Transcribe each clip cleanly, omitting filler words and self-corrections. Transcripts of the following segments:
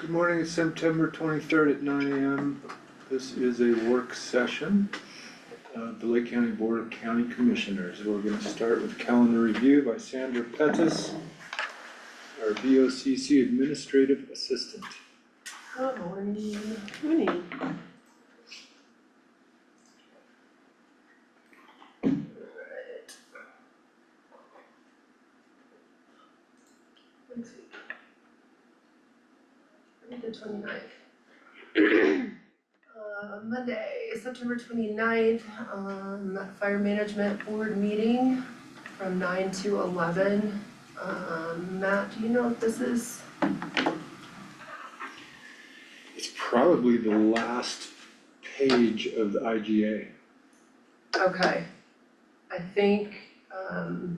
Good morning, it's September 23rd at 9 a.m. This is a work session of the Lake County Board of County Commissioners. We're going to start with calendar review by Sandra Pettis, our BOCC Administrative Assistant. Good morning. Morning. Next week. The 29th. Monday, September 29th, Fire Management Board meeting from 9 to 11. Matt, do you know if this is? It's probably the last page of the IGA. Okay. I think,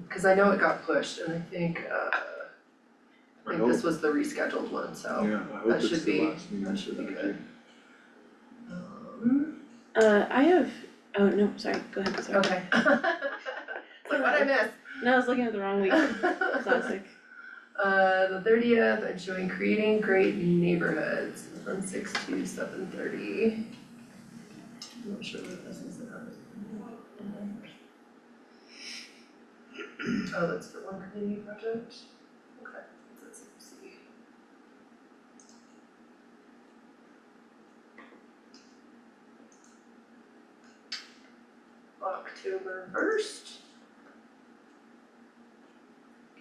cause I know it got pushed and I think this was the rescheduled one, so Yeah, I hope that it's should the be, last meeting. that should be good. I have, oh, no, sorry, go ahead, sorry. Okay. Like, what'd I miss? No, I was looking at the wrong week, classic. The 30th, I'm showing creating great neighborhoods from 6 to 7:30. I'm not sure what this is about. Oh, that's for one community project? Okay, let's see. October 1st.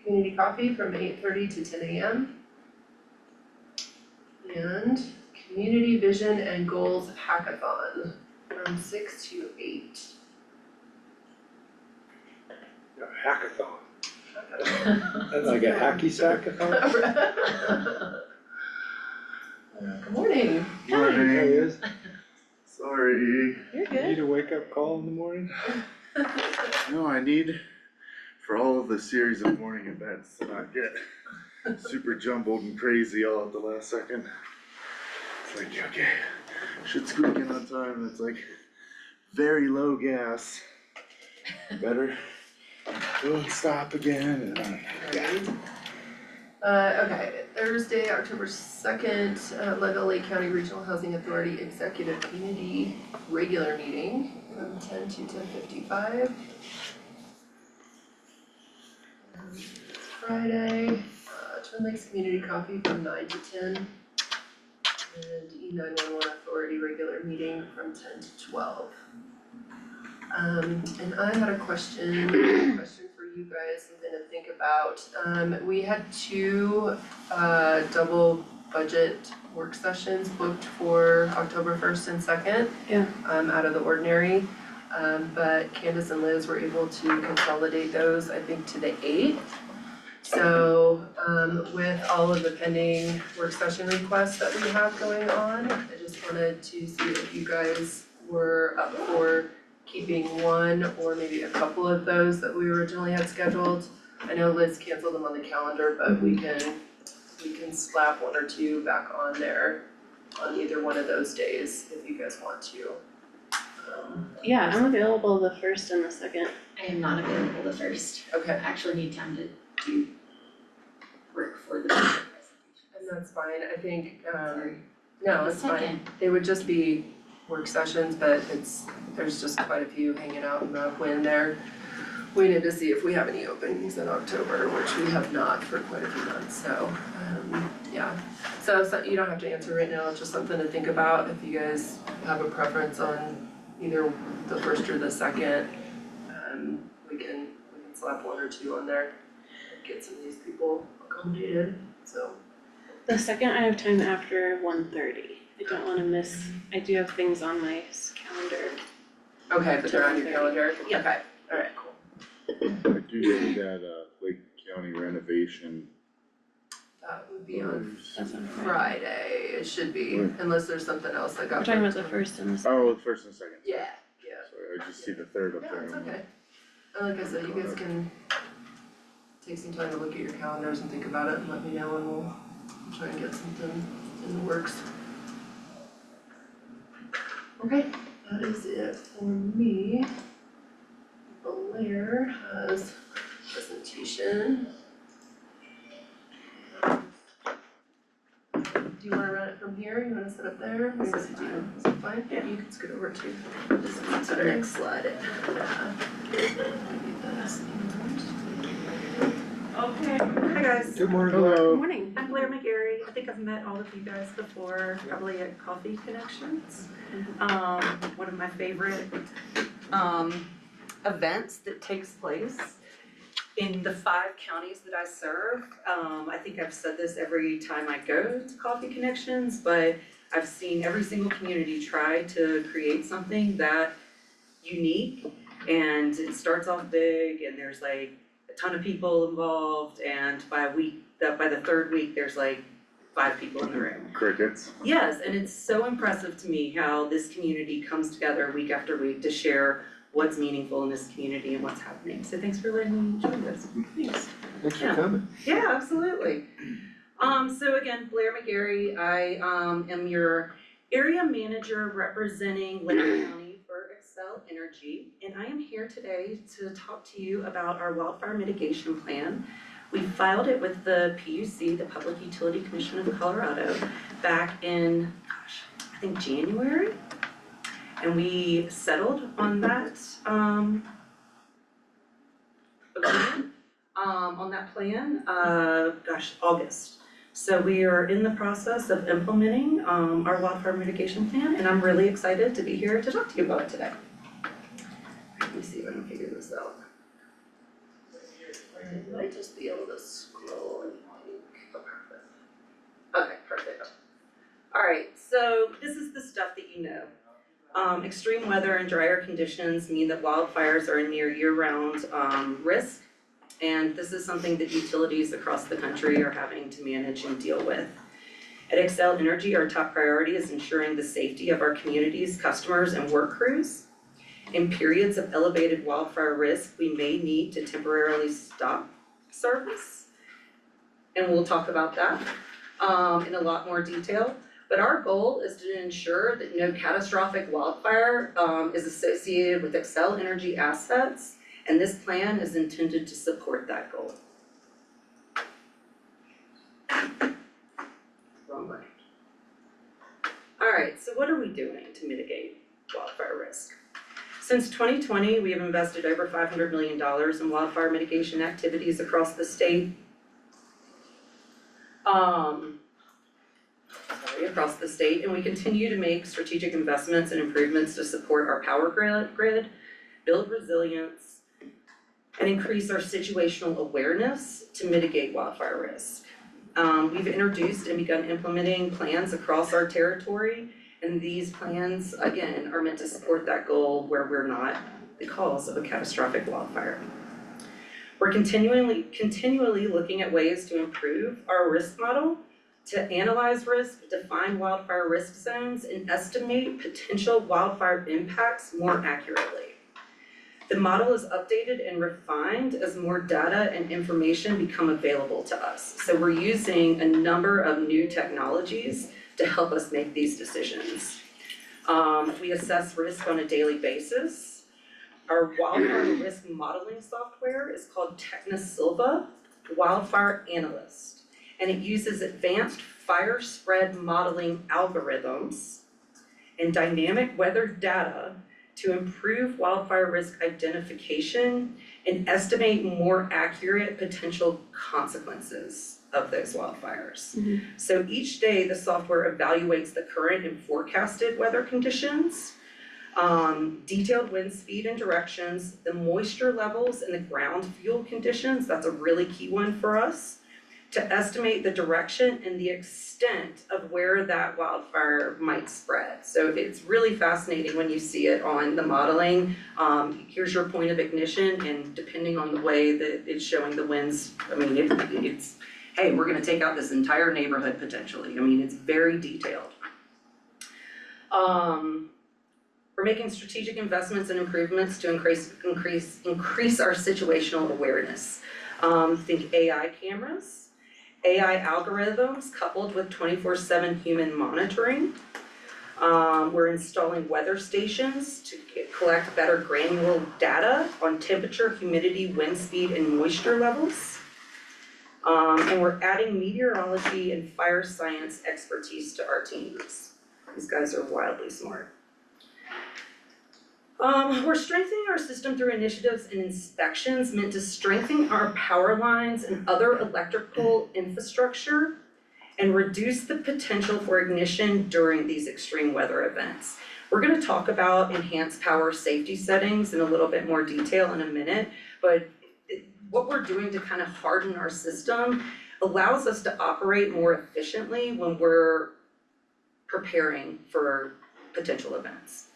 Community coffee from 8:30 to 10 a.m. And community vision and goals hackathon from 6 to 8. A hackathon. That's like a hacky sackathon? Good morning. Morning. How is? Sorry. You're You good. need a wake-up call in the morning? No, I need for all of the series of morning events to not get super jumbled and crazy all at the last second. It's like, okay, should squeak in on time, and it's like very low gas. Better don't stop again. And, Okay, Thursday, October 2nd, Leadville Lake County Regional Housing Authority Executive Committee regular meeting from 10 to 10:55. Friday, Twin Lakes Community Coffee from 9 to 10. And E911 Authority regular meeting from 10 to 12. And I had a question for you guys, something to think about. We had 2 double budget work sessions booked for October 1st and 2nd. Yeah. Out of the ordinary. But Candace and Liz were able to consolidate those, I think, to the 8th. So, with all of the pending work session requests that we have going on, I just wanted to see if you guys were up for keeping one or maybe a couple of those that we originally had scheduled. I know Liz canceled them on the calendar, but we can slap 1 or 2 back on there on either one of those days if you guys want to. Yeah, I'm available the 1st and the 2nd. I am not available the 1st. I Okay, actually need time to do work for the budget presentation. and that's fine, I think, Sorry. no, The it's fine. second. They would just be work sessions, but there's just quite a few hanging out in the wind there. We need to see if we have any openings in October, which we have not for quite a few months, so, yeah. So you don't have to answer right now, it's just something to think about, if you guys have a preference on either the 1st or the 2nd. We can slap 1 or 2 on there, get some of these people accommodated, so. The 2nd, I have time after 1:30. I don't wanna miss, I do have things on my calendar. Okay, but they're on your 1:30. calendar? Yeah. Okay, alright, cool. I do see that Lake County renovation. That would be on That's on Friday. Friday, it should be, unless there's something else that got. We're talking about booked the on- 1st and the 2nd. Oh, the 1st and 2nd. Yeah, yeah. Sorry, I just see the 3rd up No, there. it's okay. And like I said, you guys can take some time to look at your calendars and think about it and let me know and we'll try and get something in the works. Okay, that is it for me. Blair has presentation. Do you wanna run it from here, you wanna sit up there, or is it fine? Yeah. You can scoot over too. It's better slide it. Okay. Hi guys, Good morning, Blair. Good Hello. morning. I'm Blair McGarry. I think I've met all of you guys before, probably at Coffee Connections. One of my favorite events that takes place in the 5 counties that I serve. I think I've said this every time I go to Coffee Connections, but I've seen every single community try to create something that unique, and it starts off big and there's like a ton of people involved, and by the third week, there's like 5 people in the room. Crickets. Yes, and it's so impressive to me how this community comes together week after week to share what's meaningful in this community and what's happening. So thanks for letting me join this. Thanks. Thanks for Yeah. coming. Yeah, absolutely. So again, Blair McGarry, I am your area manager representing Lake County for XCEL Energy, and I am here today to talk to you about our wildfire mitigation plan. We filed it with the PUC, the Public Utility Commission of Colorado, back in, I think January. And we settled on that, agreement, on that plan, August. So we are in the process of implementing, our wildfire mitigation plan, and I'm really excited to be here to talk to you about it today. Let me see if I can figure this out. I might just be able to scroll, I think. Oh, perfect. Okay, perfect. Alright, so this is the stuff that you know. Extreme weather and drier conditions mean that wildfires are a near year-round risk, and this is something that utilities across the country are having to manage and deal with. At XCEL Energy, our top priority is ensuring the safety of our communities, customers, and work crews. In periods of elevated wildfire risk, we may need to temporarily stop service, and we'll talk about that in a lot more detail. But our goal is to ensure that no catastrophic wildfire is associated with XCEL Energy assets, and this plan is intended to support that goal. Wrong way. Alright, so what are we doing to mitigate wildfire risk? Since 2020, we have invested over $500 million in wildfire mitigation activities across the state. And we continue to make strategic investments and improvements to support our power grid, build resilience, and increase our situational awareness to mitigate wildfire risk. We've introduced and begun implementing plans across our territory, and these plans, again, are meant to support that goal where we're not the cause of a catastrophic wildfire. We're continually looking at ways to improve our risk model, to analyze risk, define wildfire risk zones, and estimate potential wildfire impacts more accurately. The model is updated and refined as more data and information become available to us. So we're using a number of new technologies to help us make these decisions. We assess risk on a daily basis. Our wildfire risk modeling software is called Technosilva Wildfire Analyst, and it uses advanced fire spread modeling algorithms and dynamic weather data to improve wildfire risk identification and estimate more accurate potential consequences of those wildfires. So each day, the software evaluates the current and forecasted weather conditions, detailed wind speed and directions, the moisture levels and the ground fuel conditions, that's a really key one for us, to estimate the direction and the extent of where that wildfire might spread. So it's really fascinating when you see it on the modeling. Here's your point of ignition, and depending on the way that it's showing the winds, I mean, it's, hey, we're gonna take out this entire neighborhood potentially. I mean, it's very detailed. We're making strategic investments and improvements to increase our situational awareness. Think AI cameras, AI algorithms coupled with 24/7 human monitoring. We're installing weather stations to collect better granular data on temperature, humidity, wind speed, and moisture levels. And we're adding meteorology and fire science expertise to our teams. These guys are wildly smart. We're strengthening our system through initiatives and inspections meant to strengthen our power lines and other electrical infrastructure and reduce the potential for ignition during these extreme weather events. We're gonna talk about enhanced power safety settings in a little bit more detail in a minute, but what we're doing to kind of harden our system allows us to operate more efficiently when we're preparing for potential events.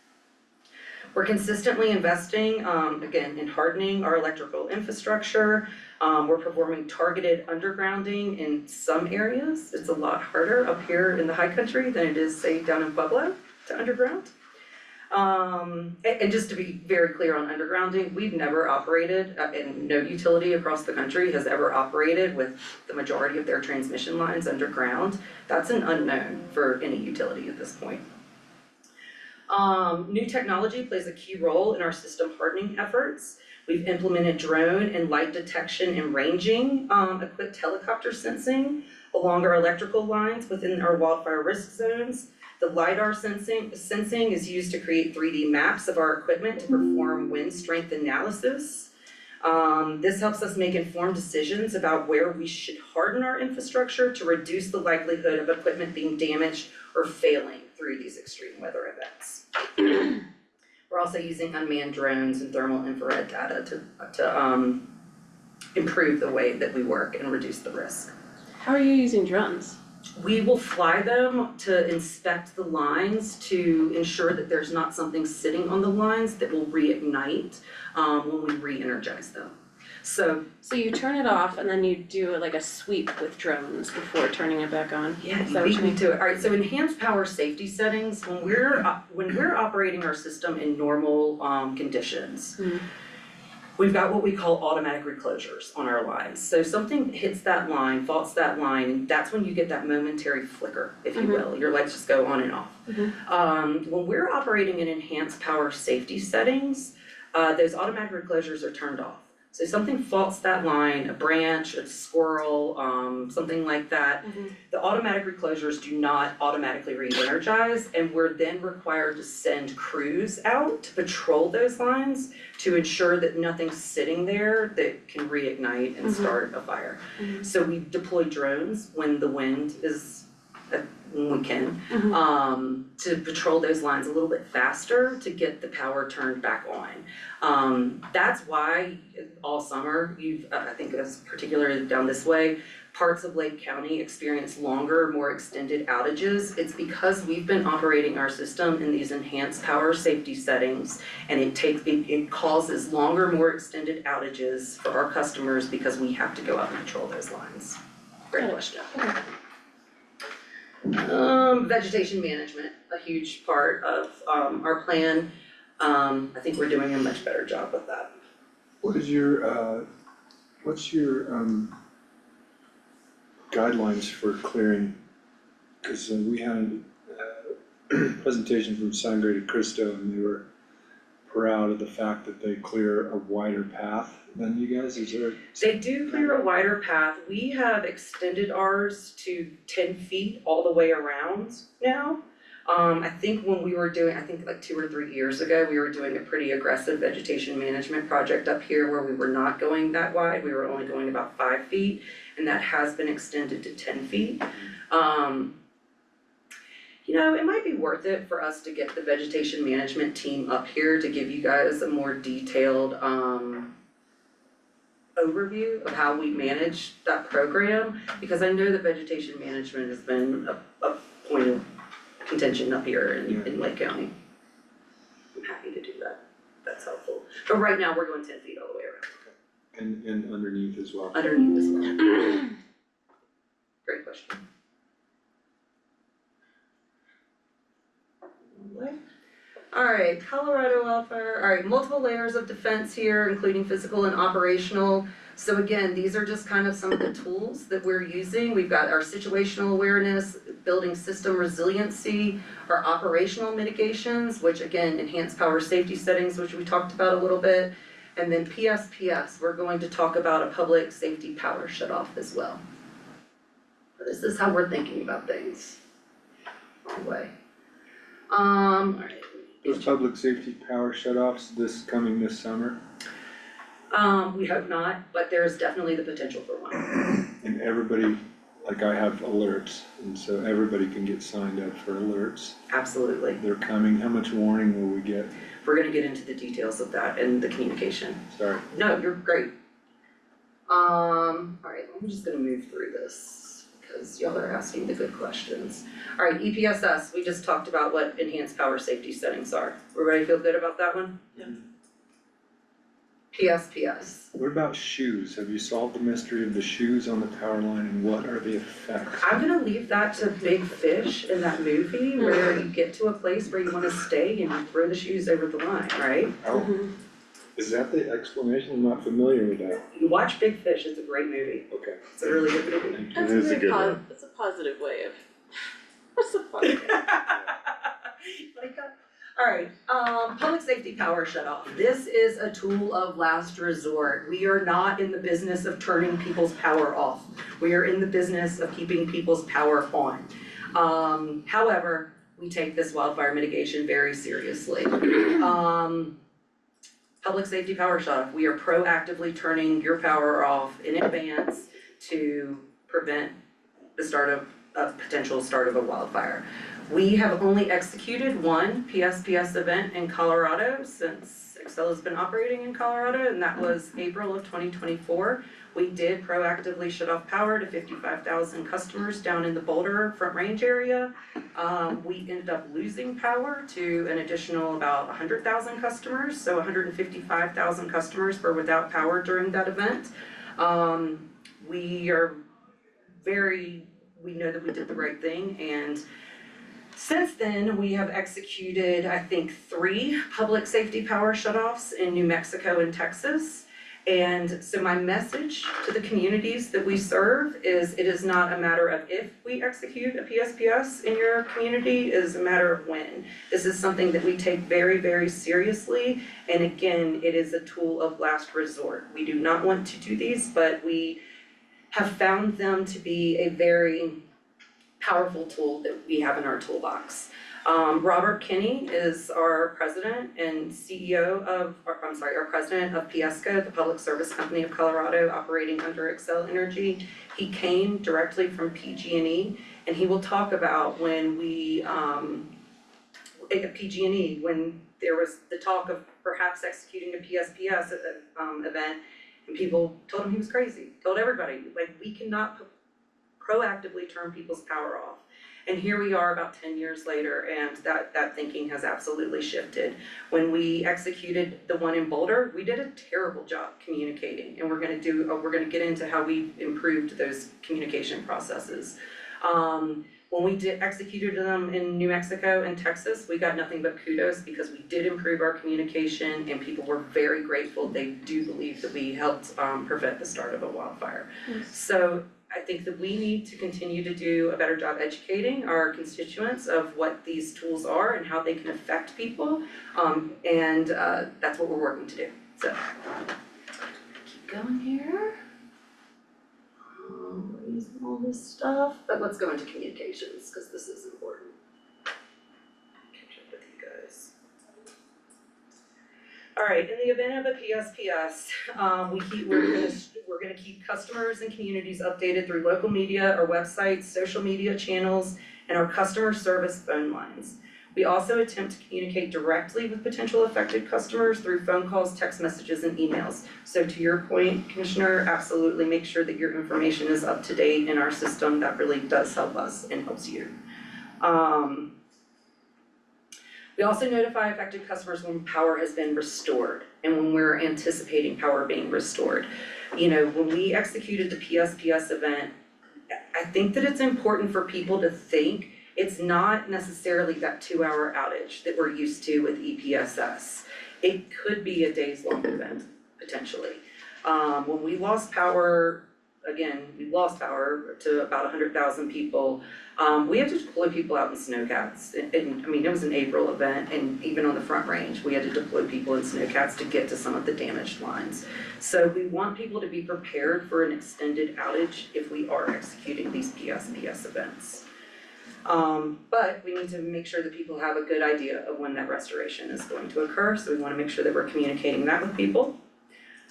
We're consistently investing, again, in hardening our electrical infrastructure. We're performing targeted undergrounding in some areas. It's a lot harder up here in the high country than it is, say, down in Pueblo to underground. And just to be very clear on undergrounding, we've never operated, and no utility across the country has ever operated with the majority of their transmission lines underground. That's an unknown for any utility at this point. New technology plays a key role in our system hardening efforts. We've implemented drone and light detection and ranging, equipped helicopter sensing along our electrical lines within our wildfire risk zones. The LiDAR sensing is used to create 3D maps of our equipment to perform wind strength analysis. This helps us make informed decisions about where we should harden our infrastructure to reduce the likelihood of equipment being damaged or failing through these extreme weather events. We're also using unmanned drones and thermal infrared data to improve the way that we work and reduce the risk. How are you using drones? We will fly them to inspect the lines to ensure that there's not something sitting on the lines that will reignite when we re-energize them. So you turn it off and then you do like a sweep with drones before turning it back on? yeah, Is you that what beat you me mean? to it. Alright, so enhanced power safety settings, when we're operating our system in normal conditions, we've got what we call automatic reclosures on our lines. So something hits that line, faults that line, and that's when you get that momentary flicker, if you will. Your lights just go on and off. When we're operating in enhanced power safety settings, those automatic reclosures are turned off. So something faults that line, a branch, a squirrel, something like that, the automatic reclosures do not automatically re-energize, and we're then required to send crews out to patrol those lines to ensure that nothing's sitting there that can reignite and start a fire. So we deploy drones when the wind is, when we can, to patrol those lines a little bit faster to get the power turned back on. That's why all summer I think it's particularly down this way, parts of Lake County experience longer, more extended outages. It's because we've been operating our system in these enhanced power safety settings, and it causes longer, more extended outages for our customers because we have to go out and patrol those lines. Great question. Vegetation management, a huge part of our plan. I think we're doing a much better job with that. What's your guidelines for clearing? Cause we had a presentation from Sangre de Cristo and they were proud of the fact that they clear a wider path than you guys, is there? They do clear a wider path. We have extended ours to 10 feet all the way around now. I think when we were doing, I think like 2 or 3 years ago, we were doing a pretty aggressive vegetation management project up here where we were not going that wide. We were only going about 5 feet, and that has been extended to 10 feet. You know, it might be worth it for us to get the vegetation management team up here to give you guys a more detailed overview of how we manage that program, because I know that vegetation management has been a point of contention up here in Lake County. I'm happy to do that, that's helpful. But right now, we're going 10 feet all the way around. And underneath as well. Underneath as well. Great question. Alright, Colorado wildfire, alright, multiple layers of defense here, including physical and operational. So again, these are just kind of some of the tools that we're using. We've got our situational awareness, building system resiliency, our operational mitigations, which again, enhance power safety settings, which we talked about a little bit. And then PSPS, we're going to talk about a public safety power shutoff as well. This is how we're thinking about things. Wrong way. Alright. Those public safety power shutoffs this summer, We hope not, but there's definitely the potential for one. and everybody, like I have alerts, and so everybody can get signed up for alerts. Absolutely. They're coming, how much warning will we get? We're gonna get into the details of that and the communication. Sorry. No, you're great. Alright, I'm just gonna move through this because y'all are asking the good questions. Alright, EPSS, we just talked about what enhanced power safety settings are. Everybody feel good about that one? Yeah. PSPS. What about shoes? Have you solved the mystery of the shoes on the power line and what are the effects? I'm gonna leave that to Big Fish in that movie where you get to a place where you wanna stay and you throw the shoes over the line, right? How, is that the explanation? I'm not familiar with that. You watch Big Fish, it's a great movie. Okay, It's a really good movie. thank you. That's It is a very good one. that's a positive way of, that's a positive. Like that. Alright, public safety power shutoff. This is a tool of last resort. We are not in the business of turning people's power off. We are in the business of keeping people's power on. However, we take this wildfire mitigation very seriously. Public safety power shutoff, we are proactively turning your power off in advance to prevent the potential start of a wildfire. We have only executed one PSPS event in Colorado since XCEL has been operating in Colorado, and that was April of 2024. We did proactively shut off power to 55,000 customers down in the Boulder Front Range area. We ended up losing power to an additional about 100,000 customers, so 155,000 customers were without power during that event. We know that we did the right thing, and since then, we have executed, I think, 3 public safety power shutoffs in New Mexico and Texas. And so my message to the communities that we serve is it is not a matter of if we execute a PSPS in your community, it is a matter of when. This is something that we take very, very seriously, and again, it is a tool of last resort. We do not want to do these, but we have found them to be a very powerful tool that we have in our toolbox. Robert Kinney is our president and our president of PSCO, the Public Service Company of Colorado, operating under XCEL Energy. He came directly from PG&E, and he will talk about when we, at PG&E, when there was the talk of perhaps executing a PSPS event, and people told him he was crazy, told everybody, like, we cannot proactively turn people's power off. And here we are about 10 years later, and that thinking has absolutely shifted. When we executed the one in Boulder, we did a terrible job communicating, and we're gonna get into how we improved those communication processes. When we executed them in New Mexico and Texas, we got nothing but kudos because we did improve our communication and people were very grateful. They do believe that we helped prevent the start of a wildfire. So I think that we need to continue to do a better job educating our constituents of what these tools are and how they can affect people. And that's what we're working to do, so. Keep going here. Using all this stuff, but let's go into communications, cause this is important. Catch up with you guys. Alright, in the event of a PSPS, we're gonna keep customers and communities updated through local media, our websites, social media channels, and our customer service phone lines. We also attempt to communicate directly with potential affected customers through phone calls, text messages, and emails. So to your point, Commissioner, absolutely make sure that your information is up to date in our system. That really does help us and helps you. We also notify affected customers when power has been restored and when we're anticipating power being restored. You know, when we executed the PSPS event, I think that it's important for people to think it's not necessarily that 2-hour outage that we're used to with EPSS. It could be a days-long event, potentially. When we lost power again, we lost power to about 100,000 people. We had to deploy people out in snowcats, and I mean, it was an April event, and even on the Front Range, we had to deploy people in snowcats to get to some of the damaged lines. So we want people to be prepared for an extended outage if we are executing these PSPS events. But we need to make sure that people have a good idea of when that restoration is going to occur, so we wanna make sure that we're communicating that with people.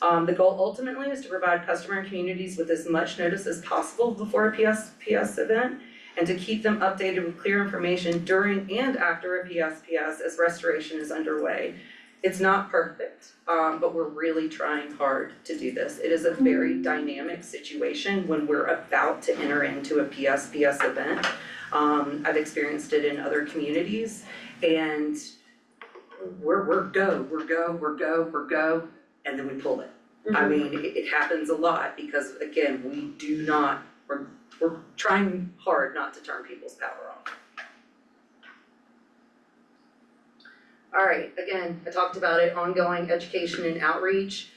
The goal ultimately is to provide customer and communities with as much notice as possible before a PSPS event, and to keep them updated with clear information during and after a PSPS as restoration is underway. It's not perfect, but we're really trying hard to do this. It is a very dynamic situation when we're about to enter into a PSPS event. I've experienced it in other communities, and we're go, and then we pull it. I mean, it happens a lot because again, we're trying hard not to turn people's power off. Alright, again, I talked about it, ongoing education and outreach.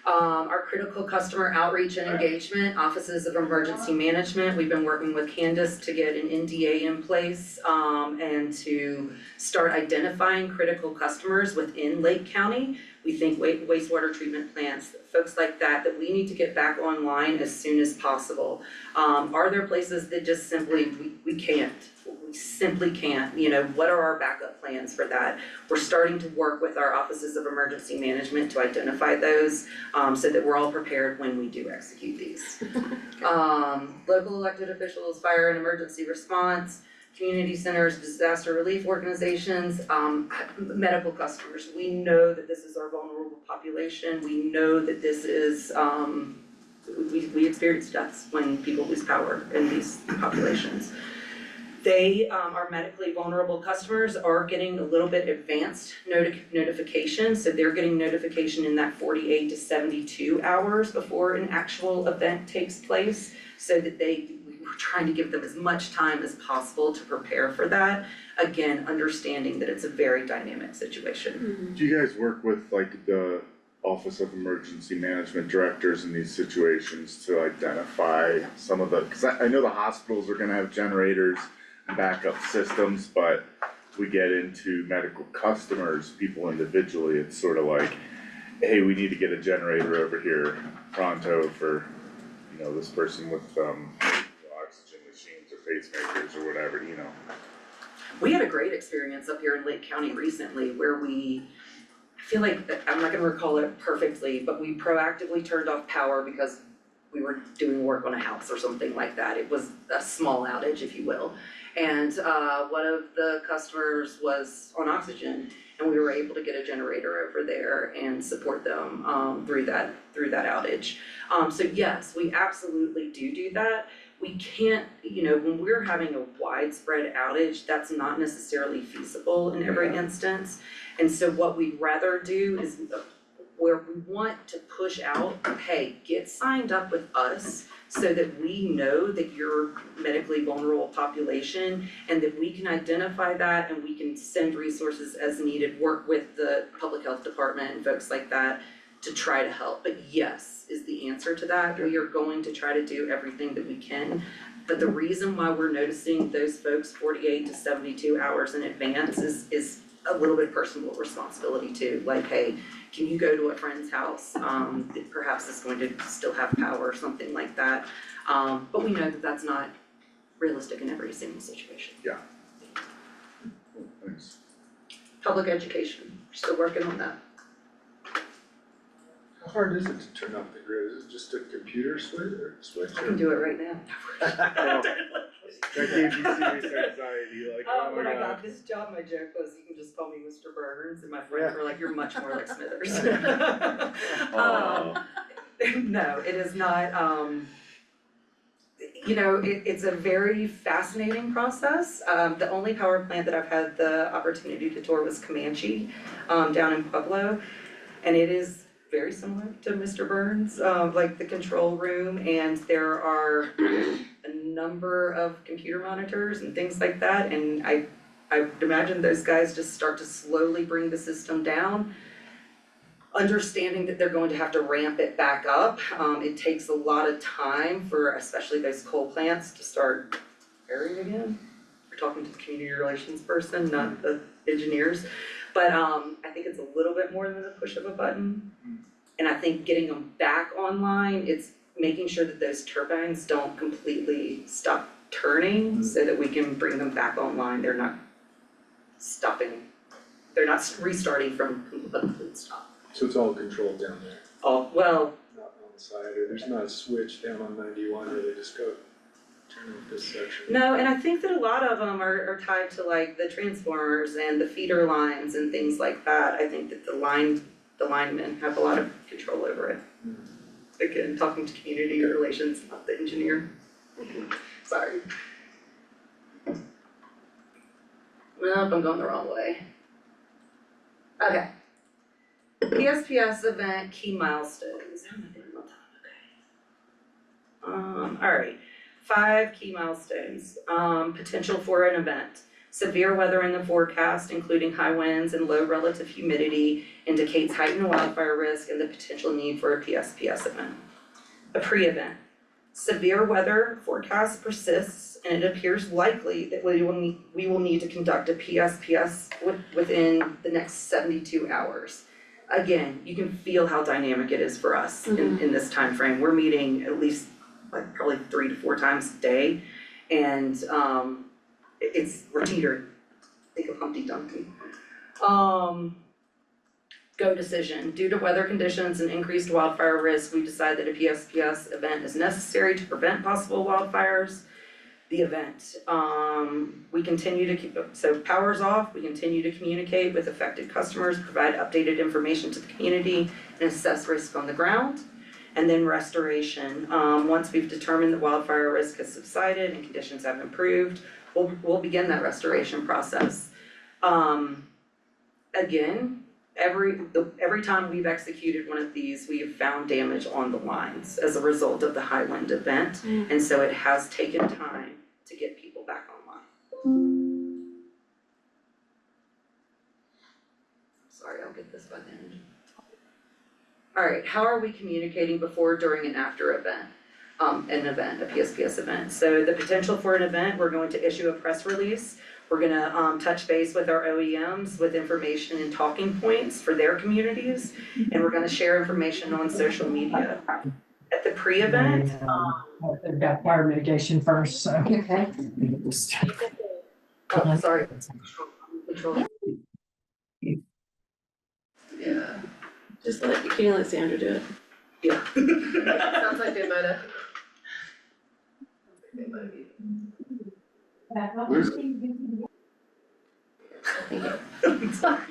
Our critical customer outreach and engagement, offices of emergency management, we've been working with Candace to get an NDA in place, and to start identifying critical customers within Lake County. We think wastewater treatment plants, folks like that we need to get back online as soon as possible. Are there places that just simply, we can't? We simply can't, what are our backup plans for that? We're starting to work with our offices of emergency management to identify those, so that we're all prepared when we do execute these. Local elected officials, fire and emergency response, community centers, disaster relief organizations, medical customers. We know that this is our vulnerable population. We know that this is, we experience deaths when people lose power in these populations. They, our medically vulnerable customers are getting a little bit advanced notification, so they're getting notification in that 48 to 72 hours before an actual event takes place, so that we're trying to give them as much time as possible to prepare for that. Again, understanding that it's a very dynamic situation. Do you guys work with like the Office of Emergency Management directors in these situations to identify some of the, cause I know the hospitals are gonna have generators, backup systems, but we get into medical customers, people individually, it's sort of like, hey, we need to get a generator over here pronto for, this person with oxygen machines or pacemakers or whatever, We had a great experience up here in Lake County recently where I feel like, I'm not gonna recall it perfectly, but we proactively turned off power because we were doing work on a house or something like that. It was a small outage, if you will. And one of the customers was on oxygen, and we were able to get a generator over there and support them through that outage. So yes, we absolutely do that. We can't, when we're having a widespread outage, that's not necessarily feasible in every instance. And so what we'd rather do is where we want to push out, hey, get signed up with us so that we know that you're medically vulnerable population, and that we can identify that and we can send resources as needed, work with the public health department and folks like that to try to help. But yes is the answer to that. We are going to try to do everything that we can. But the reason why we're noticing those folks 48 to 72 hours in advance is a little bit personal responsibility too. Like, hey, can you go to a friend's house that perhaps is going to still have power or something like that. But we know that that's not realistic in every single situation. Thanks. Public education, we're still working on that. How hard is it to turn off the grid? Is it just a computer switch? I can do it right now. That gave me serious anxiety, like, oh my When I god. got this job, my joke was, you can just call me Mr. Burns, and my friends were like, you're much more like Smithers. No, it is not, it's a very fascinating process. The only power plant that I've had the opportunity to tour was Comanche, down in Pueblo. And it is very similar to Mr. Burns, like the control room, and there are a number of computer monitors and things like that, and I would imagine those guys just start to slowly bring the system down. understanding that they're going to have to ramp it back up. It takes a lot of time for especially those coal plants to start airing again. We're talking to the community relations person, not the engineers. But I think it's a little bit more than the push of a button. And I think getting them back online, it's making sure that those turbines don't completely stop turning so that we can bring them back online. They're not stopping, they're not restarting from a complete stop. So it's all controlled down there, Oh, well, not on the side, or there's not a switch down on 91 where they just go turn off this section? no, and I think that a lot of them are tied to like the transformers and the feeder lines and things like that. I think that the linemen have a lot of control over it. Again, talking to community relations, not the engineer. Sorry. Nope, I'm going the wrong way. Okay. PSPS event key milestones. How am I doing on time? Okay. Alright. 5 key milestones. Potential for an event. Severe weather in the forecast, including high winds and low relative humidity, indicates heightened wildfire risk and the potential need for a PSPS event. A pre-event. Severe weather forecast persists and it appears likely that we will need to conduct a PSPS within the next 72 hours. Again, you can feel how dynamic it is for us in this time frame. We're meeting at least like probably 3 to 4 times a day and we're teetering. Think of Humpty Dumpty. Go decision. Due to weather conditions and increased wildfire risk, we decide that a PSPS event is necessary to prevent possible wildfires. The event, we continue to keep, so power's off, we continue to communicate with affected customers, provide updated information to the community, and assess risk on the ground. And then restoration, once we've determined that wildfire risk has subsided and conditions have improved, we'll begin that restoration process. Again, every time we've executed one of these, we have found damage on the lines as a result of the high wind event. And so it has taken time to get people back online. Sorry, I'll get this by the end. Alright, how are we communicating before, during, and after event? A PSPS event. So the potential for an event, we're going to issue a press release. We're gonna touch base with our OEMs with information and talking points for their communities, and we're gonna share information on social media. At the pre-event, They've got fire mitigation first, so. Okay. oh, sorry. Control. Yeah. Just can you let Sandra do it? Yeah. Sounds like they might have.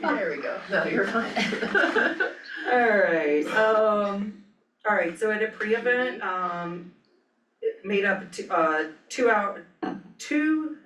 There we go. No, you're fine. Alright, so at a pre-event, made up of two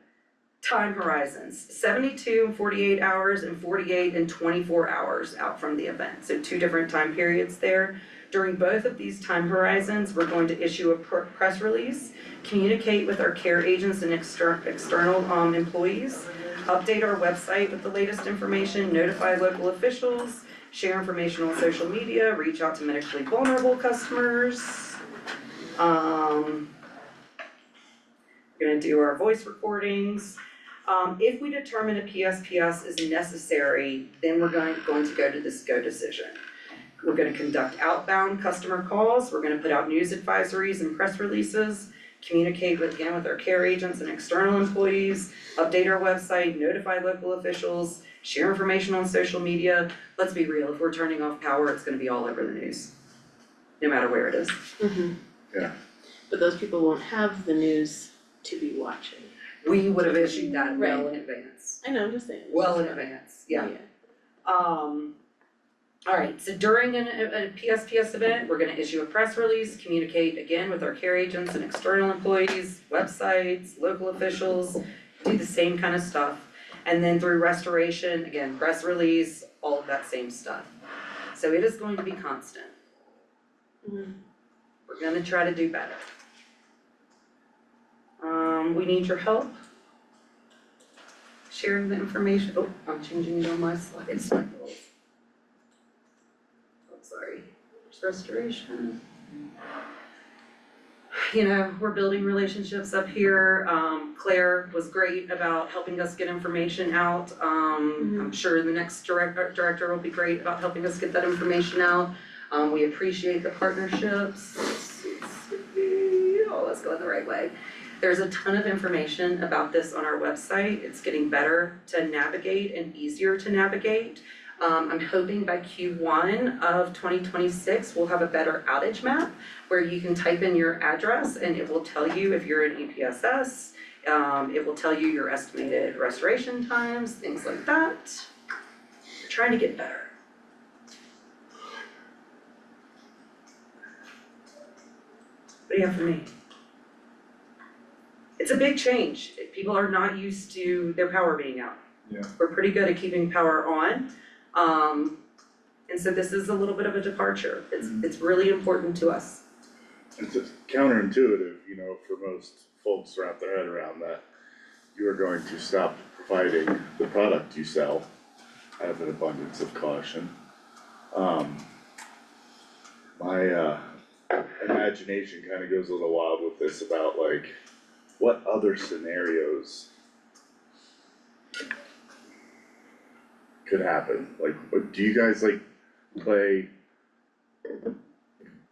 time horizons, 72 and 48 hours and 48 and 24 hours out from the event, so 2 different time periods there. During both of these time horizons, we're going to issue a press release, communicate with our care agents and external employees, update our website with the latest information, notify local officials, share information on social media, reach out to medically vulnerable customers. We're gonna do our voice recordings. If we determine a PSPS is necessary, then we're going to go to this go decision. We're gonna conduct outbound customer calls, we're gonna put out news advisories and press releases, communicate with our care agents and external employees, update our website, notify local officials, share information on social media. Let's be real, if we're turning off power, it's gonna be all over the news, no matter where it is. Yeah. But those people won't have the news to be watching. We would have issued that well Right. in advance, I know, I'm just saying. well in advance, yeah. Alright, so during a PSPS event, we're gonna issue a press release, communicate again with our care agents and external employees, websites, local officials, do the same kind of stuff. And then through restoration, again, press release, all of that same stuff. So it is going to be constant. Mhm. We're gonna try to do better. We need your help sharing the information. Oh, I'm changing it on my slides. restoration. You know, we're building relationships up here. Claire was great about helping us get information out. I'm sure the next director will be great about helping us get that information out. We appreciate the partnerships. Oh, let's go the right way. There's a ton of information about this on our website. It's getting better to navigate and easier to navigate. I'm hoping by Q1 of 2026, we'll have a better outage map where you can type in your address and it will tell you if you're an EPSS. It will tell you your estimated restoration times, things like that. We're trying to get better. What do you have for me? It's a big change. People are not used to their power being out. Yeah. We're pretty good at keeping power on. And so this is a little bit of a departure. It's really important to us. It's counterintuitive, you know, for most folks to wrap their head around that you are going to stop providing the product you sell out of an abundance of caution. My imagination kind of goes a little wild with this about like, what other scenarios could happen? Like, what, do you guys like play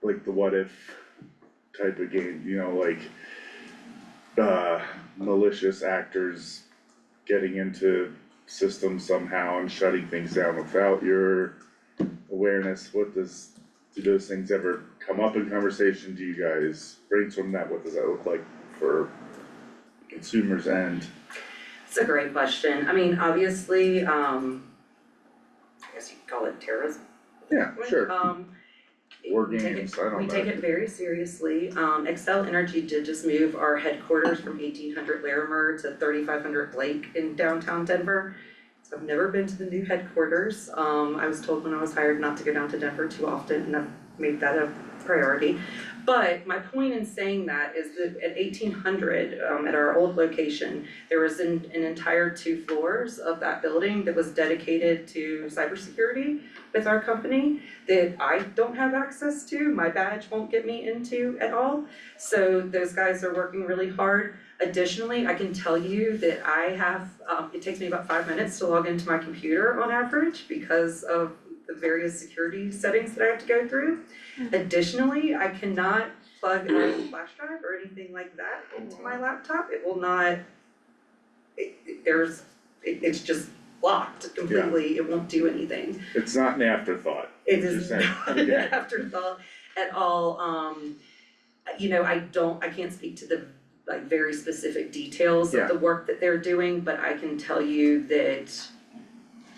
like the what if type of game, you know, like malicious actors getting into systems somehow and shutting things down without your awareness? Do those things ever come up in conversation? Do you guys brainstorm that? What does that look like for consumers and? It's a great question. I mean, obviously, I guess you could call it terrorism. Yeah, sure. War We take games, it- I don't know. We take it very seriously. XCEL Energy did just move our headquarters from 1800 Larimer to 3500 Blake in downtown Denver. So I've never been to the new headquarters. I was told when I was hired not to go down to Denver too often, and I've made that a priority. But my point in saying that is that at 1800, at our old location, there was an entire 2 floors of that building that was dedicated to cybersecurity with our company that I don't have access to, my badge won't get me into at all. So those guys are working really hard. Additionally, I can tell you that I have, it takes me about 5 minutes to log into my computer on average because of the various security settings that I have to go through. Additionally, I cannot plug a flash drive or anything like that into my laptop. It will not, it's just locked completely, it won't do anything. It's not an afterthought. It You're is saying, not an okay. afterthought at all. You know, I can't speak to the like very specific details Yeah. of the work that they're doing, but I can tell you that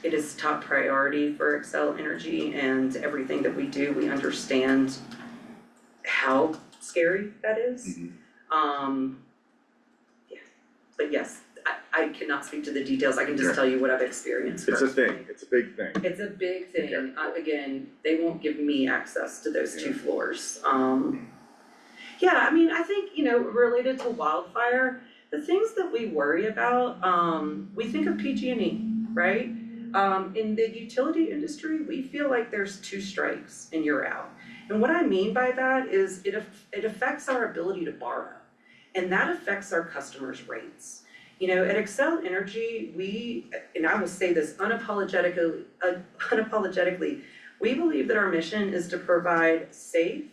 it is top priority for XCEL Energy and everything that we do, we understand how scary that is. Yeah, but yes, I cannot speak to the details, I can just Yeah. tell you what I've experienced It's a personally. thing, it's a big thing. It's a big thing, Okay. Again, they won't give me access to those 2 Yeah. floors. Yeah, I mean, I think, you know, related to wildfire, the things that we worry about, we think of PG&E, right? In the utility industry, we feel like there's 2 strikes and you're out. And what I mean by that is it affects our ability to borrow, and that affects our customers' rates. You know, at XCEL Energy, and I will say this unapologetically, we believe that our mission is to provide safe,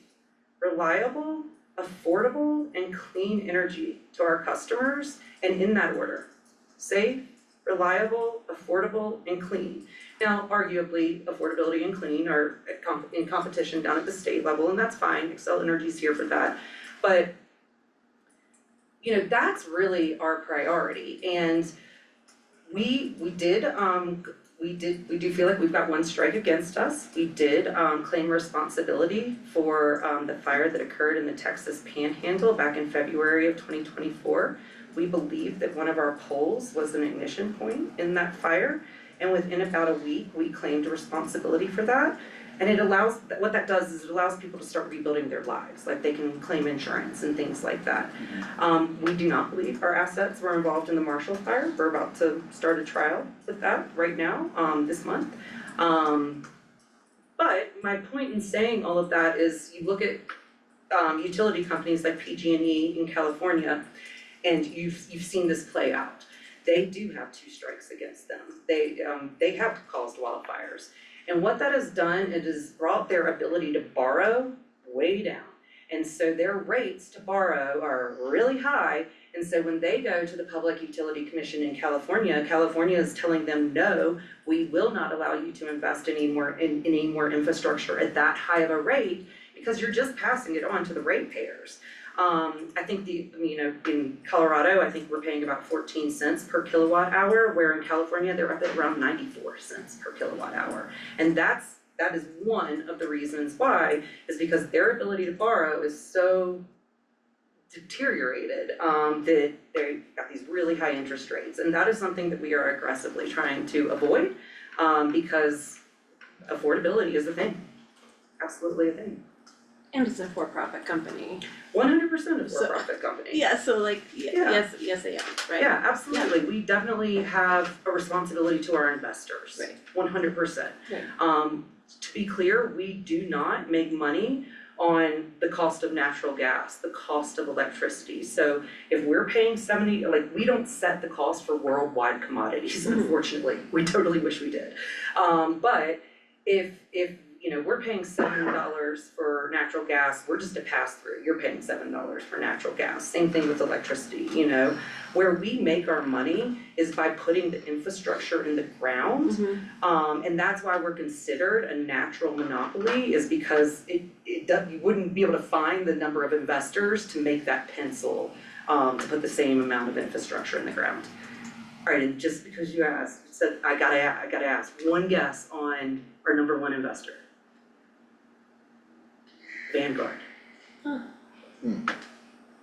reliable, affordable, and clean energy to our customers, and in that order. Safe, reliable, affordable, and clean. Now, arguably, affordability and clean are in competition down at the state level, and that's fine, XCEL Energy's here for that. But, you know, that's really our priority, and we do feel like we've got 1 strike against us. We did claim responsibility for the fire that occurred in the Texas Panhandle back in February of 2024. We believe that one of our poles was an ignition point in that fire, and within about a week, we claimed responsibility for that. And it allows, what that does is it allows people to start rebuilding their lives, like they can claim insurance and things like that. We do not believe our assets were involved in the Marshall Fire. We're about to start a trial with that right now, this month. But But my point in saying all of that is you look at utility companies like PG&E in California, and you've seen this play out. They do have 2 strikes against them. They have caused wildfires. And what that has done, it has brought their ability to borrow way down. And so their rates to borrow are really high. And so when they go to the Public Utility Commission in California, California is telling them, no, we will not allow you to invest any more in any more infrastructure at that high of a rate, because you're just passing it on to the ratepayers. I think in Colorado, I think we're paying about 14 cents per kilowatt hour, where in California, they're up at around 94 cents per kilowatt hour. And that is one of the reasons why, is because their ability to borrow is so deteriorated, that they've got these really high interest rates. And that is something that we are aggressively trying to avoid, because affordability is a thing, absolutely a thing. And it's a for-profit company. 100% a for-profit company. Yeah, so like, Yeah. yes, they are, right? Yeah, absolutely, we definitely have a responsibility to our investors. Right. 100%. Right. To be clear, we do not make money on the cost of natural gas, the cost of electricity. So if we're paying we don't set the cost for worldwide commodities, unfortunately. We totally wish we did. But if we're paying $7 for natural gas, we're just a pass-through. You're paying $7 for natural gas. Same thing with electricity, Where we make our money is by putting the infrastructure in the ground. And that's why we're considered a natural monopoly, is because you wouldn't be able to find the number of investors to make that pencil, to put the same amount of infrastructure in the ground. All right, and just because you asked, said I gotta ask, one guess on our number 1 investor. Vanguard,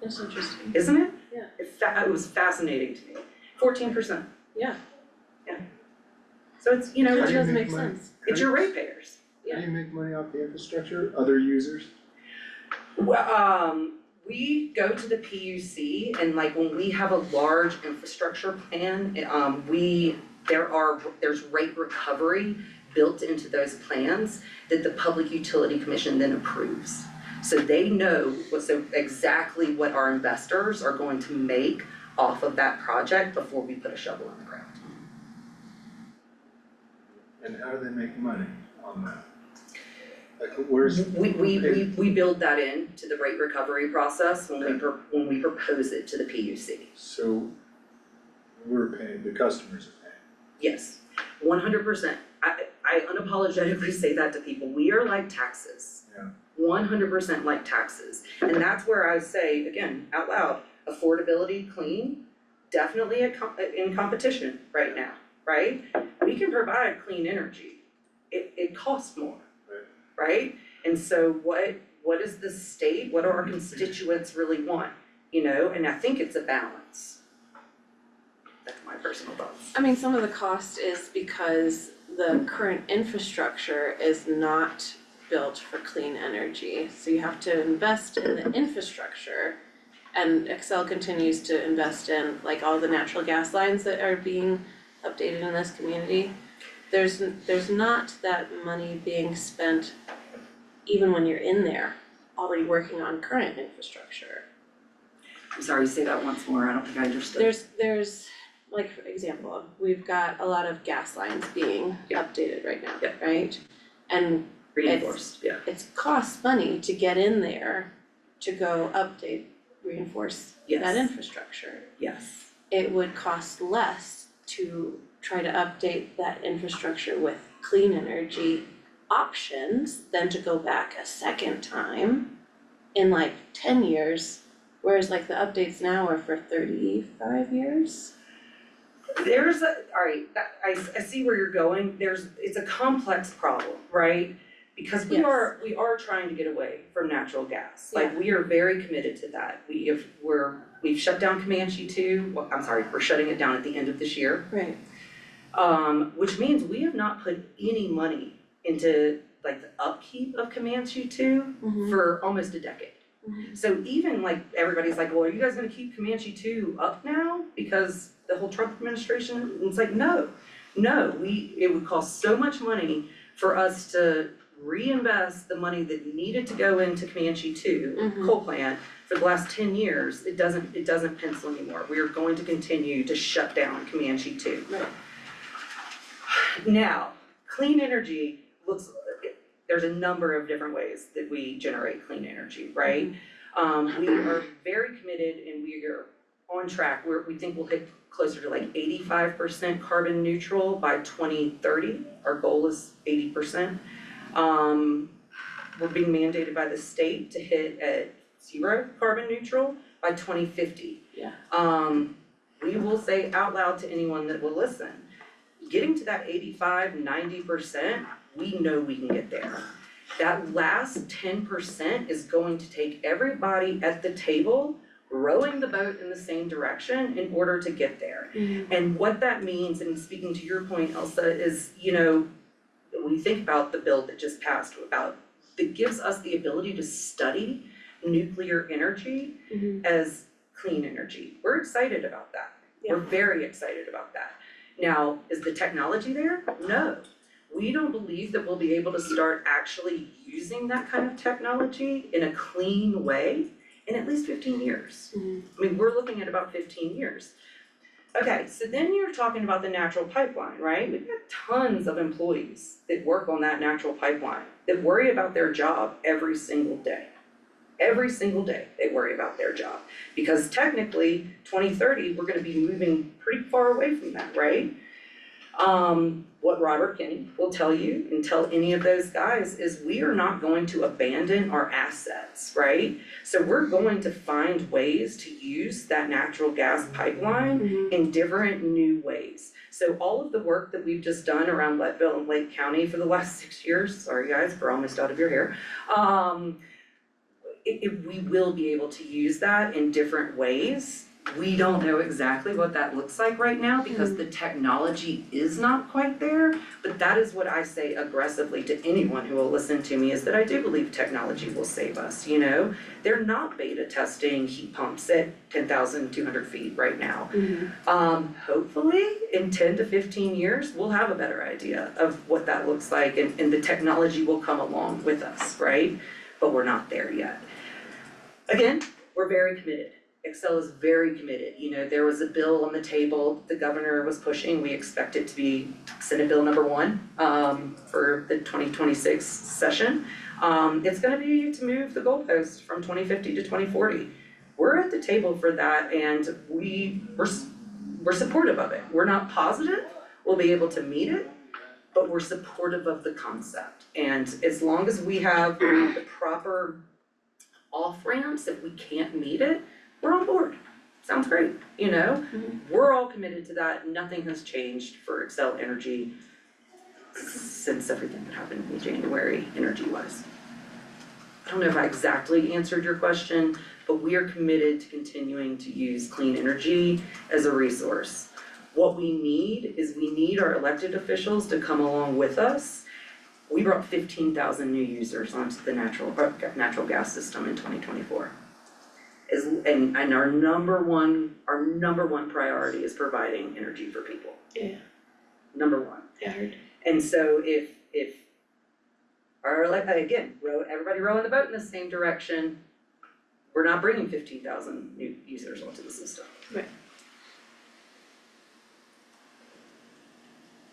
That's interesting. isn't it? Yeah. It was fascinating to me. 14%. Yeah. Yeah. So it's, It How do you does make make money? sense. it's your ratepayers. How do you make money off the infrastructure, other users? Well, we go to the PUC, and like when we have a large infrastructure plan, there's rate recovery built into those plans that the Public Utility Commission then approves. So they know exactly what our investors are going to make off of that project before we put a shovel in the ground. And how do they make money on that? Like, where's? We build that in to the rate recovery process when we propose it to the PUC. So we're paying, the customers are paying. Yes, 100%. I unapologetically say that to people. We are like taxes. Yeah. 100% like taxes. And that's where I say, again, out loud, affordability, clean, definitely in competition right now, right? We can provide clean energy. It costs more, right? And so what is the state, what do our constituents really want, And I think it's a balance. That's my personal thoughts. I mean, some of the cost is because the current infrastructure is not built for clean energy. So you have to invest in the infrastructure, and XCEL continues to invest in like all the natural gas lines that are being updated in this community. There's not that money being spent even when you're in there already working on current infrastructure. I'm sorry, say that once more, I don't think I understood. There's like, for example, we've got a lot of gas lines being updated right now, right? And Reinforced, yeah. it costs money to get in there to go update, reinforce that infrastructure. Yes. It would cost less to try to update that infrastructure with clean energy options than to go back a second time in like 10 years, whereas like the updates now are for 35 years. I see where you're going, it's a complex problem, right? Because we are trying to get away from natural gas, like we are very committed to that. We've shut down Comanche 2, we're shutting it down at the end of this year. Right. Which means we have not put any money into like the upkeep of Comanche 2 for almost a decade. So even like everybody's like, well, are you guys gonna keep Comanche 2 up now because the whole Trump administration? It's like, no, it would cost so much money for us to reinvest the money that needed to go into Comanche two, Mhm. coal plant, for the last 10 years, it doesn't pencil anymore. We are going to continue to shut down Comanche two. Right. Now, clean energy looks, there's a number of different ways that we generate clean energy, right? We are very committed and we are on track, we think we'll hit closer to like 85% carbon neutral by 2030. Our goal is 80%. We're being mandated by the state to hit at 0 carbon neutral by 2050. Yeah. We will say out loud to anyone that will listen, getting to that 85-90%, we know we can get there. That last 10% is going to take everybody at the table rowing the boat in the same direction in order to get there. And what that means, and speaking to your point, Elsa, is, you know, when you think about the bill that just passed about, that gives us the ability to study nuclear energy as clean energy. We're excited about that. We're very excited about that. Now, is the technology there? No. We don't believe that we'll be able to start actually using that kind of technology in a clean way in at least 15 years. I mean, we're looking at about 15 years. Okay, so then you're talking about the natural pipeline, right? We've got tons of employees that work on that natural pipeline that worry about their job every single day. Every single day they worry about their job because technically 2030, we're gonna be moving pretty far away from that, right? What Robert Kenny will tell you and tell any of those guys is we are not going to abandon our assets, right? So we're going to find ways to use that natural gas pipeline in different new ways. So all of the work that we've just done around Leadville and Lake County for the last 6 years, sorry guys, we're almost out of your hair. We will be able to use that in different ways. We don't know exactly what that looks like right now because the technology is not quite there, but that is what I say aggressively to anyone who will listen to me is that I do believe technology will save us, you know? They're not beta testing heat pumps at 10,200 feet right now. Hopefully in 10 to 15 years, we'll have a better idea of what that looks like and the technology will come along with us, right? But we're not there yet. Again, we're very committed. XCEL is very committed. You know, there was a bill on the table the governor was pushing. We expect it to be Senate Bill number 1 for the 2026 session. It's gonna be to move the goalpost from 2050 to 2040. We're at the table for that and we're supportive of it. We're not positive we'll be able to meet it, but we're supportive of the concept. And as long as we have the proper off-ramps, if we can't meet it, we're on board. Sounds great, you know? We're all committed to that. Nothing has changed for XCEL Energy since everything that happened in January, energy-wise. I don't know if I exactly answered your question, but we are committed to continuing to use clean energy as a resource. What we need is we need our elected officials to come along with us. We brought 15,000 new users onto the natural gas system in 2024. And our number one priority is providing energy for people. Yeah. Number one. Yeah, I heard. And so if everybody rowing the boat in the same direction, we're not bringing 15,000 new users onto the system. Right.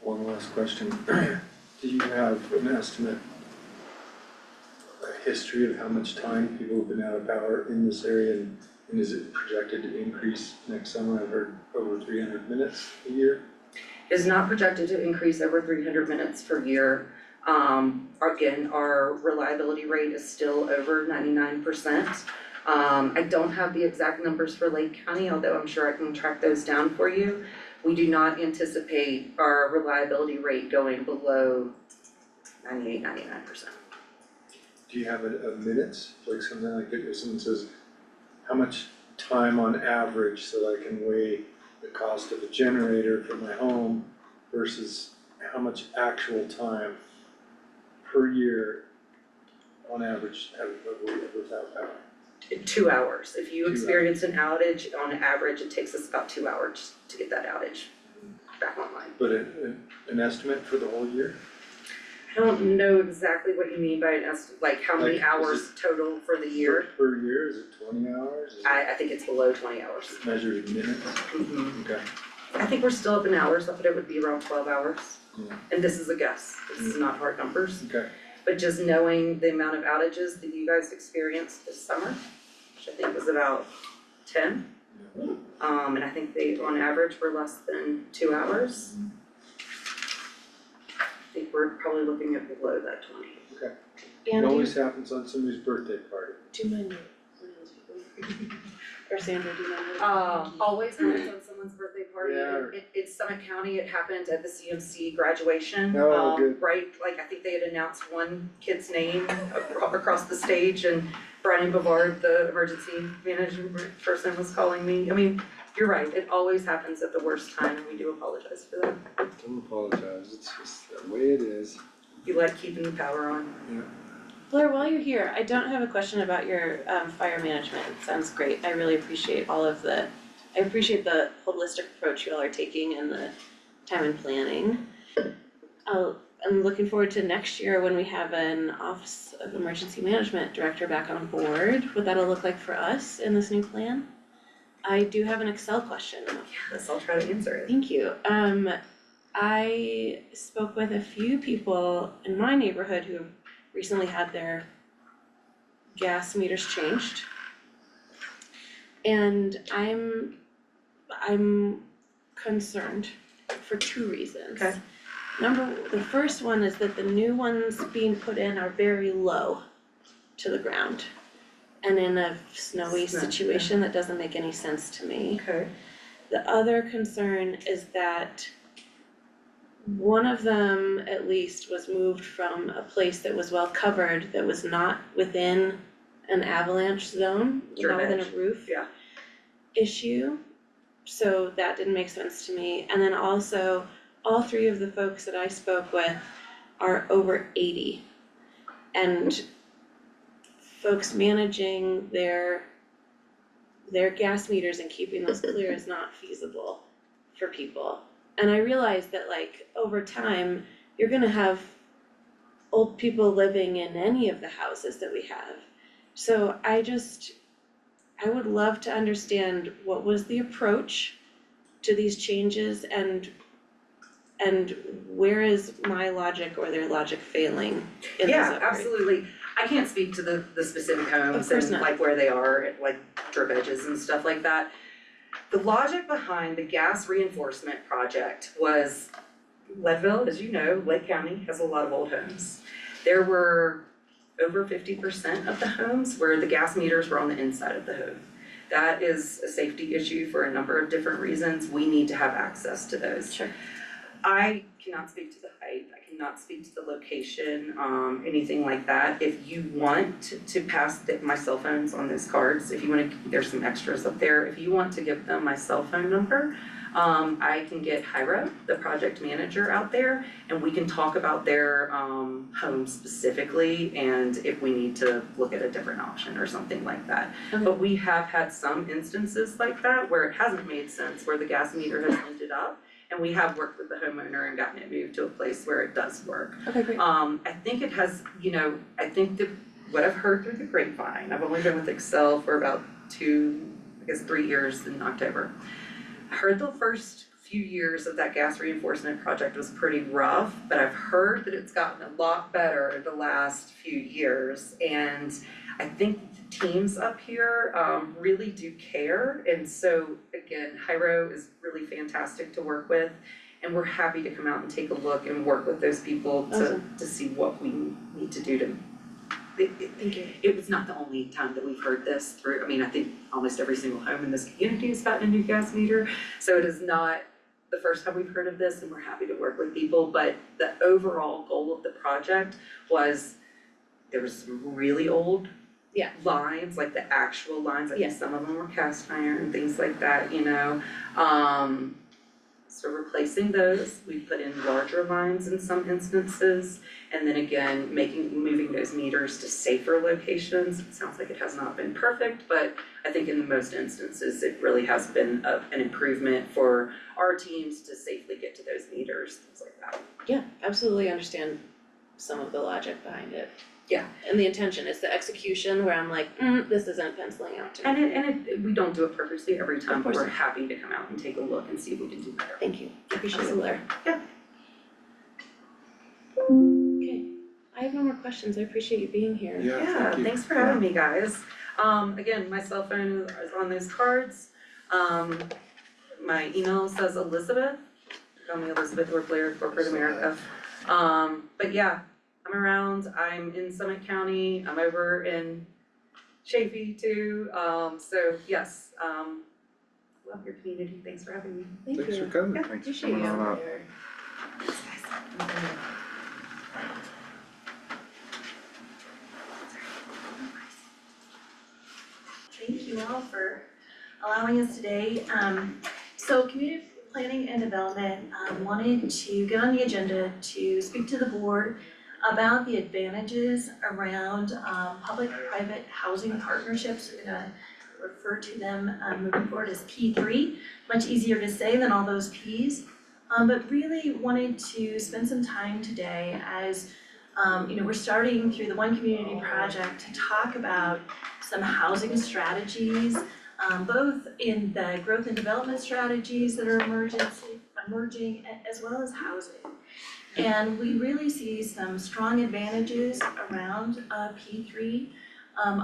One last question. Do you have an estimate, a history of how much time people have been out of power in this area and is it projected to increase next summer? I've heard over 300 minutes a year. Is not projected to increase over 300 minutes per year. Again, our reliability rate is still over 99%. I don't have the exact numbers for Lake County, although I'm sure I can track those down for you. We do not anticipate our reliability rate going below 98-99%. Do you have a minutes, like something like that, if someone says, how much time on average so that I can weigh the cost of a generator for my home versus how much actual time per year on average without power? 2 hours. If you 2 experience an outage, on average, it takes us about 2 hours to get that outage back online. But an estimate for the whole year? I don't know exactly what you mean by an like how many Like, is hours total for the year. Per year, is it 20 hours? Is it I think it's below 20 hours. measured in minutes? Mhm. Okay. I think we're still up in hours, I thought it would be around 12 hours. Yeah. And this is a guess, this is not hard numbers, Okay. but just knowing the amount of outages that you guys experienced this summer, which I think was about 10. And I think they, on average, were less than 2 hours. I think we're probably looking at below that 20. It And always happens on somebody's birthday party. do you mind or Sandra, do you mind? Always happens on someone's birthday party. Yeah. It's Summit County, it happened at the CMC graduation. Oh, good. Right, like I think they had announced one kid's name across the stage and Brian Bavard, the emergency management person, was calling me. I mean, you're right, it always happens at the worst time and we do apologize for that. Don't apologize, it's just the way it is. You like keeping the power on. Blair, while you're here, I don't have a question about your fire management. It sounds great. I really appreciate I appreciate the holistic approach you all are taking and the time and planning. I'm looking forward to next year when we have an Office of Emergency Management Director back on board, what that'll look like for us in this new plan. I do have an Excel question. Yes, I'll try to answer it. Thank you. I spoke with a few people in my neighborhood who recently had their gas meters changed. And I'm concerned for two reasons. Okay. The first one is that the new ones being put in are very low to the ground. And in a snowy Snow, situation, that doesn't make any sense to me. Okay. The other concern is that one of them at least was moved from a place that was well covered, that was not within an avalanche zone, not within a roof Yeah. issue. So that didn't make sense to me. And then also, all three of the folks that I spoke with are over 80. And folks managing their gas meters and keeping those clear is not feasible for people. And I realize that like over time, you're gonna have old people living in any of the houses that we have. So I would love to understand what was the approach to these changes and where is my logic or their logic failing in this upgrade? Yeah, absolutely. I can't speak to the specific homes course and not. like where they are, like drip edges and stuff like that. The logic behind the gas reinforcement project was Leadville, as you know, Lake County has a lot of old homes. There were over 50% of the homes where the gas meters were on the inside of the home. That is a safety issue for a number of different reasons. We need to have access to those. Sure. I cannot speak to the height, I cannot speak to the location, anything like that. If you want to pass my cell phones on those cards, if you wanna, there's some extras up there. If you want to give them my cell phone number, I can get Hyro, the project manager out there, and we can talk about their home specifically and if we need to look at a different option or something like that. Okay. But we have had some instances like that where it hasn't made sense, where the gas meter has ended up. And we have worked with the homeowner and gotten it moved to a place where it does work. Okay, great. I think it has, I think that what I've heard through the grapevine, I've only been with XCEL for about 3 years in October. I heard the first few years of that gas reinforcement project was pretty rough, but I've heard that it's gotten a lot better the last few years. And I think the teams up here really do care. And so again, Hyro is really fantastic to work with. And we're happy to come out and take a look and work with those people to see what we need to do to. Thank you. It was not the only time that we've heard this through, I think almost every single home in this community has gotten a new gas meter. So it is not the first time we've heard of this, and we're happy to work with people, but the overall goal of the project was there was some really old lines, like the actual lines, I think some of them were cast iron, things like that, So replacing those, we put in larger lines in some instances, and then again, moving those meters to safer locations. It sounds like it has not been perfect, but I think in the most instances, it really has been an improvement for our teams to safely get to those meters, things like that. Yeah, absolutely understand some of the logic behind it. Yeah. And the intention is the execution where I'm like, this isn't penciling out to me. We don't do it perfectly every time, Of but course we're happy to come out and take a look and see if we can do better. Thank you, appreciate it, Blair. Yeah. Okay, I have no more questions, I appreciate you being here. Yeah, thank you. Thanks for having me, guys. Again, my cell phone is on those cards. My email says Elizabeth, call me Elizabeth or Blair, Corporate America. But yeah, I'm around, I'm in Summit County, I'm over in Chaffey too, so yes, love your community, thanks for having me. Thank you. Thanks for coming. Yeah. Thanks for Appreciate coming you. on up. Thank you all for allowing us today. So community planning and development wanted to get on the agenda to speak to the board about the advantages around public-private housing partnerships. We're gonna refer to them moving forward as P3, much easier to say than all those Ps. But really wanted to spend some time today as we're starting through the One Community Project to talk about some housing strategies, both in the growth and development strategies that are emerging as well as housing. And we really see some strong advantages around P3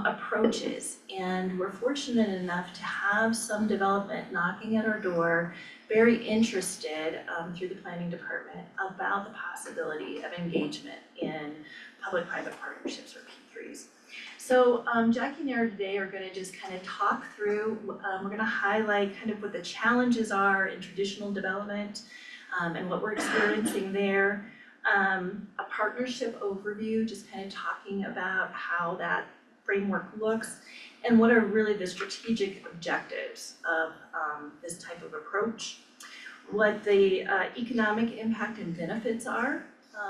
approaches. And we're fortunate enough to have some development knocking at our door, very interested through the planning department about the possibility of engagement in public-private partnerships or P3s. So Jackie and Aaron today are gonna just kind of talk through, we're gonna highlight kind of what the challenges are in traditional development and what we're experiencing there. A partnership overview, just kind of talking about how that framework looks and what are really the strategic objectives of this type of approach. What the economic impact and benefits are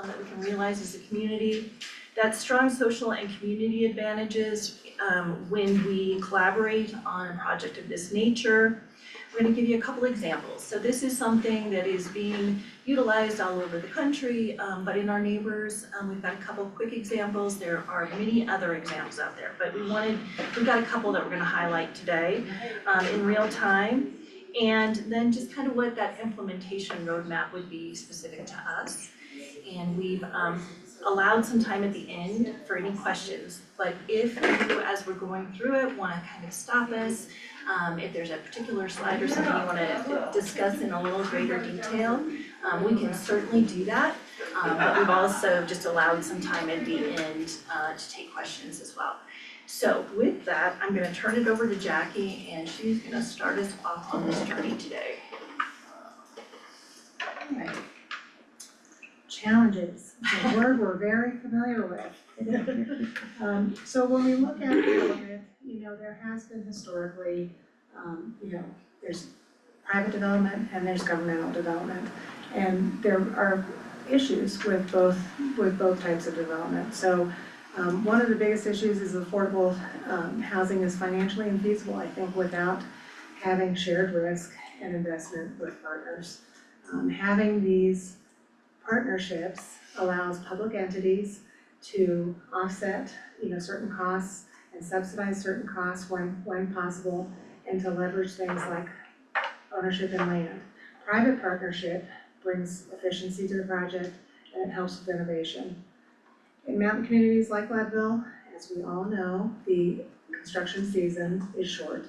that we can realize as a community. That strong social and community advantages when we collaborate on a project of this nature. We're gonna give you a couple examples. So this is something that is being utilized all over the country, but in our neighbors, we've got a couple of quick examples. There are many other examples out there, but we've got a couple that we're gonna highlight today in real time. And then just kind of what that implementation roadmap would be specific to us. And we've allowed some time at the end for any questions, but if you, as we're going through it, wanna kind of stop us, if there's a particular slide or something you wanna discuss in a little greater detail, we can certainly do that. But we've also just allowed some time at the end to take questions as well. So with that, I'm gonna turn it over to Jackie and she's gonna start us off on this journey today. Alright. Challenges, a word we're very familiar with. So when we look at development, there has been historically, there's private development and there's governmental development. And there are issues with both types of development. So one of the biggest issues is affordable housing is financially infeasible, I think, without having shared risk and investment with partners. Having these partnerships allows public entities to offset, certain costs and subsidize certain costs when possible, and to leverage things like ownership and land. Private partnership brings efficiency to the project and it helps with innovation. In mountain communities like Leadville, as we all know, the construction season is short.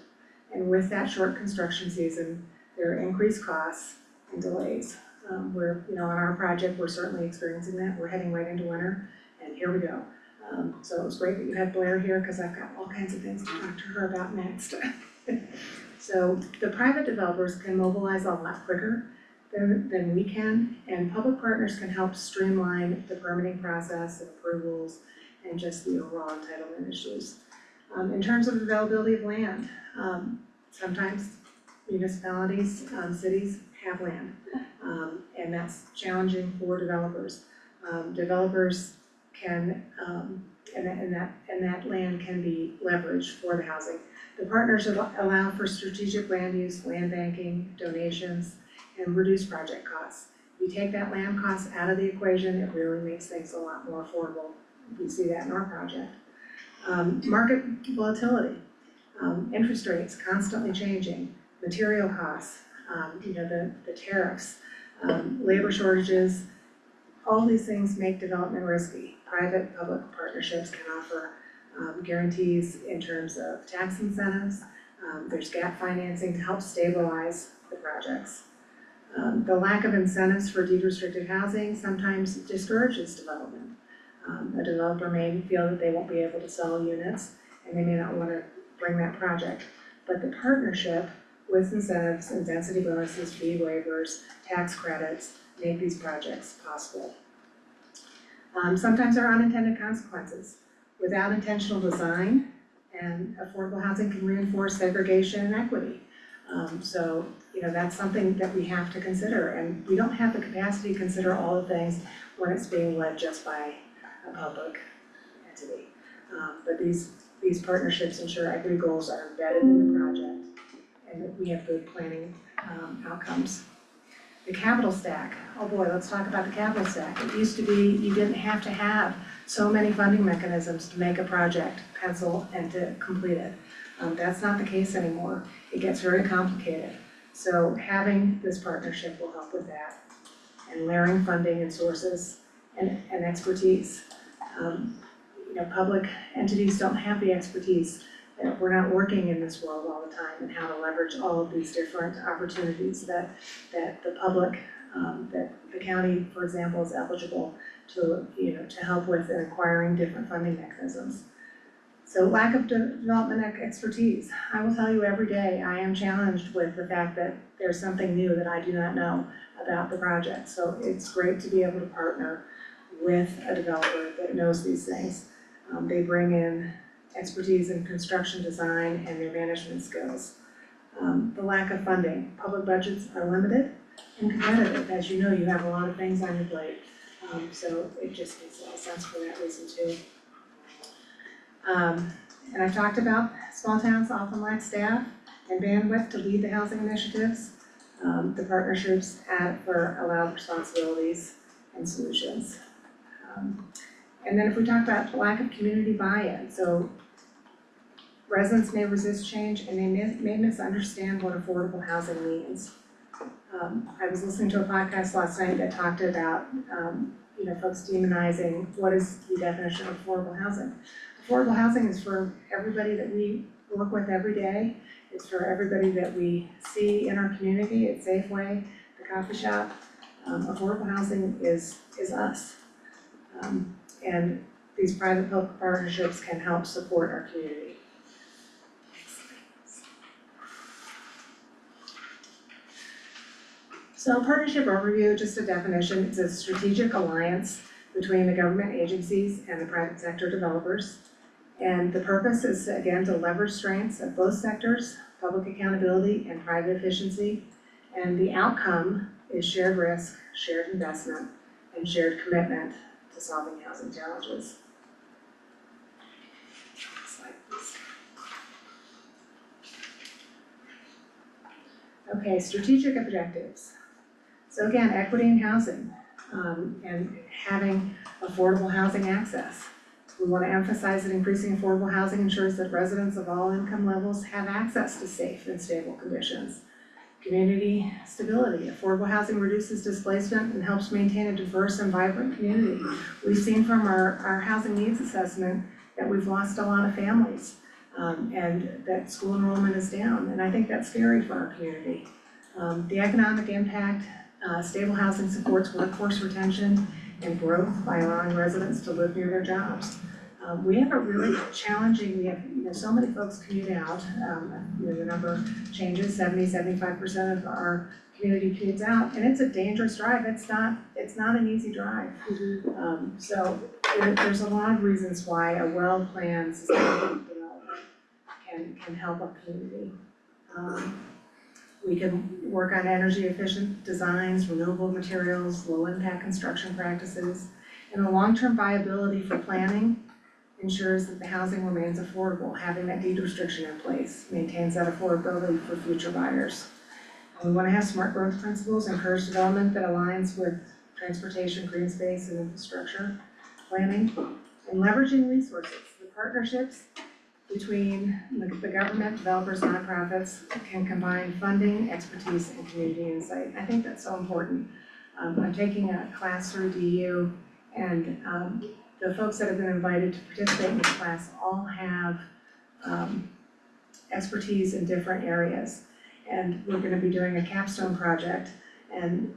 And with that short construction season, there are increased costs and delays. On our project, we're certainly experiencing that. We're heading right into winter, and here we go. So it was great that you had Blair here, because I've got all kinds of things to talk to her about next. So the private developers can mobilize a lot quicker than we can, and public partners can help streamline the permitting process and approvals and just the overall entitlement issues. In terms of availability of land, sometimes municipalities, cities have land. And that's challenging for developers. Developers can, and that land can be leveraged for the housing. The partners allow for strategic land use, land banking, donations, and reduce project costs. You take that land cost out of the equation, it really makes things a lot more affordable. We see that in our project. Market volatility, interest rates constantly changing, material costs, the tariffs, labor shortages, all these things make development risky. Private-public partnerships can offer guarantees in terms of tax incentives. There's gap financing to help stabilize the projects. The lack of incentives for deed-restricted housing sometimes discourages development. A developer may feel that they won't be able to sell units and they may not want to bring that project. But the partnership with incentives and density bonuses, fee waivers, tax credits make these projects possible. Sometimes there are unintended consequences. Without intentional design, and affordable housing can reinforce segregation and equity. So, that's something that we have to consider, and we don't have the capacity to consider all the things when it's being led just by a public entity. But these partnerships ensure equity goals are embedded in the project, and that we have good planning outcomes. The capital stack, oh boy, let's talk about the capital stack. It used to be you didn't have to have so many funding mechanisms to make a project pencil and to complete it. That's not the case anymore. It gets very complicated. So having this partnership will help with that, and layering funding and sources and expertise. Public entities don't have the expertise. We're not working in this world all the time, and how to leverage all of these different opportunities that the public, that the county, for example, is eligible to help with in acquiring different funding mechanisms. So lack of development expertise. I will tell you every day I am challenged with the fact that there's something new that I do not know about the project. So it's great to be able to partner with a developer that knows these things. They bring in expertise in construction design and their management skills. The lack of funding. Public budgets are limited and competitive. As you know, you have a lot of things on your plate. So it just makes a lot of sense for that reason too. And I've talked about small towns often lack staff and bandwidth to lead the housing initiatives. The partnerships allow responsibilities and solutions. And then if we talk about the lack of community buy-in, so residents may resist change and they may misunderstand what affordable housing means. I was listening to a podcast last night that talked about, folks demonizing what is the definition of affordable housing. Affordable housing is for everybody that we work with every day. It's for everybody that we see in our community at Safeway, the coffee shop. Affordable housing is us. And these private-public partnerships can help support our community. So partnership overview, just a definition, it's a strategic alliance between the government agencies and the private sector developers. And the purpose is, again, to leverage strengths of both sectors, public accountability and private efficiency. And the outcome is shared risk, shared investment, and shared commitment to solving housing challenges. Next slide, please. Okay, strategic objectives. So again, equity in housing, and having affordable housing access. We want to emphasize that increasing affordable housing ensures that residents of all income levels have access to safe and stable conditions. Community stability. Affordable housing reduces displacement and helps maintain a diverse and vibrant community. We've seen from our housing needs assessment that we've lost a lot of families, and that school enrollment is down, and I think that's scary for our community. The economic impact, stable housing supports workforce retention and growth by allowing residents to live near their jobs. We have a really challenging, we have, so many folks commute out, the number changes, 75% of our community commutes out, and it's a dangerous drive. It's not an easy drive. So there's a lot of reasons why a well-planned sustainable development can help our community. We can work on energy efficient designs, renewable materials, low impact construction practices, and the long-term viability for planning ensures that the housing remains affordable. Having that deed restriction in place maintains that affordability for future buyers. We wanna have smart growth principles, encourage development that aligns with transportation, green space, and infrastructure planning, and leveraging resources, the partnerships between the government, developers, nonprofits can combine funding, expertise, and community insight. I think that's so important. I'm taking a class through DU, and the folks that have been invited to participate in this class all have expertise in different areas. And we're gonna be doing a capstone project, and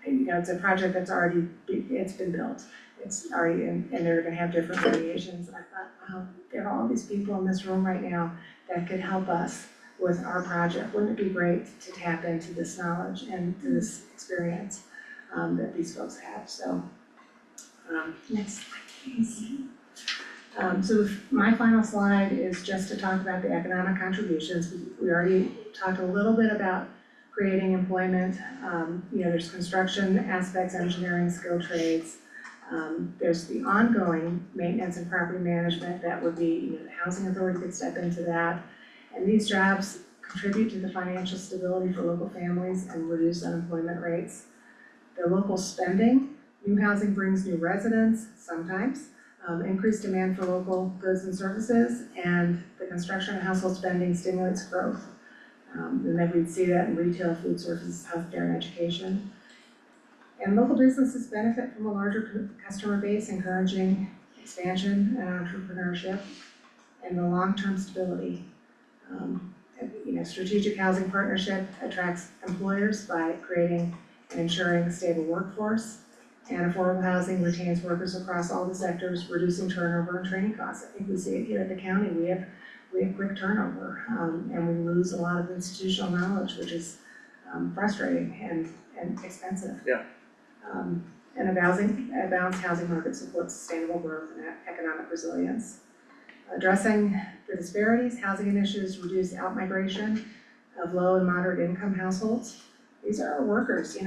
it's a project that's already, it's been built. It's already, and they're gonna have different variations. And I thought, wow, there are all these people in this room right now that could help us with our project. Wouldn't it be great to tap into this knowledge and this experience that these folks have? So, next slide, please. So my final slide is just to talk about the economic contributions. We already talked a little bit about creating employment. There's construction aspects, engineering, skilled trades. There's the ongoing maintenance and property management that would be, the housing authority could step into that. And these jobs contribute to the financial stability for local families and reduce unemployment rates. The local spending, new housing brings new residents sometimes, increased demand for local goods and services, and the construction and household spending stimulates growth. And then we'd see that in retail, food services, healthcare, and education. And local businesses benefit from a larger customer base, encouraging expansion and entrepreneurship, and the long-term stability. Strategic housing partnership attracts employers by creating and ensuring a stable workforce. And affordable housing retains workers across all the sectors, reducing turnover and training costs. I think we see it here at the county. We have quick turnover, and we lose a lot of institutional knowledge, which is frustrating and expensive. Yeah. And a balanced housing market supports sustainable growth and economic resilience. Addressing the disparities, housing initiatives reduce out-migration of low and moderate income households. These are our workers.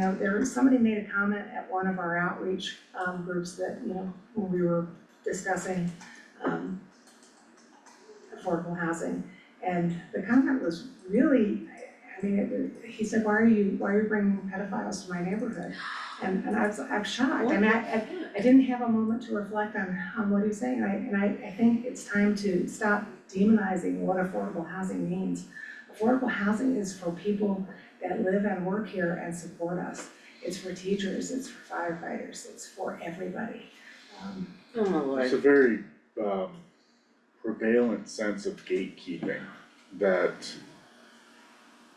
Somebody made a comment at one of our outreach groups that, when we were discussing affordable housing. And the comment was really, he said, why are you bringing pedophiles to my neighborhood? And I'm shocked. I didn't have a moment to reflect on what he's saying. I think it's time to stop demonizing what affordable housing means. Affordable housing is for people that live and work here and support us. It's for teachers, it's for firefighters, it's for everybody. Oh my lord. It's a very prevalent sense of gatekeeping that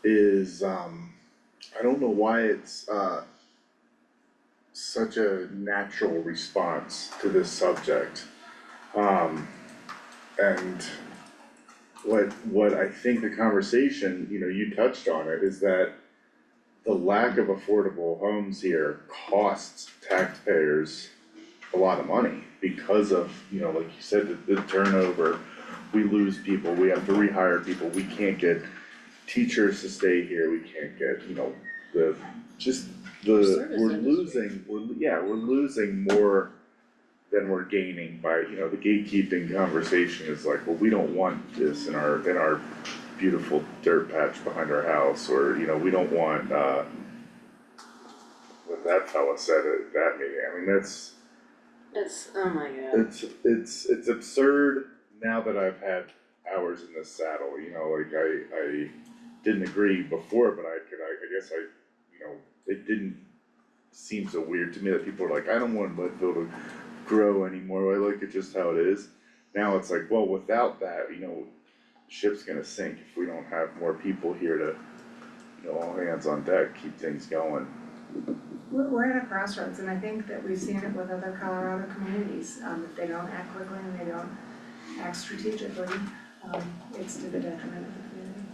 is, I don't know why it's such a natural response to this subject. And what I think the conversation, you touched on it, is that the lack of affordable homes here costs taxpayers a lot of money because of, like you said, the turnover. We lose people, we have to rehire people, we can't get teachers to stay here, we can't get, we're losing more than we're gaining by, the gatekeeping conversation is like, well, we don't want this in our beautiful dirt patch behind our house, or, we don't want, what that fella said at that meeting, It's, oh my god. it's absurd now that I've had hours in this saddle, I didn't agree before, but I guess it didn't seem so weird to me that people are like, I don't want Leadville to grow anymore, I like it just how it is. Now it's like, well, without that, the ship's gonna sink if we don't have more people here to, all hands on deck, keep things going. We're at a crossroads, and I think that we've seen it with other Colorado communities. If they don't act quickly and they don't act strategically, it's to the detriment of the community.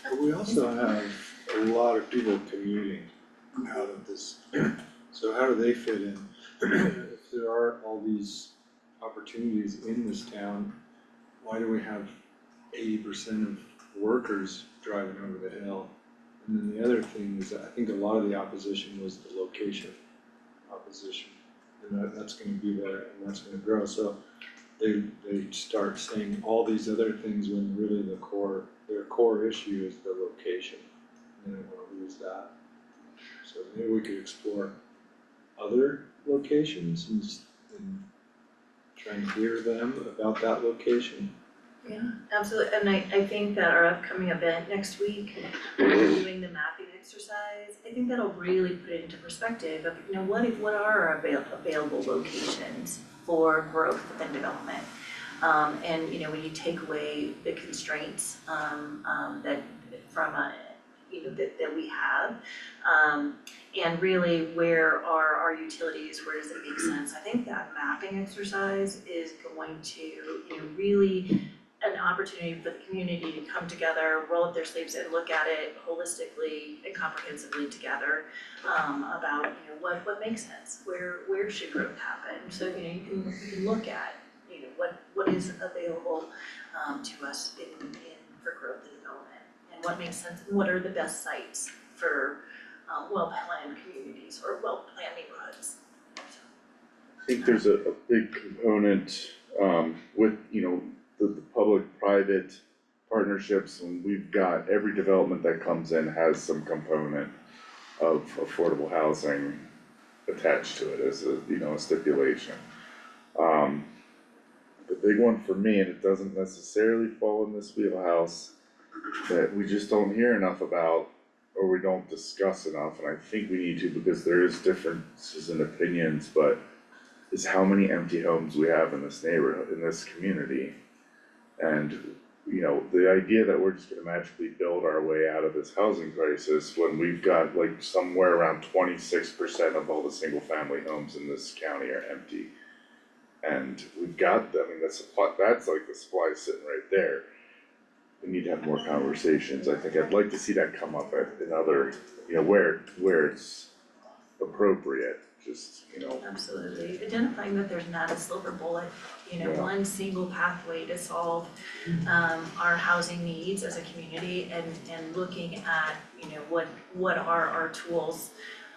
But we also have a lot of people commuting out of this, so how do they fit in? If there are all these opportunities in this town, why do we have 80% of workers driving over the hill? And then the other thing is that I think a lot of the opposition was the location opposition, and that's gonna be there and that's gonna grow, so they start saying all these other things when really their core issue is the location. and I don't wanna lose that. So maybe we could explore other locations and try and hear them about that location. Yeah, absolutely, and I think that our upcoming event next week, when we're doing the mapping exercise, I think that'll really put it into perspective of, you know, what are our available locations for growth and development? And, you know, when you take away the constraints, that from that we have, and really where are our utilities, where does it make sense? I think that mapping exercise is going to, you know, really an opportunity for the community to come together, roll up their sleeves and look at it holistically and comprehensively together, about, you know, what makes sense, where should growth happen? So, you know, you can look at, you know, what is available, to us in for growth and development, and what makes sense, and what are the best sites for, well-planned communities or well-planned neighborhoods. I think there's a big component, with, you know, the public-private partnerships, and we've got, every development that comes in has some component of affordable housing attached to it as a, you know, a stipulation. The big one for me, and it doesn't necessarily fall in this wheelhouse, that we just don't hear enough about, or we don't discuss enough, and I think we need to, because there is differences in opinions, but is how many empty homes we have in this neighborhood, in this community. And, you know, the idea that we're just gonna magically build our way out of this housing crisis when we've got like somewhere around 26% of all the single family homes in this county are empty. And we've got, I mean, that's like the supply sitting right there. We need to have more conversations. I think I'd like to see that come up in other, you know, where it's appropriate, just, you know. Absolutely, identifying that there's not a silver bullet, you know, Yeah. one single pathway to solve our housing needs as a community, and looking at, you know, what are our tools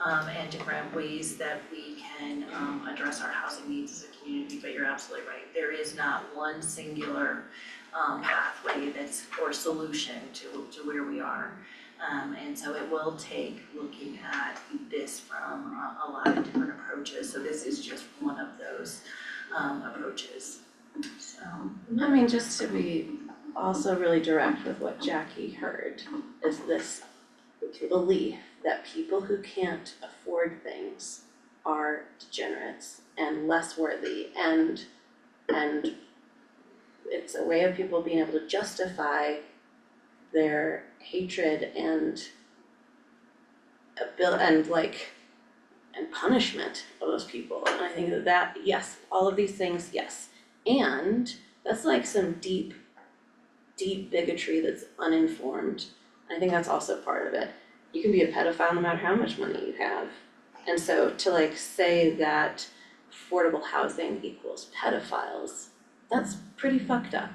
and different ways that we can address our housing needs as a community. But you're absolutely right, there is not one singular pathway or solution to where we are. And so it will take looking at this from a lot of different approaches, so this is just one of those approaches, so. I mean, just to be also really direct with what Jackie heard, is this belief that people who can't afford things are degenerates and less worthy, and it's a way of people being able to justify their hatred and punishment of those people. And I think that yes, all of these things, yes. And that's like some deep bigotry that's uninformed. I think that's also part of it. You can be a pedophile no matter how much money you have. And so to like say that affordable housing equals pedophiles, that's pretty fucked up.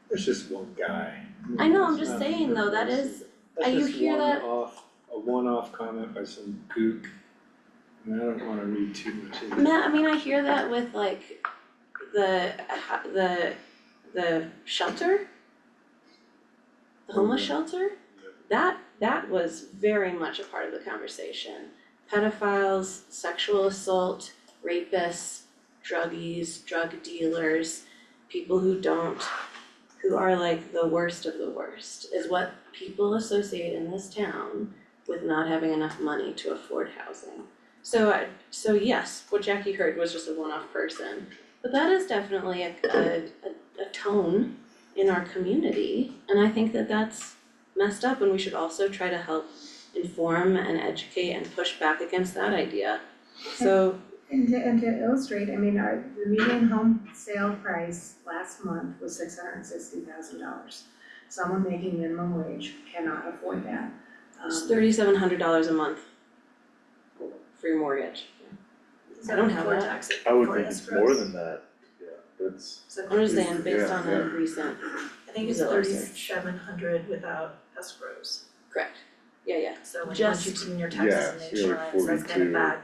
There's just one guy. I know, I'm It's just not saying though, that is, That's you just hear that- a one-off comment by some gook. And I don't wanna read too much into it. Matt, I mean, I hear that with like the shelter, the homeless shelter. That was very much a part of the conversation. Pedophiles, sexual assault, rapists, druggies, drug dealers, people who are like the worst of the worst, is what people associate in this town with not having enough money to afford housing. So yes, what Jackie heard was just a one-off person, but that is definitely a tone in our community, and I think that that's messed up, and we should also try to help inform and educate and push back against that idea. So, And to illustrate, I mean, the median home sale price last month was $660,000. Someone making minimum wage cannot afford that. it's $3,700 a month for your mortgage. I don't have Before that. tax, I would before think it's escrows. more than that, yeah, that's, So I'm just saying, based Yeah, on yeah. a recent, I think it's Zillow search. 3,700 without escrows, correct, yeah, so once Just- you put in your taxes Yeah, and so you're like insurance, that's gonna 42. back,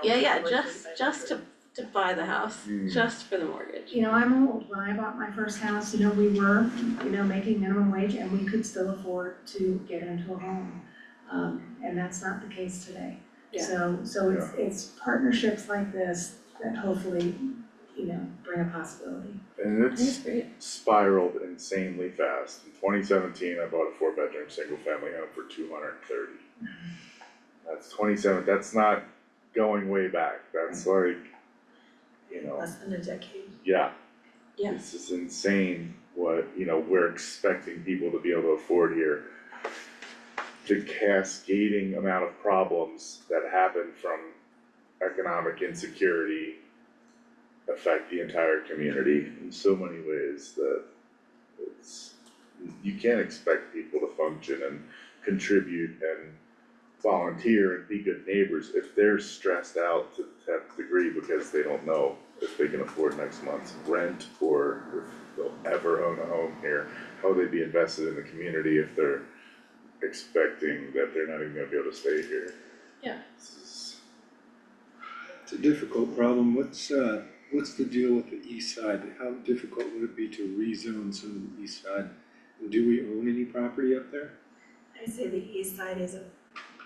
you know, yeah, over just to 3,500. buy the house, Mm. just for the mortgage. You know, I'm old, when I bought my first house, we were, making minimum wage and we could still afford to get into a home. And that's not the case today. Yeah. So it's partnerships like this that hopefully, bring a possibility. And That's it's great. spiraled insanely fast. In 2017, I bought a 4-bedroom, single family home for 230. That's 27, that's not going way back, that's like, Less than a decade. yeah. Yeah. This is insane what, we're expecting people to be able to afford here. The cascading amount of problems that happen from economic insecurity affect the entire community in so many ways that you can't expect people to function and contribute and volunteer and be good neighbors if they're stressed out to the 10th degree because they don't know if they can afford next month's rent or if they'll ever own a home here. How would they be invested in the community if they're expecting that they're not even gonna be able to stay here? Yeah. This It's a difficult problem. What's the deal with the east side? How difficult would it be to rezone some of the east side? And do we own any property up there? I'd say the east side is,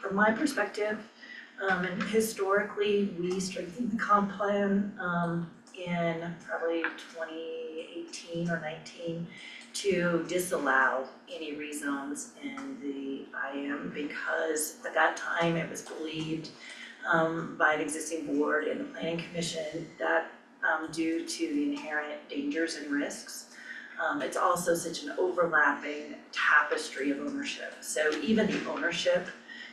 from my perspective, and historically, we strengthened the comp plan, in probably 2018 or 19 to disallow any rezones in the IM because at that time it was believed, by the existing board and the planning commission that, due to the inherent dangers and risks, it's also such an overlapping tapestry of ownership. So even the ownership,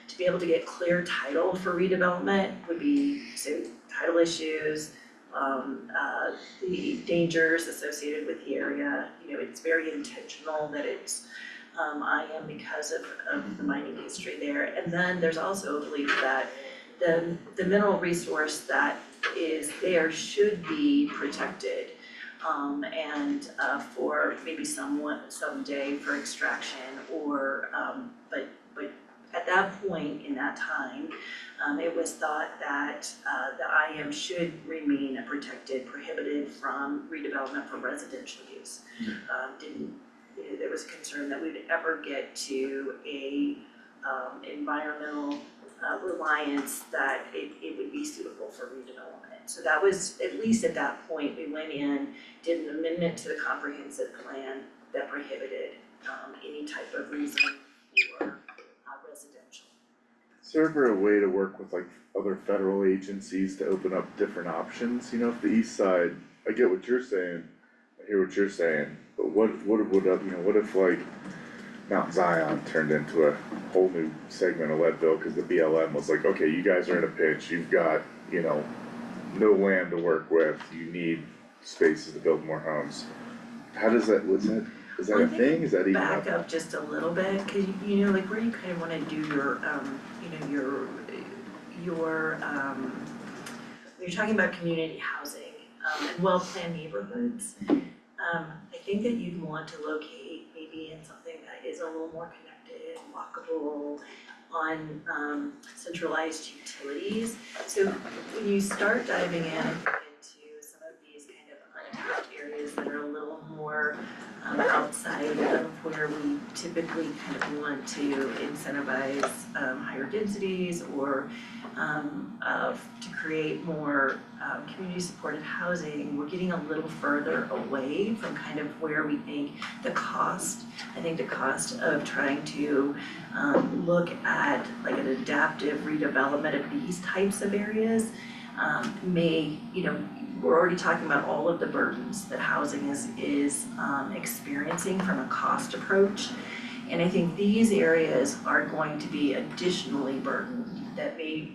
to be able to get clear title for redevelopment would be, so title issues, the dangers associated with the area, it's very intentional that it's IM because of the mining history there. And then there's also a belief that the mineral resource that is there should be protected. And for maybe someday for extraction or, but at that point in that time, it was thought that the IM should remain prohibited from redevelopment for residential use. There was a concern that we'd ever get to a environmental reliance that it would be suitable for redevelopment. So that was, at least at that point, we went in, did an amendment to the comprehensive plan that prohibited any type of rezone for residential. Is there ever a way to work with like other federal agencies to open up different options? If the east side, I get what you're saying, I hear what you're saying, but what if like Mount Zion turned into a whole new segment of Leadville, cause the BLM was like, okay, you guys are in a pinch, you've got, no land to work with, you need spaces to build more homes. How does that, is that a thing, is that even Back up just a little bit, cause like where you kind of wanna do your, when you're talking about community housing, and well-planned neighborhoods, I think that you'd want to locate maybe in something that is a little more connected, walkable, on centralized utilities. So when you start diving into some of these kind of untapped areas that are a little more outside of where we typically kind of want to incentivize higher densities or to create more community supported housing, we're getting a little further away from kind of where we think the cost of trying to look at like an adaptive redevelopment of these types of areas may, we're already talking about all of the burdens that housing is experiencing from a cost approach. And I think these areas are going to be additionally burdened that may,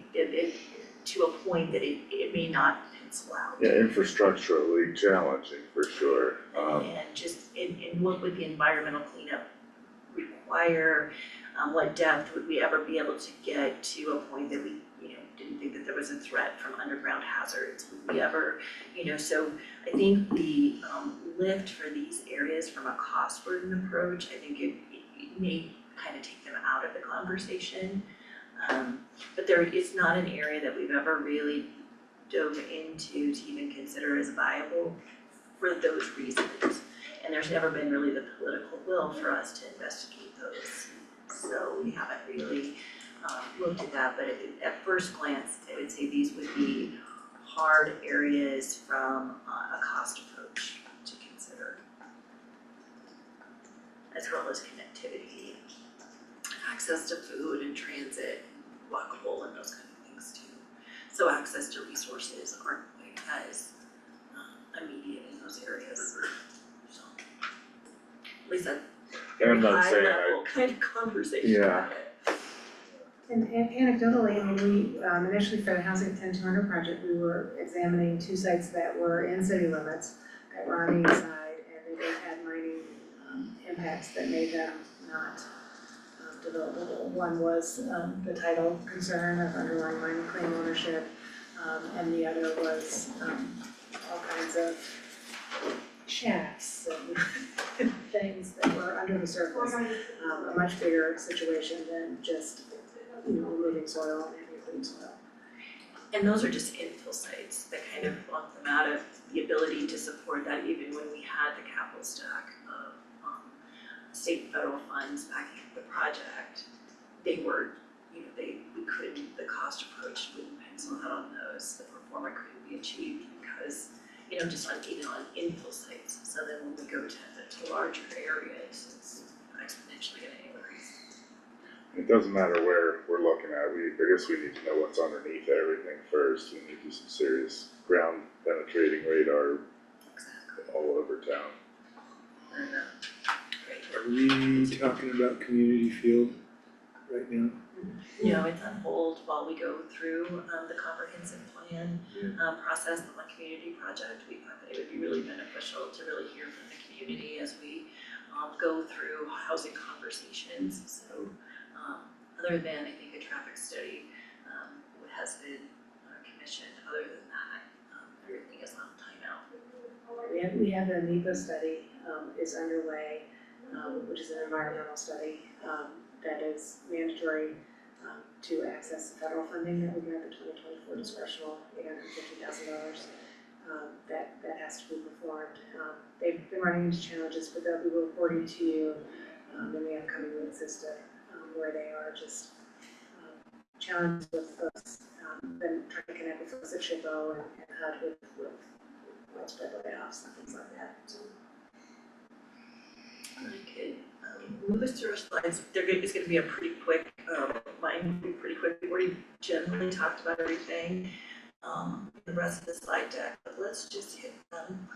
to a point that it may not pencil out. Yeah, infrastructurally challenging for sure. And what would the environmental cleanup require? What depth would we ever be able to get to a point that we, didn't think that there was a threat from underground hazards? Would we ever, so I think the lift for these areas from a cost burden approach, I think it may kind of take them out of the conversation. But it's not an area that we've ever really dove into to even consider as viable for those reasons. And there's never been really the political will for us to investigate those. So we haven't really looked at that, but at first glance, I would say these would be hard areas from a cost approach to consider, as well as connectivity, access to food and transit, walkable and those kind of things too. So access to resources aren't quite as immediate in those areas. So, at least a And I'm very not high saying level kind of conversation Yeah. about it. And anecdotally, I mean, we initially for the Housing 10-200 project, we were examining 2 sites that were in city limits that were on the east side, and they both had mining impacts that made them not developable. One was the title concern of underlying mining claim ownership, and the other was all kinds of shafts and things that were under the surface, a much bigger situation than just, removing soil and having clean soil. And those are just infill sites that kind of bump them out of the ability to support that, even when we had the capital stack of state and federal funds backing up the project. They were, we couldn't, the cost approach wouldn't pencil out on those, the performance couldn't be achieved because, just on infill sites. So then when we go to larger areas, it's exponentially gonna increase. it doesn't matter where we're looking at, I guess we need to know what's underneath everything first. We need to do some serious ground penetrating radar Exactly. all over town. And, Are we talking about community field right now? it's on hold while we go through the comprehensive plan process on the community project. We thought that it would be really beneficial to really hear from the community as we go through housing conversations. So other than, I think, a traffic study has been commissioned, other than that, everything is on timeout. We have the NEPA study is underway, which is an environmental study that is mandatory to access the federal funding that we got, the 2024 discretional $850,000 that has to be performed. They've been running into challenges, but they'll be reporting to you in the upcoming weeks as to where they are just challenged with folks, then trying to connect with folks at SHPO and HUD with widespread layoffs and things like that. So. I could move us through our slides. It's gonna be a pretty quick, mine will be pretty quick. We've already generally talked about everything the rest of the slide deck, but let's just hit them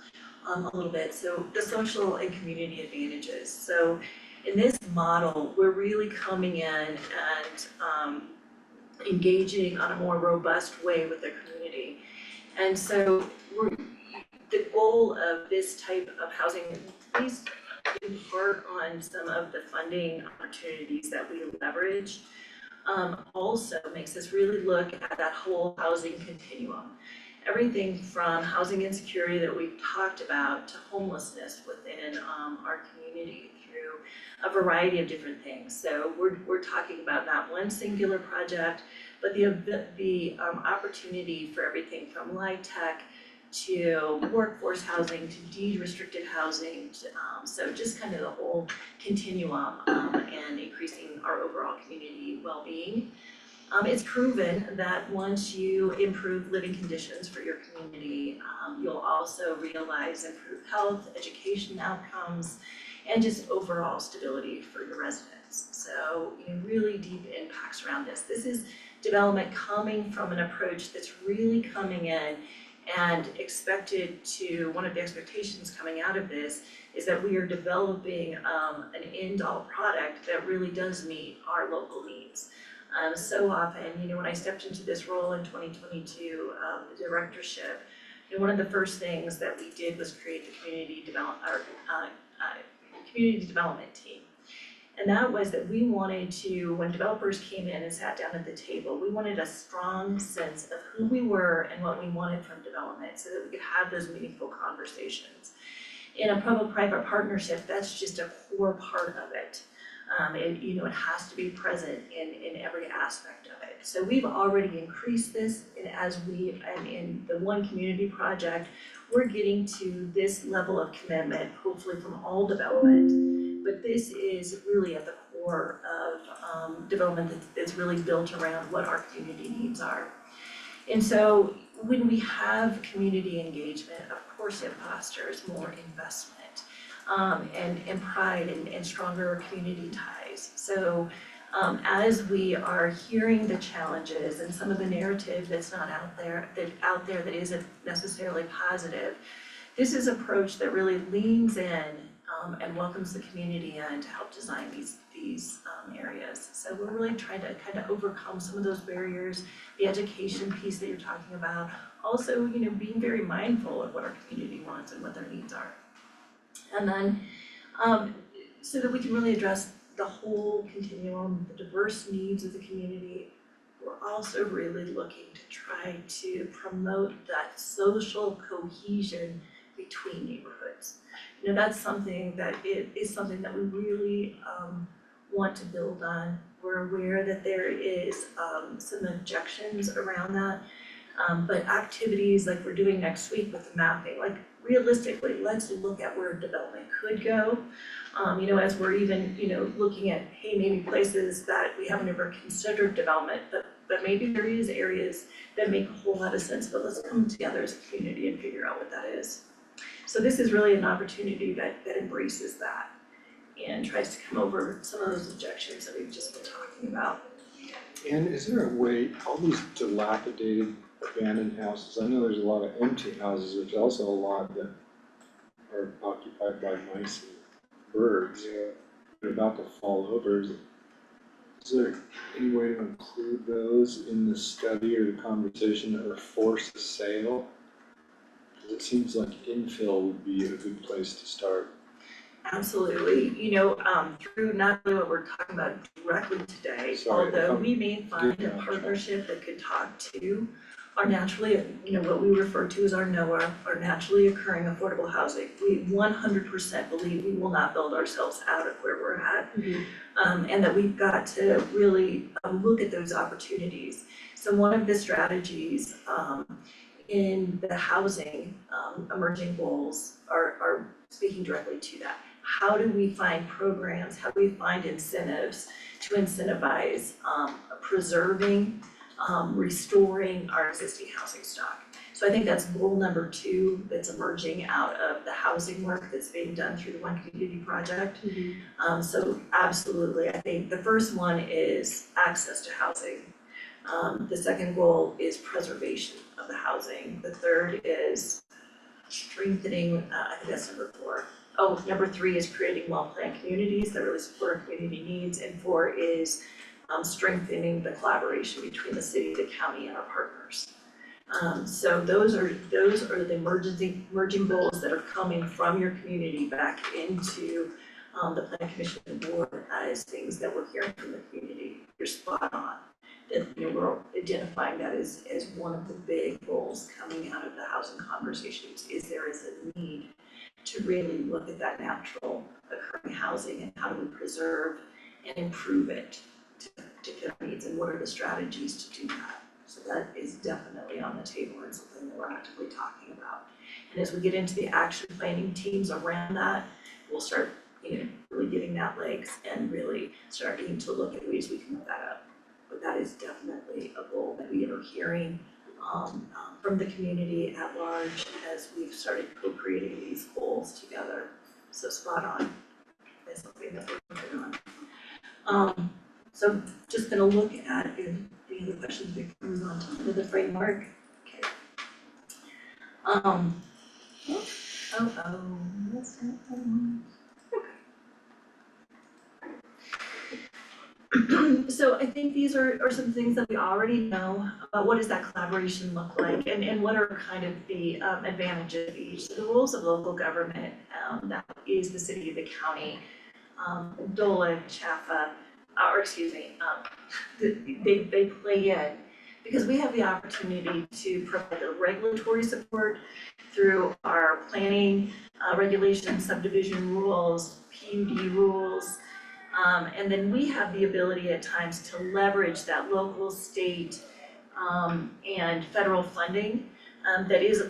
a little bit. So the social and community advantages. So in this model, we're really coming in and engaging on a more robust way with the community. And so the goal of this type of housing, these in part on some of the funding opportunities that we leverage, also makes us really look at that whole housing continuum. Everything from housing insecurity that we've talked about to homelessness within our community through a variety of different things. So we're talking about not one singular project, but the opportunity for everything from light tech to workforce housing to deed restricted housing, so just kind of the whole continuum and increasing our overall community well-being. It's proven that once you improve living conditions for your community, you'll also realize improved health, education outcomes, and just overall stability for your residents. So, really deep impacts around this. This is development coming from an approach that's really coming in and one of the expectations coming out of this is that we are developing an end-all product that really does meet our local needs. So often, when I stepped into this role in 2022, the directorship, one of the first things that we did was create the community development team. And that was that we wanted to, when developers came in and sat down at the table, we wanted a strong sense of who we were and what we wanted from development so that we could have those meaningful conversations. In a public-private partnership, that's just a core part of it. It has to be present in every aspect of it. So we've already increased this, and in the One Community project, we're getting to this level of commitment, hopefully from all development. But this is really at the core more of development that's really built around what our community needs are. And so when we have community engagement, of course it fosters more investment and pride and stronger community ties. So as we are hearing the challenges and some of the narrative that's not out there that isn't necessarily positive, this is an approach that really leans in and welcomes the community in to help design these areas. So we're really trying to kind of overcome some of those barriers, the education piece that you're talking about, also, being very mindful of what our community wants and what their needs are. And then, so that we can really address the whole continuum, the diverse needs of the community, we're also really looking to try to promote that social cohesion between neighborhoods. That's something that is something that we really want to build on. We're aware that there is some objections around that, but activities like we're doing next week with the mapping, like realistically, let's look at where development could go. As we're even, looking at, hey, maybe places that we haven't ever considered development, but maybe there is areas that make a whole lot of sense, but let's come together as a community and figure out what that is. So this is really an opportunity that embraces that and tries to come over some of those objections that we've just been talking about. And is there a way, all these dilapidated abandoned houses, I know there's a lot of empty houses, which also a lot that are occupied by mice and birds. They're about to fall over. Is there any way to include those in the study or the conversation or force a sale? Because it seems like infill would be a good place to start. Absolutely, through not only what we're talking about directly today, Sorry, although we may find a partnership that could talk to our naturally, what we refer to as our NOAA, our naturally occurring affordable housing. We 100% believe we will not build ourselves out of where we're at. And that we've got to really look at those opportunities. So one of the strategies in the housing emerging goals are speaking directly to that. How do we find programs, how do we find incentives to incentivize preserving, restoring our existing housing stock? So I think that's goal number 2 that's emerging out of the housing work that's being done through the One Community Project. So absolutely, I think the first one is access to housing. The second goal is preservation of the housing. The third is strengthening, I think that's number 4. Oh, number 3 is creating well-planned communities that really support our community needs. And 4 is strengthening the collaboration between the city, the county, and our partners. So those are the emerging goals that are coming from your community back into the Planning Commission and Board as things that we're hearing from the community. You're spot on. That we're identifying that as one of the big goals coming out of the housing conversations is there is a need to really look at that natural occurring housing and how do we preserve and improve it to fit our needs and what are the strategies to do that. So that is definitely on the table and something that we're actively talking about. And as we get into the action planning teams around that, we'll start really getting that legs and really starting to look at ways we can move that up. But that is definitely a goal that we are hearing from the community at large as we've started co-creating these goals together. So spot on is something that we're working on. So just gonna look at any other questions before we move on to the framework. Okay. What's that one? So I think these are some things that we already know about what does that collaboration look like and what are kind of the advantages of each. So the roles of local government, that is the city, the county, DOLA, CHAFA, they play in because we have the opportunity to provide the regulatory support through our planning, regulations, subdivision rules, PUD rules. And then we have the ability at times to leverage that local, state, and federal funding that is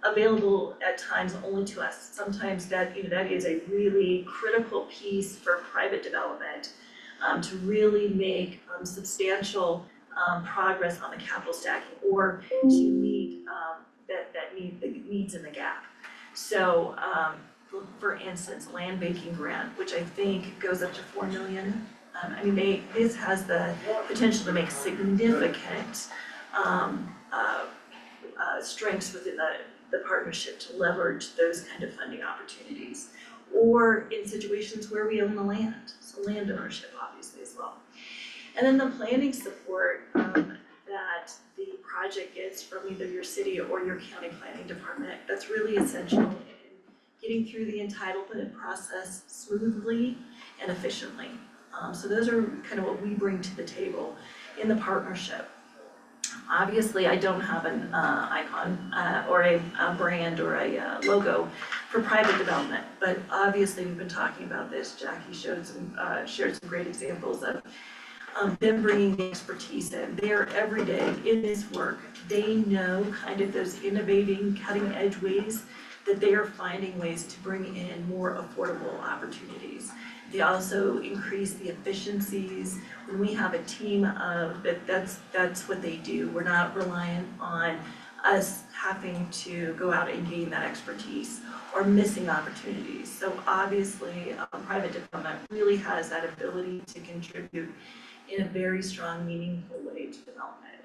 available at times only to us. Sometimes that is a really critical piece for private development to really make substantial progress on the capital stacking or to meet the needs in the gap. So for instance, land banking grant, which I think goes up to 4 million. This has the potential to make significant strengths within the partnership to leverage those kind of funding opportunities. Or in situations where we own the land, so land ownership obviously as well. And then the planning support that the project gets from either your city or your county planning department, that's really essential in getting through the entitlement process smoothly and efficiently. So those are kind of what we bring to the table in the partnership. Obviously, I don't have an icon or a brand or a logo for private development, but obviously we've been talking about this. Jackie shared some great examples of them bringing the expertise in. They're every day in this work. They know kind of those innovating, cutting edge ways that they are finding ways to bring in more affordable opportunities. They also increase the efficiencies. When we have a team of, that's what they do. We're not reliant on us having to go out and gain that expertise or missing opportunities. So obviously, private development really has that ability to contribute in a very strong, meaningful way to development.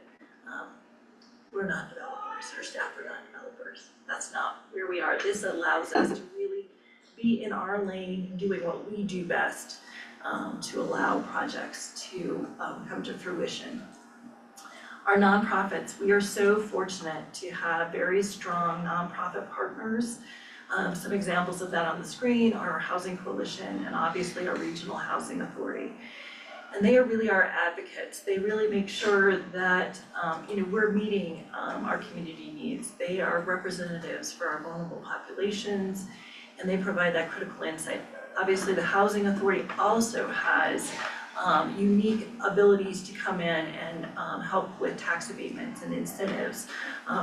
We're not developers, our staff are not developers. That's not where we are. This allows us to really be in our lane, doing what we do best, to allow projects to come to fruition. Our nonprofits, we are so fortunate to have very strong nonprofit partners. Some examples of that on the screen are our Housing Coalition and obviously our Regional Housing Authority. And they are really our advocates. They really make sure that we're meeting our community needs. They are representatives for our vulnerable populations, and they provide that critical insight. Obviously, the Housing Authority also has unique abilities to come in and help with tax abatements and incentives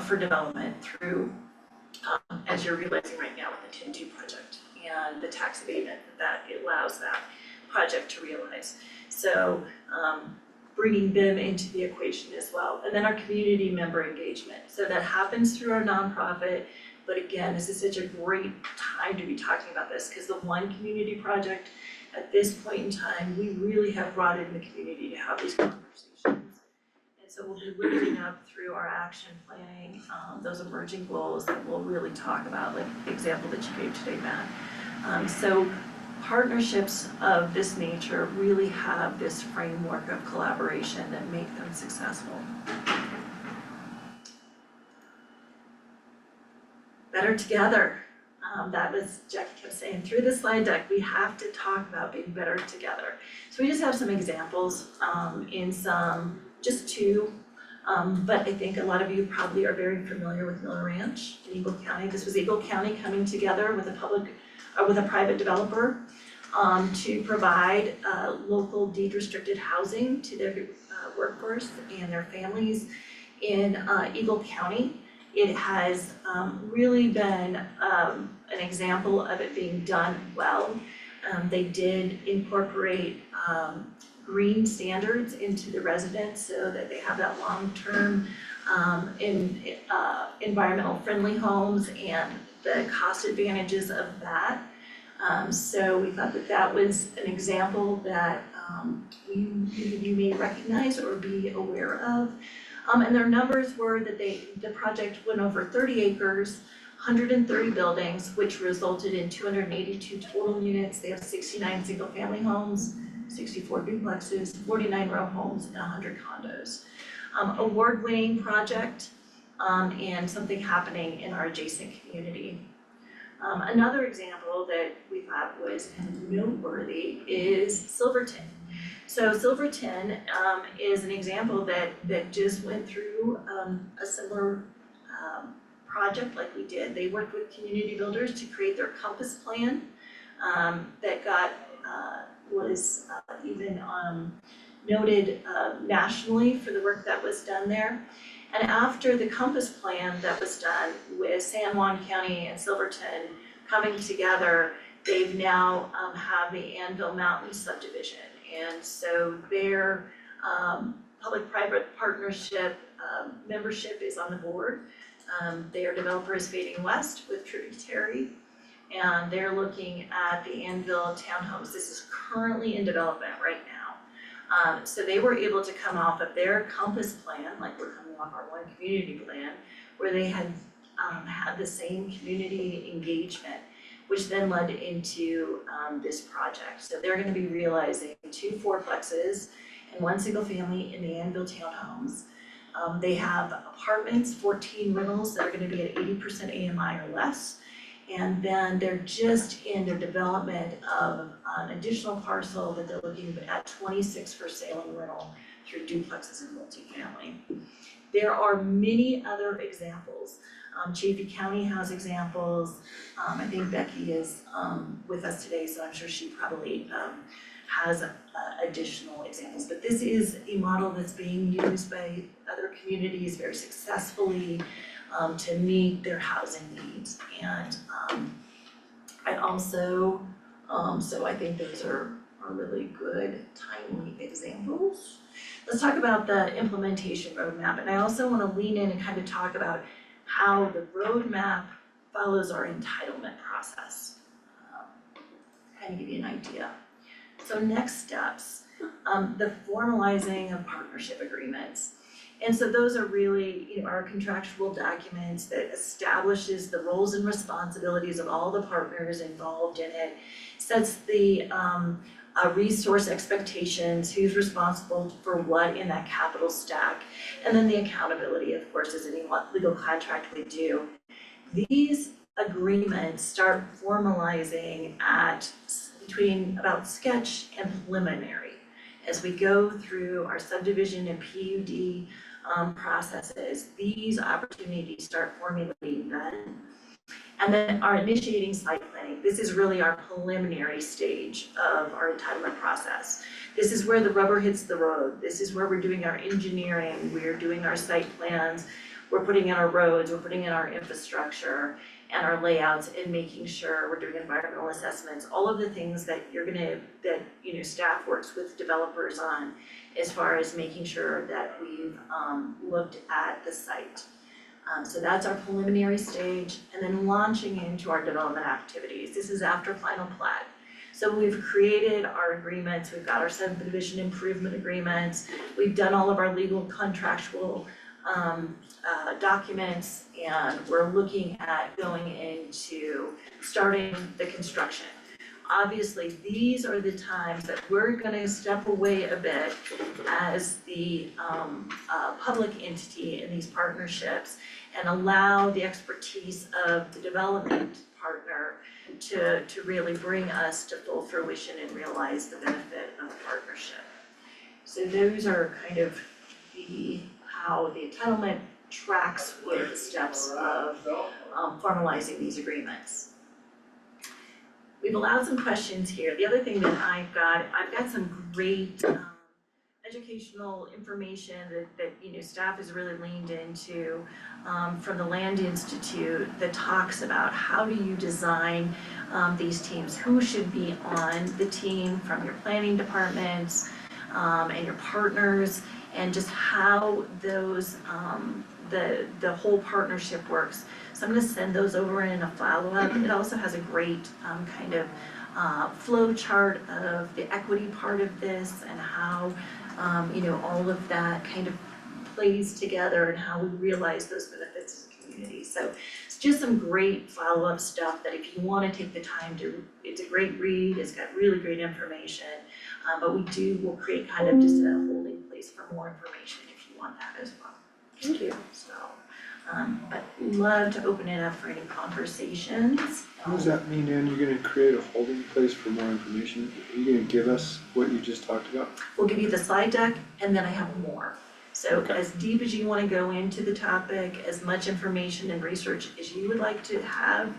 for development through, as you're realizing right now with the TIN 2 project and the tax abatement that it allows that project to realize. So bringing them into the equation as well. And then our community member engagement. So that happens through our nonprofit. But again, this is such a great time to be talking about this because the one community project at this point in time, we really have brought in the community to have these conversations. And so we'll be lifting up through our action planning, those emerging goals that we'll really talk about, like the example that you gave today, Matt. So partnerships of this nature really have this framework of collaboration that make them successful. Better together. That was, Jackie kept saying, through the slide deck, we have to talk about being better together. So we just have some examples in just two, but I think a lot of you probably are very familiar with Miller Ranch in Eagle County. This was Eagle County coming together with a private developer to provide local deed-restricted housing to their workforce and their families in Eagle County. It has really been an example of it being done well. They did incorporate green standards into the residents so that they have that long-term environmental friendly homes and the cost advantages of that. So we thought that that was an example that you may recognize or be aware of. And their numbers were that the project went over 30 acres, 130 buildings, which resulted in 282 total units. They have 69 single family homes, 64 duplexes, 49 row homes, and 100 condos. Award-winning project and something happening in our adjacent community. Another example that we thought was kind of noteworthy is Silverton. So Silverton is an example that just went through a similar project like we did. They worked with community builders to create their compass plan that was even noted nationally for the work that was done there. And after the compass plan that was done with San Juan County and Silverton coming together, they've now have the Anvil Mountain subdivision. And so their public-private partnership membership is on the board. Their developer is Fading West with Tributary, and they're looking at the Anvil townhomes. This is currently in development right now. So they were able to come off of their Compass plan, like we're coming off our One Community plan, where they had had the same community engagement, which then led into this project. So they're gonna be realizing 2 fourplexes and 1 single family in the Anvil townhomes. They have apartments, 14 rentals that are gonna be at 80% AMI or less. And then they're just in the development of an additional parcel that they're looking at 26 for sale and rental through duplexes and multifamily. There are many other examples. Chaffey County has examples. I think Becky is with us today, so I'm sure she probably has additional examples. But this is a model that's being used by other communities very successfully to meet their housing needs. And I also, so I think those are really good, timely examples. Let's talk about the implementation roadmap, and I also want to lean in and kind of talk about how the roadmap follows our entitlement process. Kind of give you an idea. So next steps, the formalizing of partnership agreements. And so those are really, our contractual documents that establishes the roles and responsibilities of all the partners involved in it, sets the resource expectations, who's responsible for what in that capital stack, and then the accountability, of course, as any legal contract would do. These agreements start formalizing at between about sketch and preliminary as we go through our subdivision and PUD processes. These opportunities start formulating then. And then our initiating site planning. This is really our preliminary stage of our entitlement process. This is where the rubber hits the road. This is where we're doing our engineering, we're doing our site plans, we're putting in our roads, we're putting in our infrastructure and our layouts, and making sure we're doing environmental assessments, all of the things that staff works with developers on as far as making sure that we've looked at the site. So that's our preliminary stage, and then launching into our development activities. This is after final plat. So we've created our agreements, we've got our subdivision improvement agreements, we've done all of our legal contractual documents, and we're looking at going into starting the construction. Obviously, these are the times that we're gonna step away a bit as the public entity in these partnerships and allow the expertise of the development partner to really bring us to full fruition and realize the benefit of the partnership. So those are kind of how the entitlement tracks with the steps of formalizing these agreements. We've allowed some questions here. The other thing that I've got some great educational information that staff has really leaned into from the Land Institute that talks about how do you design these teams, who should be on the team from your planning departments and your partners, and just how those the whole partnership works. So I'm gonna send those over in a follow-up. It also has a great kind of flow chart of the equity part of this and how all of that kind of plays together and how we realize those benefits as a community. So it's just some great follow-up stuff that if you wanna take the time to, it's a great read, it's got really great information, but we'll create kind of just a holding place for more information if you want that as well. Thank you. So, but love to open it up for any conversations. What does that mean, Ann? You're gonna create a holding place for more information? Are you gonna give us what you just talked about? We'll give you the slide deck and then I have more. So Okay. as deep as you wanna go into the topic, as much information and research as you would like to have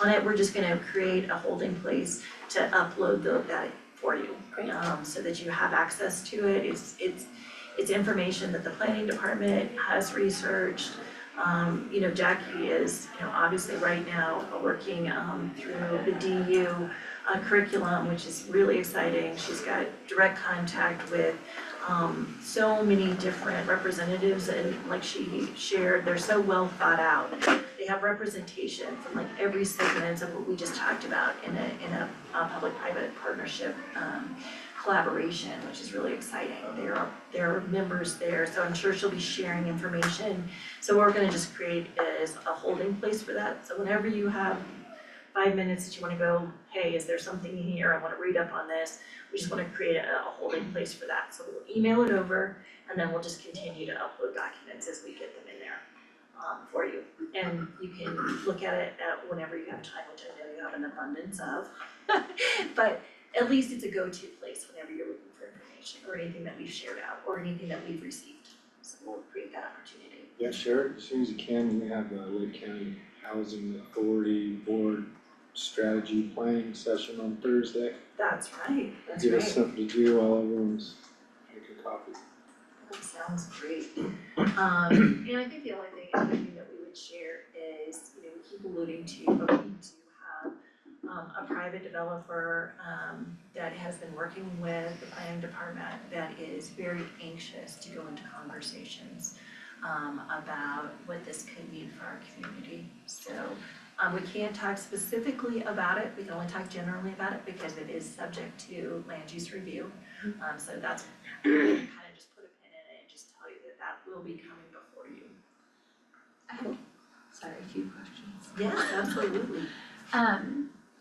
on it, we're just gonna create a holding place to upload that for you. So that you have access to it. It's information that the planning department has researched, Jackie is, obviously right now working through the DU curriculum, which is really exciting. She's got direct contact with so many different representatives, and like she shared, they're so well thought out. They have representation from like every segment of what we just talked about in a public-private partnership collaboration, which is really exciting. There are members there, so I'm sure she'll be sharing information. So what we're gonna just create is a holding place for that. So whenever you have 5 minutes that you wanna go, hey, is there something in here, I wanna read up on this, we just wanna create a holding place for that. So we'll email it over, and then we'll just continue to upload documents as we get them in there for you. And you can look at it whenever you have time, which I know you have an abundance of. But at least it's a go-to place whenever you're looking for information or anything that we've shared out or anything that we've received. So we'll create that opportunity. Yeah, share it as soon as you can. We have a Lake County Housing Authority Board Strategy Planning Session on Thursday. That's right, that's Give right. us something to do while everyone's making coffee. That sounds great. And I think the only thing that we would share is, we keep alluding to, but we do have a private developer that has been working with the planning department that is very anxious to go into conversations about what this could mean for our community. So we can't talk specifically about it, we can only talk generally about it because it is subject to land use review. So that's kind of just put a pin in it and just tell you that will be coming before you. I have, sorry, a few questions. Yes, absolutely.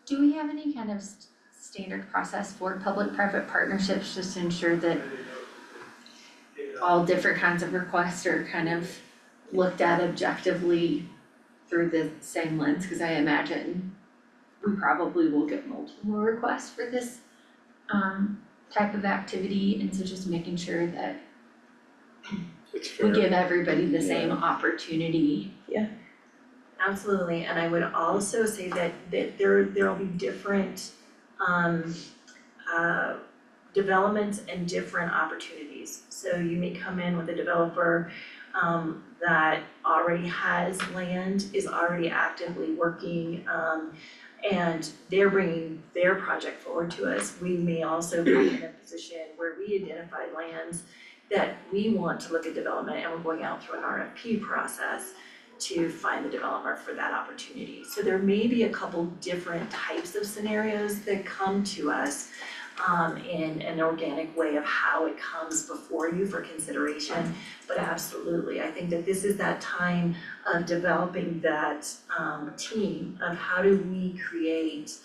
Do we have any kind of standard process for public-private partnerships just to ensure that all different kinds of requests are kind of looked at objectively through the same lens? Cause I imagine we probably will get multiple requests for this type of activity, and so just making sure that It's we fair. give everybody the same opportunity. Absolutely, and I would also say that there'll be different developments and different opportunities. So you may come in with a developer that already has land, is already actively working, and they're bringing their project forward to us. We may also be in a position where we identify lands that we want to look at development, and we're going out through an RFP process to find the developer for that opportunity. So there may be a couple different types of scenarios that come to us in an organic way of how it comes before you for consideration. But absolutely, I think that this is that time of developing that team of how do we create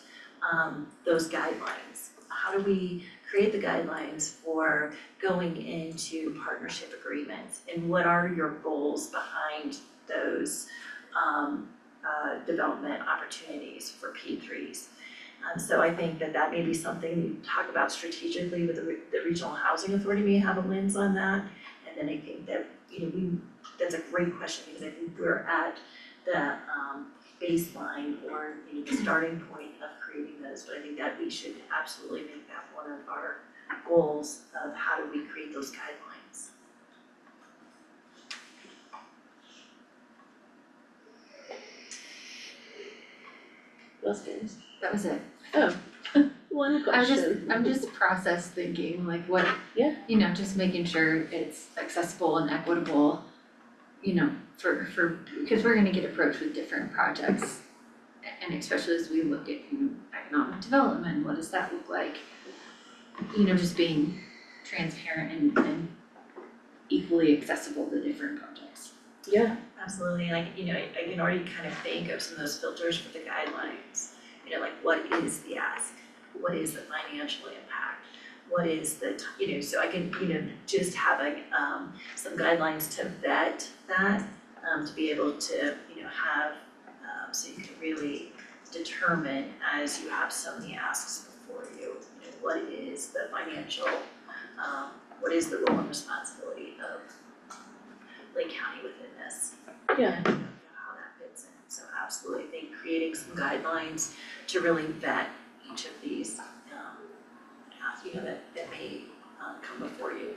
those guidelines? How do we create the guidelines for going into partnership agreements? And what are your goals behind those development opportunities for P3s? So I think that may be something we talk about strategically with the Regional Housing Authority may have a lens on that. And then I think that, that's a great question because I think we're at the baseline or the starting point of creating those. But I think that we should absolutely make that one of our goals of how do we create those guidelines. That was it. One question. I'm just process thinking, like what, just making sure it's accessible and equitable, for, because we're gonna get approached with different projects. And especially as we look at economic development, what does that look like? Just being transparent and equally accessible to different projects. Yeah. Absolutely, and I can already kind of think of some of those filters for the guidelines. Like what is the ask? What is the financial impact? What is the, so I can, just having some guidelines to vet that, to be able to, have, so you can really determine as you have so many asks before you, what is the financial, what is the role and responsibility of Lake County within this? Yeah. And how that fits in. So absolutely, I think creating some guidelines to really vet each of these, that may come before you.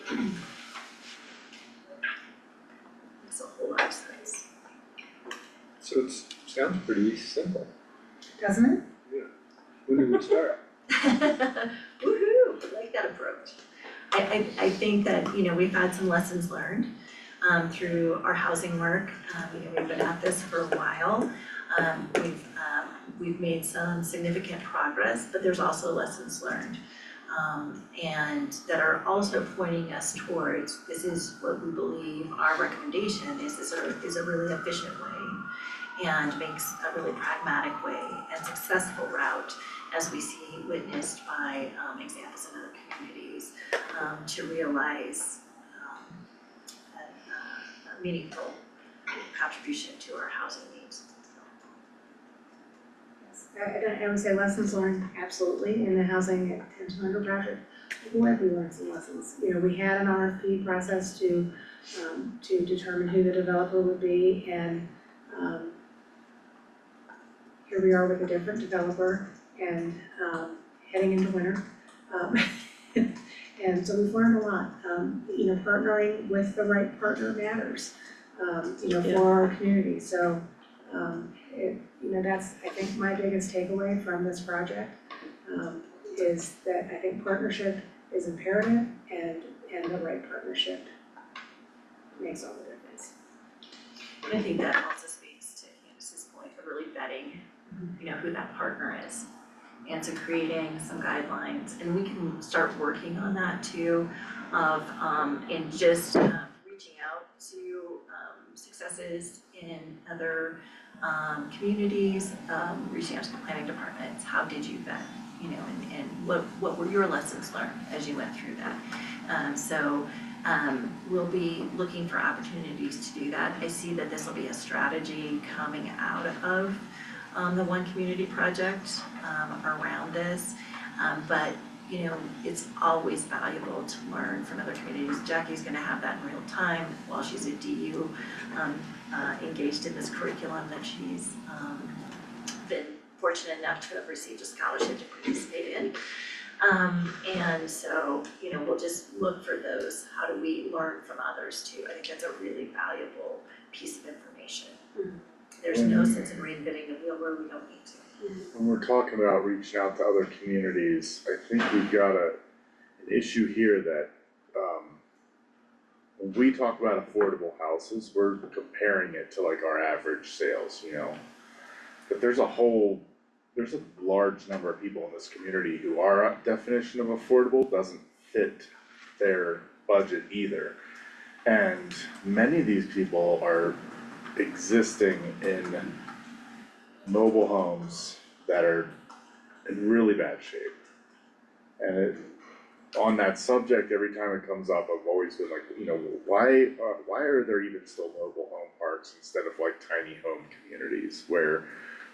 Makes a whole lot of sense. So sounds pretty simple. Doesn't it? When did we start? Woo-hoo, I like that approach. I think that, you know, we've had some lessons learned through our housing work. You know, we've been at this for a while. We've made some significant progress, but there's also lessons learned. And that are also pointing us towards, this is what we believe our recommendation is a really efficient way and makes a really pragmatic way and successful route, as we see witnessed by examples in other communities, to realize a meaningful contribution to our housing needs. I would say lessons learned, absolutely, in the housing at 10 project. Boy, we learned some lessons. You know, we had an RFP process to determine who the developer would be, and here we are with a different developer and heading into winter. And so we've learned a lot. You know, partnering with the right partner matters, you know, for our community. So you know, that's, I think, my biggest takeaway from this project, is that I think partnership is imperative, and the right partnership makes all the difference. And I think that also speaks to Candace's point of really vetting, you know, who that partner is. And so creating some guidelines, and we can start working on that too, of, in just reaching out to successes in other communities, reaching out to the planning departments. How did you vet, you know, and what were your lessons learned as you went through that? So we'll be looking for opportunities to do that. I see that this will be a strategy coming out of the One Community project around this, but you know, it's always valuable to learn from other communities. Jackie's gonna have that in real time while she's at DU, engaged in this curriculum that she's been fortunate enough to have received a scholarship to participate in. And so, you know, we'll just look for those, how do we learn from others too? I think that's a really valuable piece of information. There's no sense in reinventing the wheel where we don't need to. When we're talking about reaching out to other communities, I think we've got an issue here that, when we talk about affordable houses, we're comparing it to like our average sales, you know? But there's a large number of people in this community who our definition of affordable doesn't fit their budget either. And many of these people are existing in mobile homes that are in really bad shape. And on that subject, every time it comes up, I've always been like, you know, why are there even still mobile home parks instead of like tiny home communities where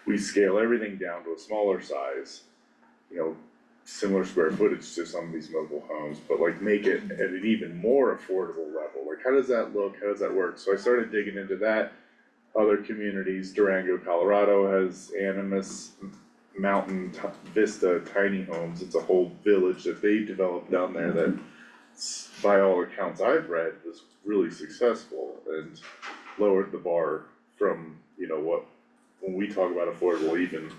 we scale everything down to a smaller size, you know, similar square footage to some of these mobile homes, but like make it at an even more affordable level? Like, how does that look? How does that work? So I started digging into that. Other communities, Durango, Colorado has Animas Mountain Vista tiny homes. It's a whole village that they developed down there that, by all accounts I've read, was really successful and lowered the bar from, you know, what, when we talk about affordable, even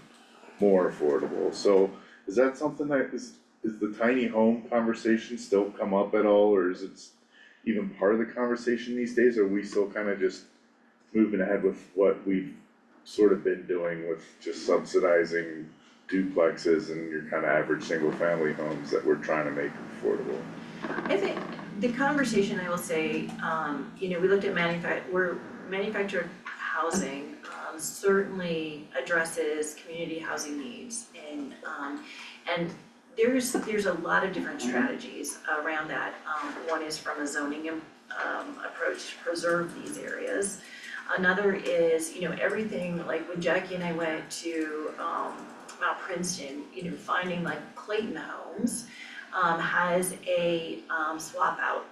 more affordable. So is that something that is the tiny home conversation still come up at all, or is it even part of the conversation these days? Or are we still kind of just moving ahead with what we've sort of been doing with just subsidizing duplexes and your kind of average single family homes that we're trying to make affordable? I think the conversation, I will say, you know, we looked at manufactured housing certainly addresses community housing needs, and there's a lot of different strategies around that. One is from a zoning approach to preserve these areas. Another is, you know, everything, like when Jackie and I went to Mount Princeton, you know, finding like Clayton Homes has a swap out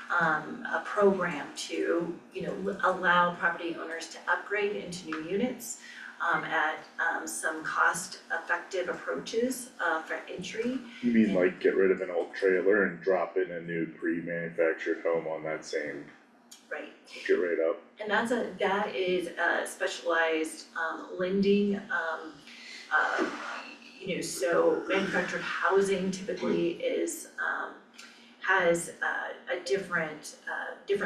a program to, you know, allow property owners to upgrade into new units at some cost-effective approaches for entry. You mean like get rid of an old trailer and drop in a new pre-manufactured home on that same right? Look it right up. And that is a specialized lending, so manufactured housing typically is has a different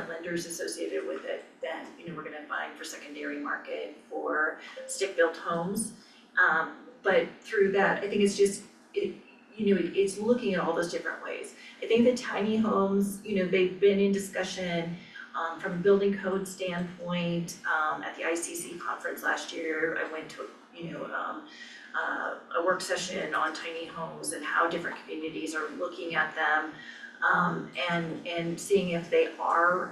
lenders associated with it than, we're gonna find for secondary market for stick-built homes. But through that, I think it's just, it's looking at all those different ways. I think the tiny homes, they've been in discussion from a building code standpoint. At the ICC conference last year, I went to, a work session on tiny homes and how different communities are looking at them. And seeing if they are,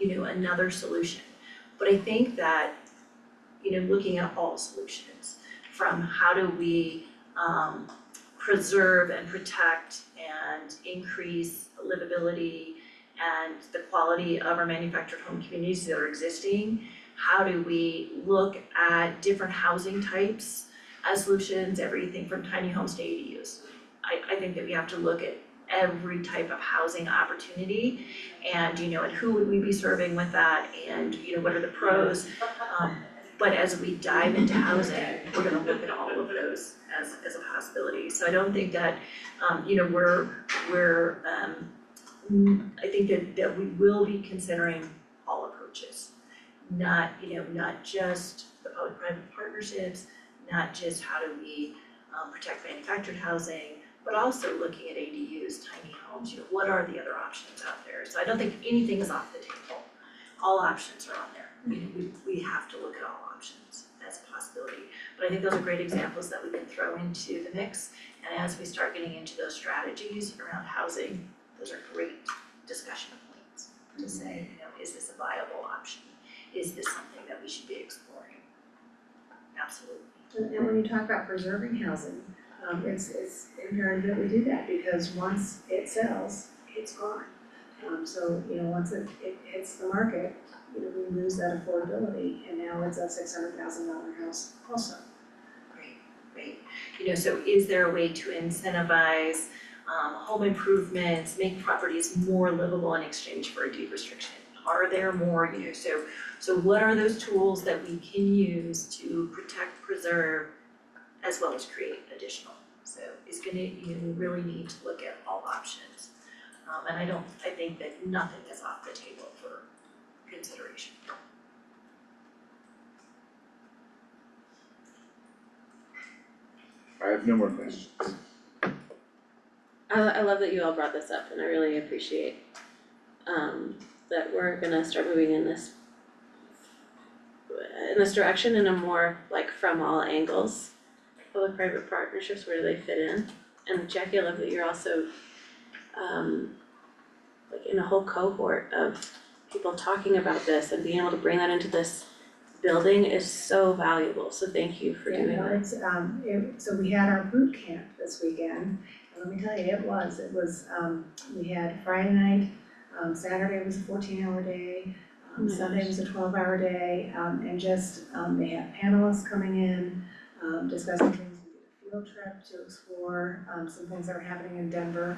another solution. But I think that, looking at all solutions, from how do we preserve and protect and increase livability and the quality of our manufactured home communities that are existing, how do we look at different housing types as solutions, everything from tiny homes to ADUs. I think that we have to look at every type of housing opportunity and, and who would we be serving with that and, what are the pros? But as we dive into housing, we're gonna look at all of those as a possibility. So I don't think that, I think that we will be considering all approaches. Not just the public-private partnerships, not just how do we protect manufactured housing, but also looking at ADUs, tiny homes, what are the other options out there? So I don't think anything is off the table. All options are on there. We have to look at all options as a possibility. But I think those are great examples that we can throw into the mix. And as we start getting into those strategies around housing, those are great discussion points to say, is this a viable option? Is this something that we should be exploring? Absolutely. And when you talk about preserving housing, it's imperative that we do that, because once it sells, it's gone. So, once it hits the market, we lose that affordability, and now it's a $600,000 house also. Great. So is there a way to incentivize home improvements, make properties more livable in exchange for a deed restriction? Are there more, so what are those tools that we can use to protect, preserve, as well as create additional? So we really need to look at all options. And I think that nothing is off the table for consideration. I have no more questions. I love that you all brought this up and I really appreciate that we're gonna start moving in this direction in a more like from all angles. Public-private partnerships, where do they fit in? And Jackie, I love that you're also like in a whole cohort of people talking about this and being able to bring that into this building is so valuable, so thank you for doing that. So we had our boot camp this weekend, and let me tell you, it was, we had Friday night, Saturday was a 14-hour day, Sunday was a 12-hour day, and just, they had panelists coming in, discussing things. We did a field trip to explore, some things that are happening in Denver,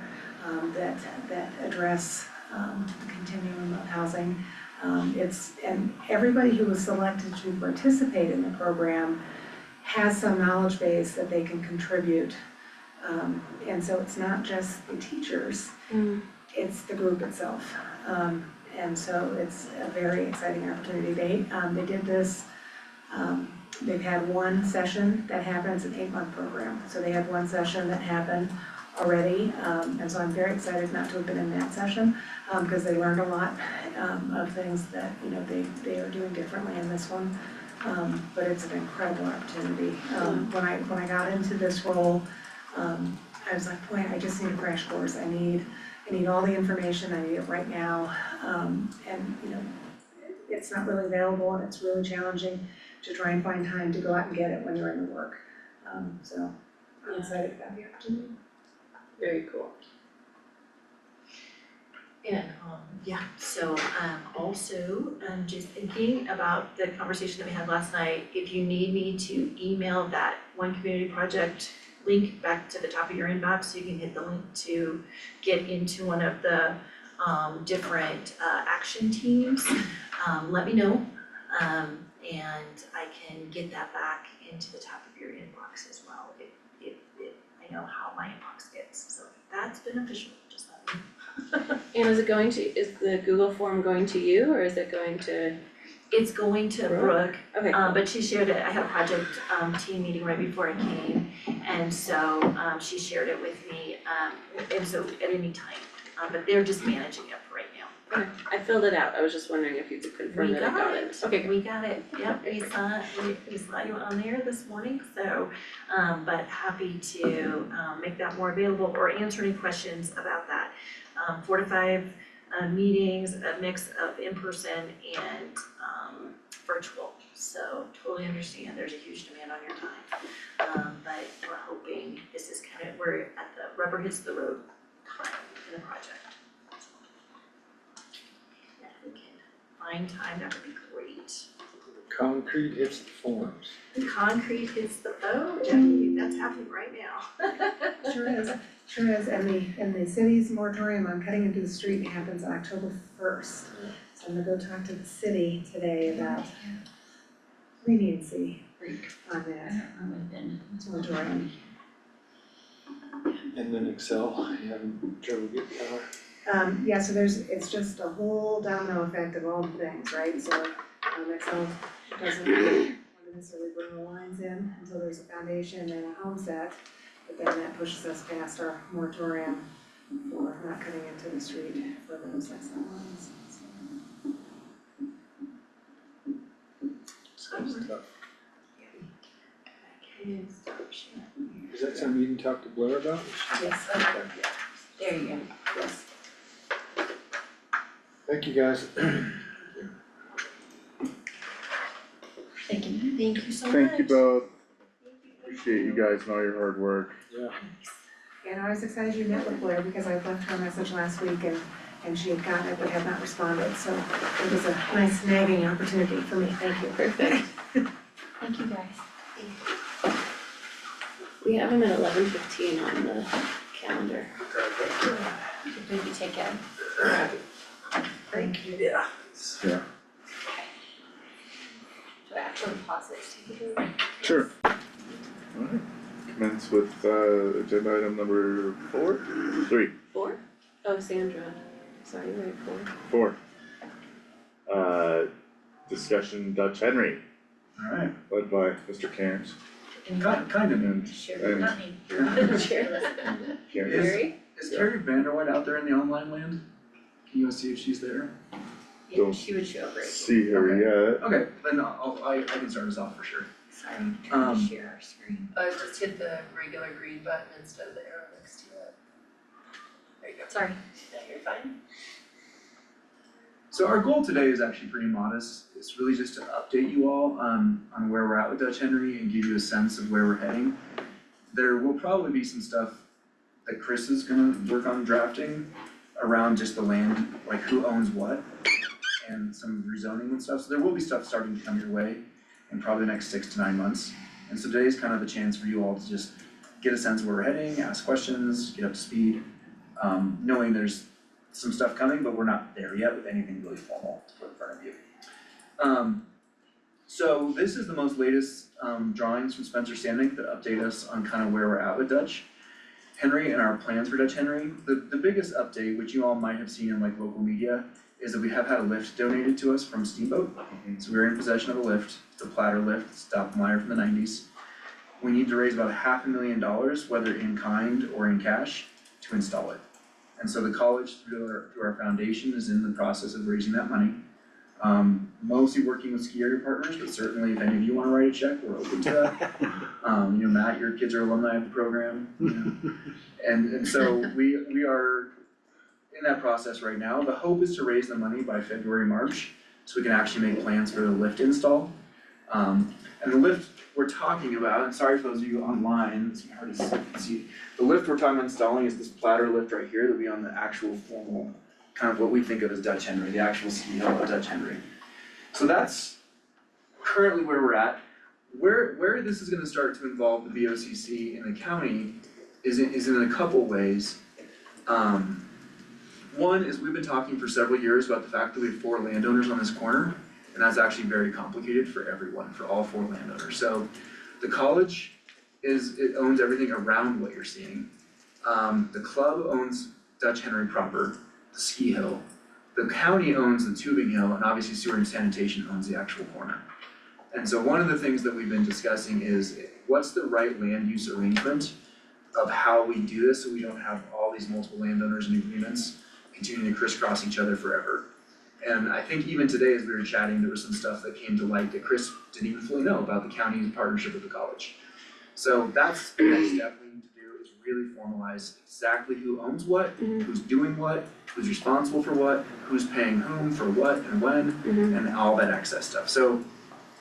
that address, the continuum of housing. And everybody who was selected to participate in the program has some knowledge base that they can contribute. And so it's not just the teachers, it's the group itself. And so it's a very exciting opportunity. They did this, they've had one session that happens, an 8-month program. So they had one session that happened already, and so I'm very excited not to have been in that session, because they learned a lot of things that, they are doing differently in this one. But it's an incredible opportunity. When I got into this role, I was like, boy, I just need a crash course. I need all the information, I need it right now. And it's not really available, and it's really challenging to try and find time to go out and get it when you're in the work. So I'm excited about the opportunity. Very cool. And, so, also, just thinking about the conversation that we had last night, if you need me to email that One Community Project link back to the top of your inbox, so you can hit the link to get into one of the different action teams, let me know. And I can get that back into the top of your inbox as well, if I know how my inbox gets, so that's beneficial, just let me know. And is the Google form going to you or is it going to? It's going to Brooke, Okay, but she shared it, I had a project team meeting right before I came, and so she shared it with me, and so at any time, but they're just managing it for right now. okay, I filled it out, I was just wondering if you could confirm We that I got got it. it. Okay, We got it, yep, we saw you on there this morning, so, but happy to, make that more available or answer any questions about that. 4 to 5 meetings, a mix of in-person and, virtual, so totally understand there's a huge demand on your time. But we're hoping this is kind of, we're at the rubber hits the road time in the project. If we can find time, that would be great. Concrete hits the forms. The concrete hits the, oh, Jackie, that's happening right now. Sure is, and the city's moratorium on cutting into the street happens October 1st. So I'm gonna go talk to the city today about leniency on that moratorium. And then XCEL, you having trouble getting power? Yeah, so it's just a whole domino effect of all the things, right? So, Excel doesn't want to necessarily bring the lines in until there's a foundation and a home set. But then that pushes us past our moratorium for not cutting into the street for those Excel lines, so. So it's tough. I can stop sharing. Is that something you can talk to Blair about? Yes, Okay. there you go, yes. Thank you, guys. Thank you so much. Thank you both, appreciate you guys and all your hard work. Yeah. And I was excited you met with Blair because I left her a message last week and she had gotten it but had not responded, so it was a nice snagging opportunity for me, thank you. perfect. Thank you guys. We have him at 11:15 on the calendar. Did you take it? Thank you. Yeah. Yeah. Do I actually pause it? Take it over? Sure. Alright, commence with agenda item number 3. 4? Oh, Sandra, sorry, you're right, 4. 4. Discussion Dutch Henry, Alright, led by Mr. Cairns kind of. and Share, not me. Share. Cairns. Gary? Is Carrie Vanderwhite out there in the online land? Can you go see if she's there? Yeah, Don't she would show great. See her yet. Okay, then I can start us off for sure. Sorry, I'm trying to Um, share our screen. Just hit the regular green button instead of the arrow next to it. There you go. Sorry. Yeah, you're fine. So our goal today is actually pretty modest. It's really just to update you all on where we're at with Dutch Henry and give you a sense of where we're heading. There will probably be some stuff that Chris is gonna work on drafting around just the land, like who owns what, and some rezoning and stuff. So there will be stuff starting to come your way in probably the next 6 to 9 months. And so today's kind of the chance for you all to just get a sense of where we're heading, ask questions, get up to speed, knowing there's some stuff coming, but we're not there yet with anything really formal to put in front of you. So this is the most latest drawings from Spencer Sandnick that update us on kind of where we're at with Dutch Henry and our plans for Dutch Henry. The biggest update, which you all might have seen in like local media, is that we have had a lift donated to us from Steamboat. So we're in possession of a lift, the Platter lift, it's Doppelmayr from the 90s. We need to raise about $500,000, whether in kind or in cash, to install it. And so the college, through our foundation, is in the process of raising that money. Mostly working with ski area partners, but certainly if any of you wanna write a check, we're open to that. You know, Matt, your kids are alumni of the program, you know. And so we are in that process right now. The hope is to raise the money by February, March, so we can actually make plans for the lift install. And the lift we're talking about, and sorry for those of you online, it's hard to see. The lift we're talking about installing is this Platter lift right here that'll be on the actual formal, kind of what we think of as Dutch Henry, the actual ski hill of Dutch Henry. So that's currently where we're at. Where this is gonna start to involve the BOCC in the county is in a couple ways. One is we've been talking for several years about the fact that we have 4 landowners on this corner, and that's actually very complicated for everyone, for all 4 landowners. So the college it owns everything around what you're seeing. The club owns Dutch Henry proper, the ski hill. The county owns the tubing hill, and obviously sewer and sanitation owns the actual corner. And so one of the things that we've been discussing is what's the right land use arrangement of how we do this, so we don't have all these multiple landowners and agreements continuing to crisscross each other forever. And I think even today, as we were chatting, there was some stuff that came to light that Chris didn't even fully know about the county's partnership with the college. So that's the next step we need to do, is really formalize exactly who owns what, who's doing what, who's responsible for what, who's paying whom for what and when, and all that access stuff. So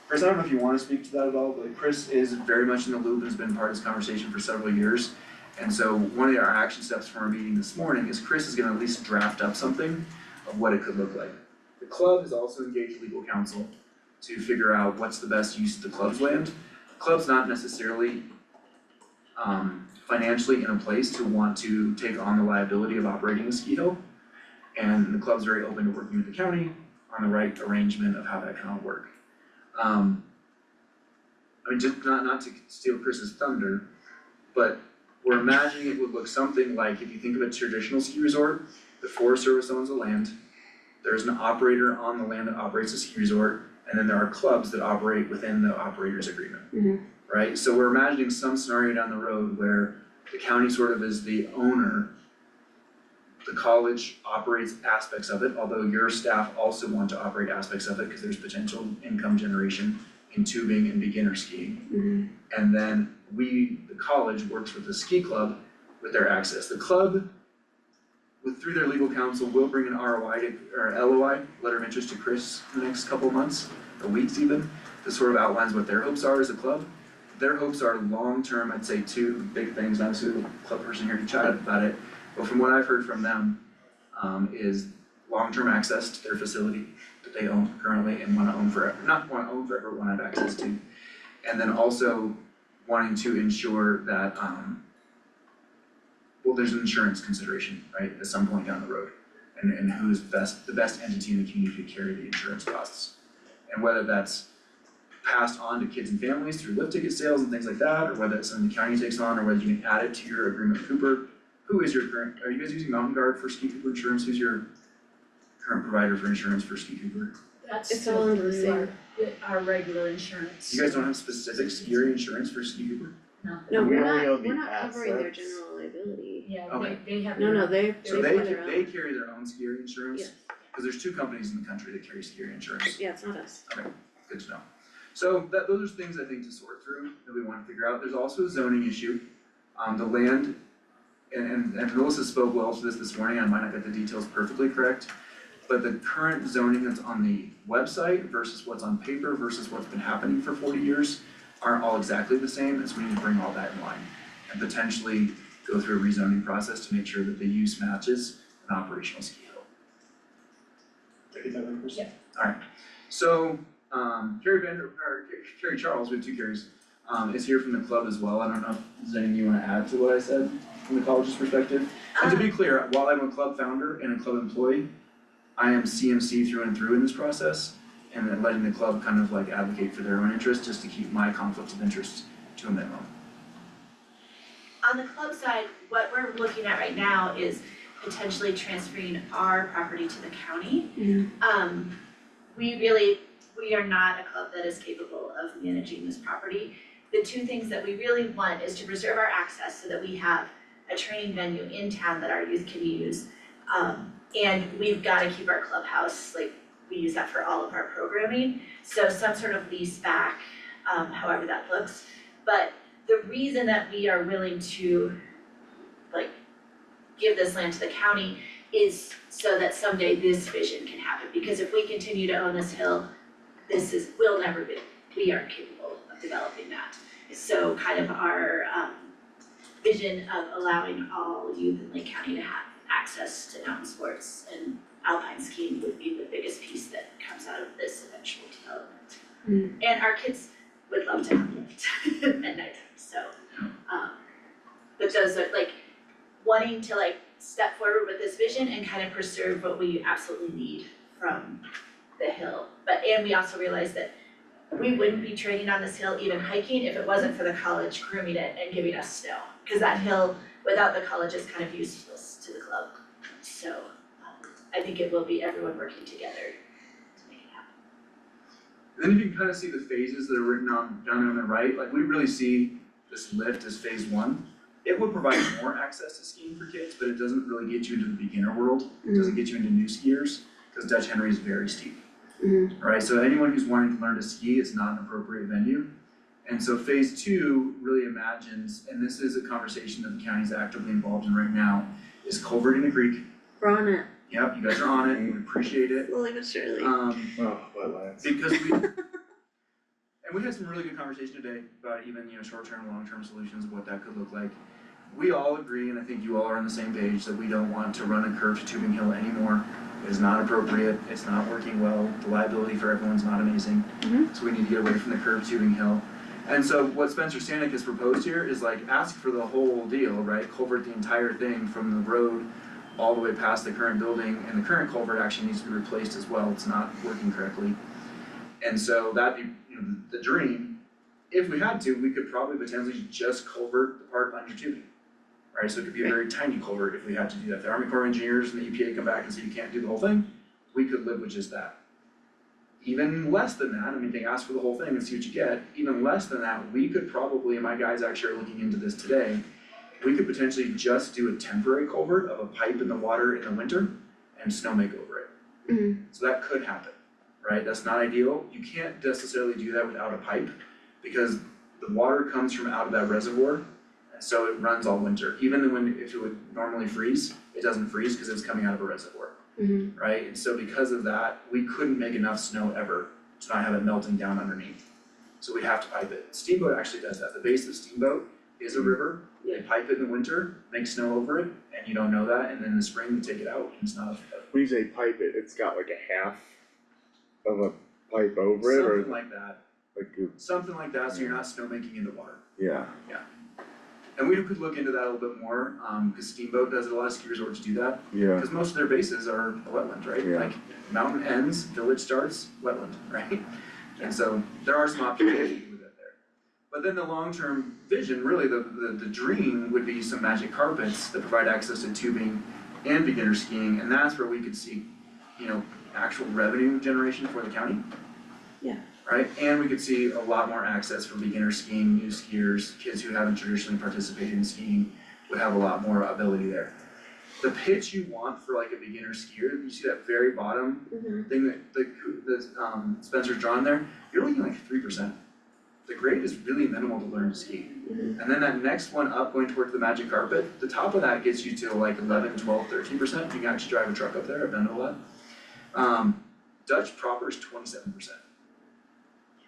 Chris, I don't know if you wanna speak to that at all, but Chris is very much in the loop and has been part of this conversation for several years. And so one of our action steps from our meeting this morning is Chris is gonna at least draft up something of what it could look like. The club has also engaged legal counsel to figure out what's the best use of the club's land. The club's not necessarily financially in a place to want to take on the liability of operating a ski hill. And the club's very open to working with the county on the right arrangement of how that can all work. I mean, just not to steal Chris's thunder, but we're imagining it would look something like, if you think of a traditional ski resort, the Forest Service owns the land, there's an operator on the land that operates the ski resort, and then there are clubs that operate within the operator's agreement. Right, so we're imagining some scenario down the road where the county sort of is the owner, the college operates aspects of it, although your staff also want to operate aspects of it because there's potential income generation in tubing and beginner skiing. And then the college works with the ski club with their access. The club, through their legal counsel, will bring an LOI, letter of interest to Chris in the next couple of months, or weeks even, that sort of outlines what their hopes are as a club. Their hopes are long-term, I'd say 2 big things, obviously the club person here to chat about it, but from what I've heard from them, is long-term access to their facility that they own currently and wanna own forever, not wanna own forever, wanna have access to. And then also wanting to ensure that, well, there's an insurance consideration, right, at some point down the road. And who's the best entity in the community to carry the insurance costs. And whether that's passed on to kids and families through lift ticket sales and things like that, or whether it's something the county takes on, or whether you can add it to your agreement with Cooper. Who is your current, are you guys using Mountain Guard for Ski Cooper insurance? Who's your current provider for insurance for Ski Cooper? It's all under the same. Our regular insurance. You guys don't have specific ski area insurance for Ski Cooper? No, We only own the we're not covering their assets. general liability. Yeah, Okay. they have. No, they So pay their they own. carry their own ski area insurance? Yes. Cause there's 2 companies in the country that carry ski area insurance. Yeah, it's not us. Good to know. So those are things I think to sort through that we wanna figure out. There's also a zoning issue. The land, and Melissa spoke well to this morning, I might not get the details perfectly correct. But the current zoning that's on the website versus what's on paper versus what's been happening for 40 years aren't all exactly the same, and so we need to bring all that in line. And potentially go through a rezoning process to make sure that the use matches an operational ski hill. Did I get that right, Chris? Yeah. Alright, so Carrie Charles, we have 2 Carries, is here from the club as well. I don't know if there's anything you wanna add to what I said from the college's perspective. And to be clear, while I'm a club founder and a club employee, I am CMC through and through in this process, and then letting the club kind of like advocate for their own interest, just to keep my conflict of interest to a minimum. On the club side, what we're looking at right now is potentially transferring our property to the county. We are not a club that is capable of managing this property. The 2 things that we really want is to preserve our access so that we have a training venue in town that our youth can use. And we've gotta keep our clubhouse, like, we use that for all of our programming, so some sort of lease back, however that looks. But the reason that we are willing to, like, give this land to the county is so that someday this vision can happen, because if we continue to own this hill, we aren't capable of developing that. So kind of our, vision of allowing all youth in Lake County to have access to mountain sports and alpine skiing would be the biggest piece that comes out of this eventual development. And our kids would love to have it at nighttime, so, but those are like, wanting to like step forward with this vision and kind of preserve what we absolutely need from the hill. And we also realized that we wouldn't be training on this hill, even hiking, if it wasn't for the college grooming it and giving us snow. Cause that hill, without the college, is kind of useless to the club. So I think it will be everyone working together to make it happen. And then you can kind of see the phases that are written on down there on the right, like we really see this lift as phase one. It would provide more access to skiing for kids, but it doesn't really get you into the beginner world. It doesn't get you into new skiers, because Dutch Henry is very steep. Right, so anyone who's wanting to learn to ski, it's not an appropriate venue. And so phase two really imagines, and this is a conversation that the county's actively involved in right now, is culverting the creek. We're on it, Yep, you guys are on it, we appreciate it. slowly but surely. Oh, wetlands. Because and we had some really good conversation today about even, short-term, long-term solutions of what that could look like. We all agree, and I think you all are on the same page, that we don't want to run a curve to Tubing Hill anymore. It is not appropriate, it's not working well, the liability for everyone's not amazing. So we need to get away from the curve Tubing Hill. And so what Spencer Stanek has proposed here is like, ask for the whole deal, right? Culvert the entire thing from the road all the way past the current building, and the current culvert actually needs to be replaced as well, it's not working correctly. And so that'd be, the dream. If we had to, we could probably potentially just culvert the part under Tubing. Right, so it could be a very tiny culvert if we had to do that. If the Army Corps of Engineers and the EPA come back and say you can't do the whole thing, we could live with just that. Even less than that, I mean, they ask for the whole thing and see what you get. Even less than that, we could probably, and my guys actually are looking into this today, we could potentially just do a temporary culvert of a pipe in the water in the winter and snow make over it. So that could happen, right? That's not ideal. You can't necessarily do that without a pipe because the water comes from out of that reservoir. So it runs all winter, even when if it would normally freeze, it doesn't freeze because it's coming out of a reservoir, right? And so because of that, we couldn't make enough snow ever to not have it melting down underneath. So we'd have to pipe it. Steamboat actually does that. The base of Steamboat is a river. They pipe it in the winter, make snow over it, and you don't know that. And then in the spring, they take it out, and it's not When you say pipe it, it's got like a half of a pipe over it, or something like that. Something like that, so you're not snowmaking in the water. yeah. And we could look into that a little bit more, because Steamboat does it, a lot of ski resorts do that. Yeah. Because most of their bases are wetland, right? Yeah. Like mountain ends, village starts, wetland, right? And so there are some options with it there. But then the long-term vision, really the dream would be some magic carpets that provide access to tubing and beginner skiing, and that's where we could see, actual revenue generation for the county. Yeah. Right, and we could see a lot more access for beginner skiing, new skiers, kids who haven't traditionally participated in skiing would have a lot more ability there. The pitch you want for like a beginner skier, you see that very bottom thing that Spencer's drawn there, you're looking like 3%. The grade is really minimal to learn to ski. And then that next one up going towards the magic carpet, the top of that gets you to like 11, 12, 13%. You can actually drive a truck up there, I've done all that. Dutch proper is 27%.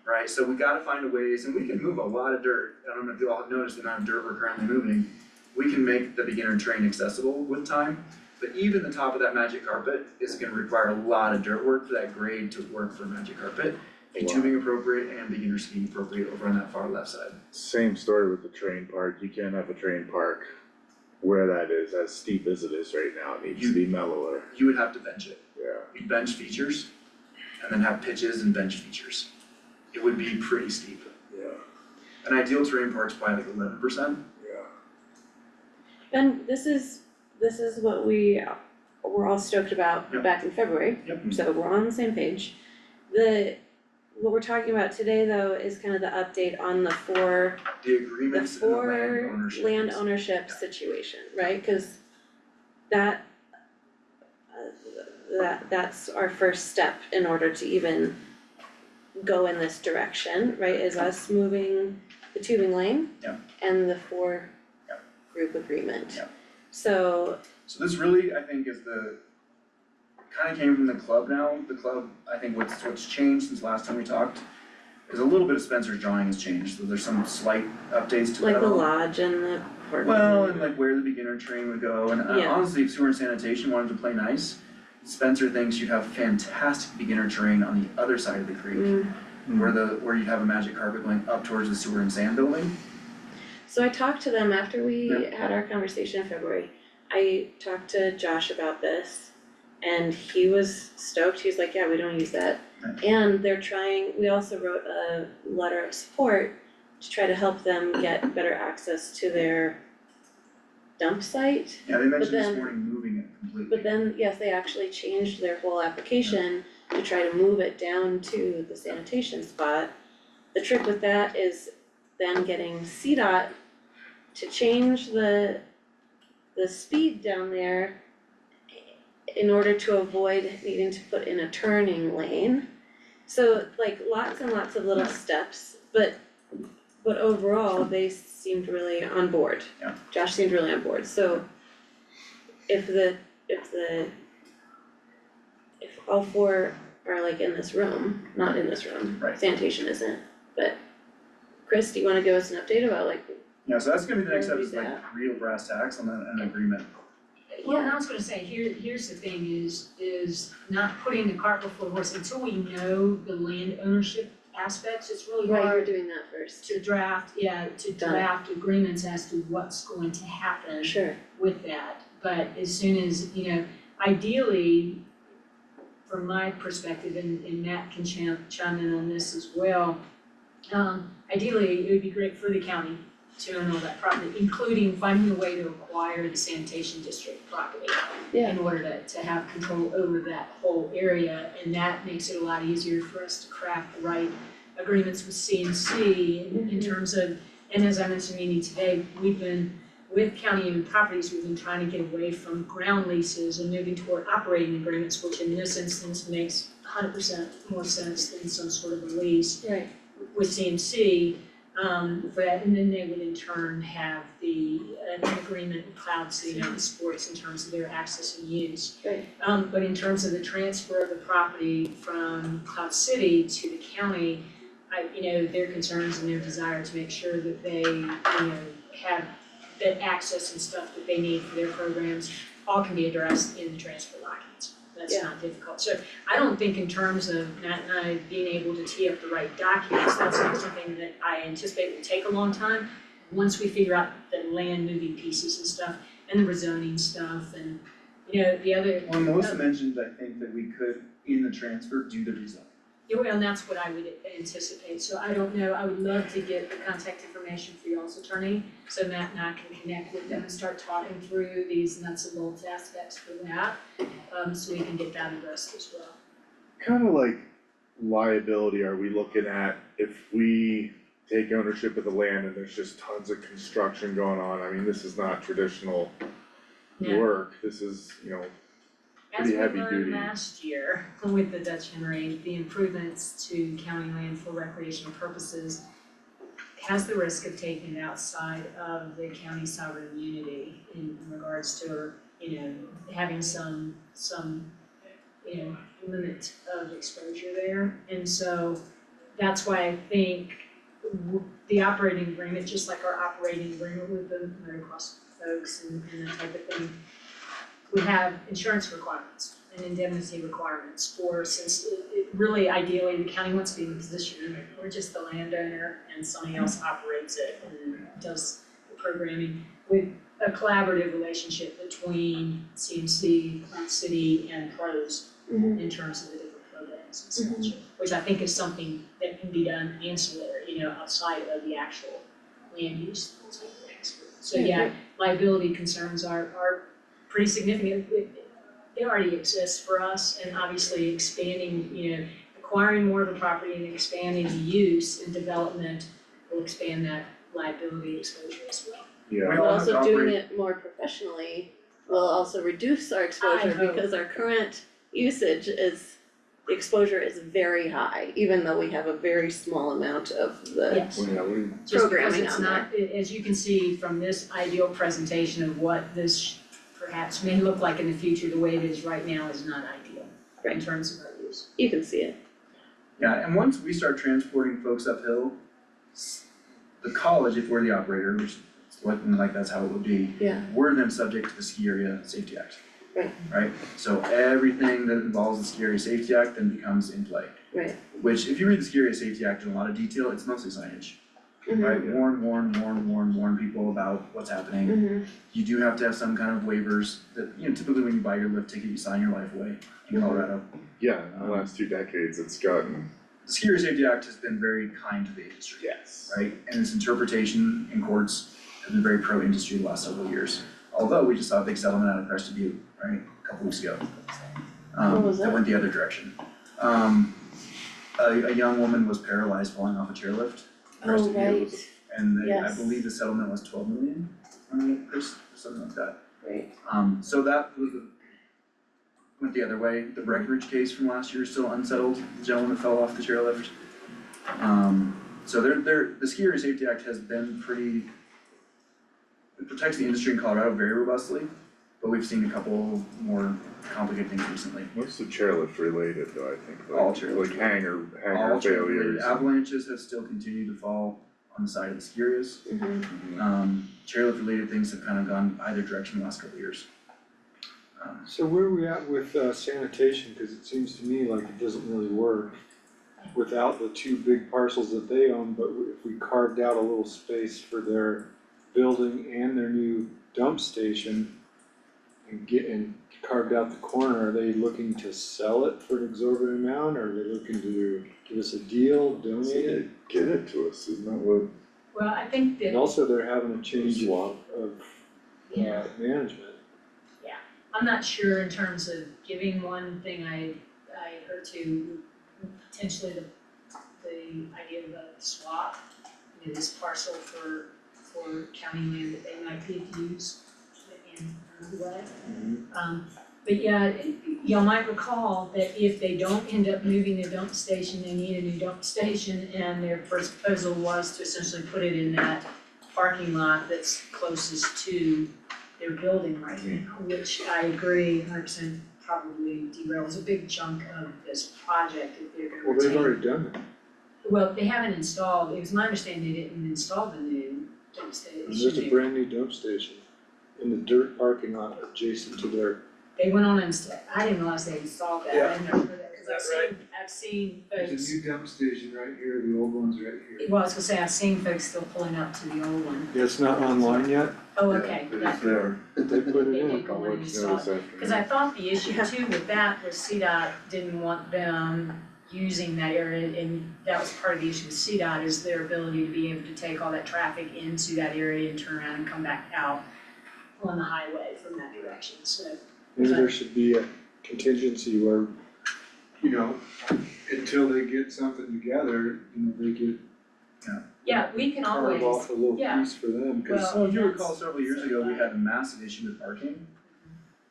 Right, so we gotta find a ways, and we can move a lot of dirt. I don't know if you all have noticed the amount of dirt we're currently moving. We can make the beginner terrain accessible with time, but even the top of that magic carpet is gonna require a lot of dirt work for that grade to work for magic carpet. Be tubing appropriate and beginner skiing appropriate over on that far left side. Same story with the train park. You can't have a train park where that is as steep as it is right now. It needs to be mellower. You would have to bench it. Yeah. You'd bench features, and then have pitches and bench features. It would be pretty steep. Yeah. An ideal terrain park's probably like 11%. Yeah. And this is what we were all stoked about Yep. back in February. Yep. So we're on the same page. What we're talking about today though is kind of the update on the four The agreements and the land ownership. land ownership situation, right? Cause that's our first step in order to even go in this direction, right, is us moving the tubing lane Yep. and the four Yep. group agreement. Yep. So, So this really, I think, kind of came from the club now. The club, I think what's changed since last time we talked is a little bit of Spencer's drawing has changed. So there's some slight updates to like that. the lodge and the port. Well, and like where the beginner train would go, and Yeah. honestly, if sewer and sanitation wanted to play nice, Spencer thinks you'd have fantastic beginner terrain on the other side of the creek, where you'd have a magic carpet going up towards the sewer and sand building. So I talked to them after we Yep. had our conversation in February. I talked to Josh about this and he was stoked, he was like, yeah, we don't use that. Nice. And we also wrote a letter of support to try to help them get better access to their dump site. Yeah, they mentioned this then- morning moving it completely. But then, yes, they actually changed their whole application to try to move it down to the sanitation spot. The trick with that is then getting CDOT to change the speed down there in order to avoid needing to put in a turning lane. So like lots and lots of little steps, but overall, they seemed really on board. Yeah. Josh seemed really on board, so if all four are like in this room, not in this room, Right. sanitation isn't, but Chris, do you wanna give us an update about like, Yeah, so that's gonna be the next Where step, we is like at? real brass tacks on an agreement. Well, and I was gonna say, here's the thing is not putting the cart before the horse, until we know the land ownership aspects, it's really right, you're hard doing that first? to draft agreements as to what's going to happen Sure, with that. But as soon as, ideally, from my perspective, and Matt can chime in on this as well, ideally, it would be great for the county to own all that property, including finding a way to acquire the sanitation district property yeah, in order to have control over that whole area, and that makes it a lot easier for us to craft the right agreements with CNC in terms of, and as I mentioned to Mimi today, we've been, with county-owned properties, we've been trying to get away from ground leases and moving toward operating agreements, which in this instance makes 100% more sense than some sort of a lease right, with CMC, for that, and then they would in turn have an agreement with Cloud City and Sports in terms of their access and use. right, But in terms of the transfer of the property from Cloud City to the county, their concerns and their desire to make sure that they, have that access and stuff that they need for their programs, all can be addressed in the transfer documents. That's Yeah. not difficult. So I don't think in terms of Matt and I being able to tee up the right documents, that's not something that I anticipate will take a long time. Once we figure out the land moving pieces and stuff, and the rezoning stuff, and, the other. Well, Melissa mentioned, I think, that we could, in the transfer, do the rezone. Yeah, well, and that's what I would anticipate, so I don't know, I would love to get the contact information for y'all's attorney, so Matt and I can connect with them and start talking through these nuts and bolts aspects for that, so we can get that addressed as well. Kind of like liability are we looking at if we take ownership of the land and there's just tons of construction going on? I mean, this is not traditional Yeah. work, this is, pretty heavy As we duty. learned last year with the Dutch Henry, the improvements to county land for recreational purposes has the risk of taking it outside of the county sovereign immunity in regards to, having some, limit of exposure there. And so that's why I think the operating agreement, just like our operating agreement with the motocross folks and that type of thing, we have insurance requirements and indemnity requirements since it really ideally, the county wants to be in a position where we're just the landowner and somebody else operates it and does the programming with a collaborative relationship between CMC, Cloud City, and pros in terms of the different programs and such, which I think is something that can be done ancillary, outside of the actual land use type things. So yeah, liability concerns are pretty significant. It already exists for us, and obviously expanding, acquiring more of the property and expanding the use and development will expand that liability exposure as well. Yeah, We but all have to also doing operate- it more professionally will also reduce our exposure hope. because our current usage the exposure is very high, even though we have a very small amount of the, Yes. well, yeah, we, Just because Programming it's on not, as you can see from this ideal presentation of what this perhaps may look like in the future, the way it is right now is not ideal in terms of our use. you can see it. Yeah, and once we start transporting folks uphill, the college, if we're the operator, which is looking like that's how it would be, Yeah. we're then subject to the Ski Area Safety Act. Right. Right, so everything that involves the Ski Area Safety Act then becomes in play. Right. Which, if you read the Ski Area Safety Act in a lot of detail, it's mostly signage, Mhm. right? Warn people about about what's happening. Mhm. You do have to have some kind of waivers that, you know, typically when you buy your lift ticket, you sign your life away in Colorado. Yeah, in the last 2 decades, it's gotten, The Ski Area Safety Act has been very kind to the industry, yes. right? And its interpretation in courts has been very pro-industry the last several years. Although we just saw a big settlement out of Crested Butte, right, a couple weeks ago. What was That that? went the other direction. A young woman was paralyzed falling off a chairlift. in Oh, Crested Butte, right, And I Yes. believe the settlement was 12 million, Chris, or something like that. right. So that was went the other way. The Breckenridge case from last year is still unsettled, the gentleman that fell off the chairlift. So the Ski Area Safety Act has been pretty, it protects the industry in Colorado very robustly, but we've seen a couple more complicated things recently. Mostly chairlift related though, I think, All like, chairlift like hanger All chairlift-related failures. avalanches have still continued to fall on the side of the ski areas. Chairlift related things have kind of gone either direction the last couple of years. So where are we at with sanitation, cause it seems to me like it doesn't really work without the two big parcels that they own, but if we carved out a little space for their building and their new dump station and carved out the corner, are they looking to sell it for an exorbitant amount, or are they looking to give us a deal, donate it? Get it to us, isn't that what? Well, I think And that, also they're having a change Swap. of yeah, management. I'm not sure in terms of giving. One thing I heard to potentially the idea of a swap, you know, this parcel for county land that they might be able to use in another way. But yeah, y'all might recall that if they don't end up moving the dump station, they need a new dump station, and their first proposal was to essentially put it in that parking lot that's closest to their building right now, which I agree 100% probably derails a big chunk of this project if they're gonna Well, they've retain. already done it. Well, they haven't installed, it was my understanding they didn't install the new dump station. There's a brand new dump station in the dirt parking lot adjacent to their. They went on and I didn't realize they installed that, I didn't know that, cause Is that I've seen There's folks. a new dump station right here, the old one's right here. Well, I was gonna say, I've seen folks still pulling up to the old one. Yeah, it's not online yet, Oh, okay, Yeah, that, it's there. but they put it they in. did go I'll in and let you install know it. this afternoon. Cause I thought the issue too with that was CDOT didn't want them using that area, and that was part of the issue with CDOT is their ability to be able to take all that traffic into that area and turn around and come back out on the highway from that direction, so. Maybe there should be a contingency where, you know, until they get something together, you know, they get Yeah, we can carve always, off a little yeah. piece for them, cause Well, So if you that's- recall several years ago, we had a massive issue with parking,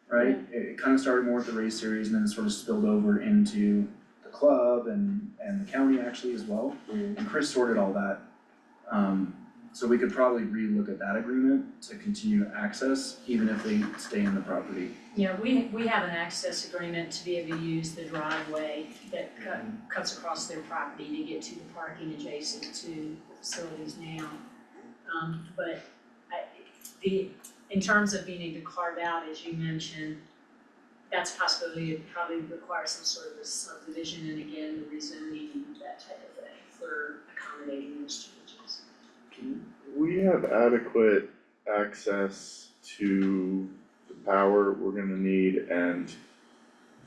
right? It kind of started more with the race series and then it sort of spilled over into the club and the county actually as well. And Chris sorted all that. So we could probably relook at that agreement to continue access, even if they stay in the property. yeah, we have an access agreement to be able to use the driveway that cuts across their property to get to the parking adjacent to the facilities now. But in terms of being able to carve out, as you mentioned, that's a possibility. It probably requires some sort of a subdivision and again, the rezoning, that type of thing for accommodating those changes. We have adequate access to the power we're gonna need and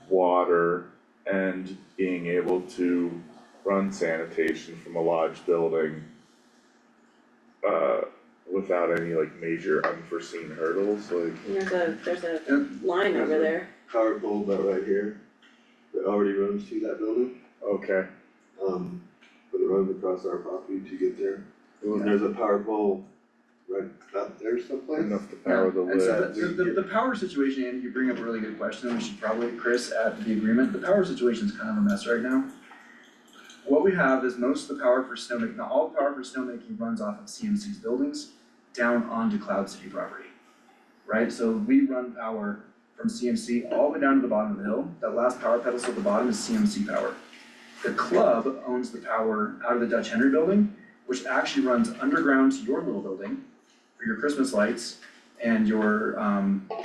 water and being able to run sanitation from a large building without any like major unforeseen hurdles, like. There's a line over there. Power pole about right here that already runs to that building, Okay, but it runs across our property to get there. And there's a power pole right up there someplace. enough to power the And so lid. the power situation, and you bring up a really good question, we should probably, Chris, add to the agreement, the power situation is kind of a mess right now. What we have is most of the power for snowmaking, not all the power for snowmaking runs off of CMC's buildings down onto Cloud City property. Right, so we run power from CMC all the way down to the bottom of the hill, that last power pedestal at the bottom is CMC power. The club owns the power out of the Dutch Henry building, which actually runs underground to your little building for your Christmas lights and your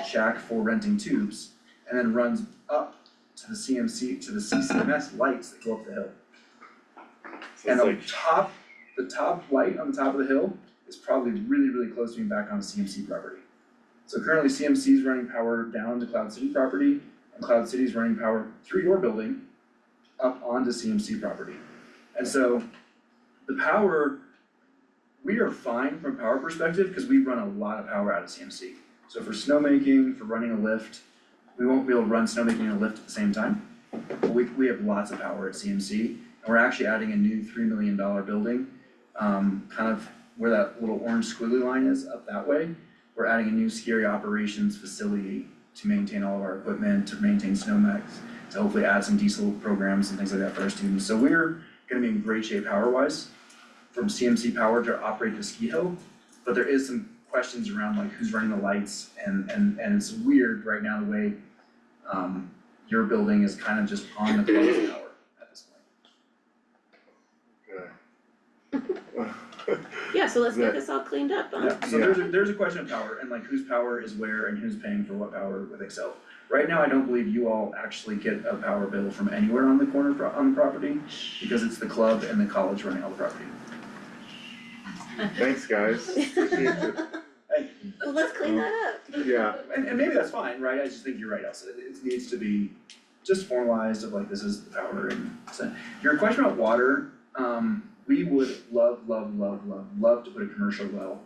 shack for renting tubes, and then runs up to the CCMS lights that go up the hill. So And it's like, the top light on the top of the hill is probably really, really close to being back on CMC property. So currently CMC is running power down to Cloud City property, and Cloud City is running power through your building up onto CMC property. And so the power, we are fine from a power perspective because we run a lot of power out of CMC. So for snowmaking, for running a lift, we won't be able to run snowmaking and a lift at the same time. But we have lots of power at CMC, and we're actually adding a new $3 million building, kind of where that little orange squiggly line is up that way. We're adding a new scary operations facility to maintain all of our equipment, to maintain snowmax, to hopefully add some diesel programs and things like that for our students. So we're gonna be in great shape power-wise from CMC power to operate the ski hill, but there is some questions around like who's running the lights and it's weird right now the way your building is kind of just on the closed power at this point. Yeah, so let's get this all cleaned up, huh? Yeah, so there's a question of power and like whose power is where and who's paying for what power with XCEL. Right now, I don't believe you all actually get a power bill from anywhere on the corner on the property because it's the club and the college running all the property. Thanks, guys. Appreciate it. Well, let's clean that up. Yeah, And maybe that's fine, right? I just think you're right, Elsa. It needs to be just formalized of like, this is the power and so. Your question about water, we would love to put a commercial well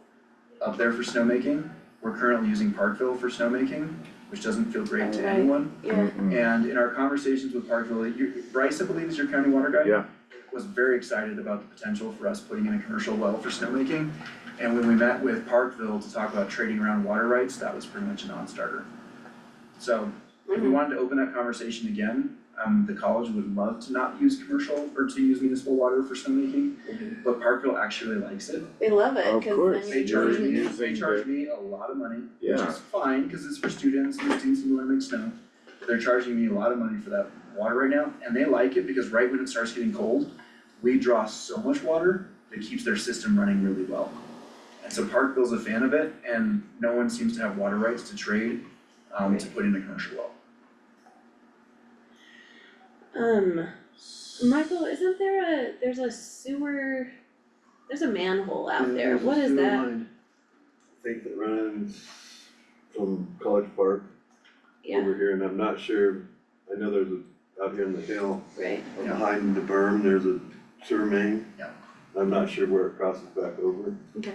up there for snowmaking. We're currently using Parkville for snowmaking, which doesn't feel great to Right. anyone. Yeah, And in our conversations with Parkville, Bryce, I believe is your county water guy? Yeah. Was very excited about the potential for us putting in a commercial well for snowmaking. And when we met with Parkville to talk about trading around water rights, that was pretty much a non-starter. So if we wanted to open that conversation again, the college would love to not use commercial or to use municipal water for snowmaking, but Parkville actually likes it. they love it, Of cause course. then They you charge can- me, they charge me a lot of money, which Yeah. is fine, cause it's for students, and the students can go and make snow. But they're charging me a lot of money for that water right now, and they like it because right when it starts getting cold, we draw so much water that keeps their system running really well. And so Parkville's a fan of it, and no one seems to have water rights to trade, to put in a commercial well. Michael, isn't there's a sewer, there's a manhole out there, There's a what is sewer that? line, I think that runs from College Park Yeah, over here, and I'm not sure, I know there's out here in the hill, right, Yeah. behind the berm, there's a sewer main. Yeah. I'm not sure where it crosses back over. okay.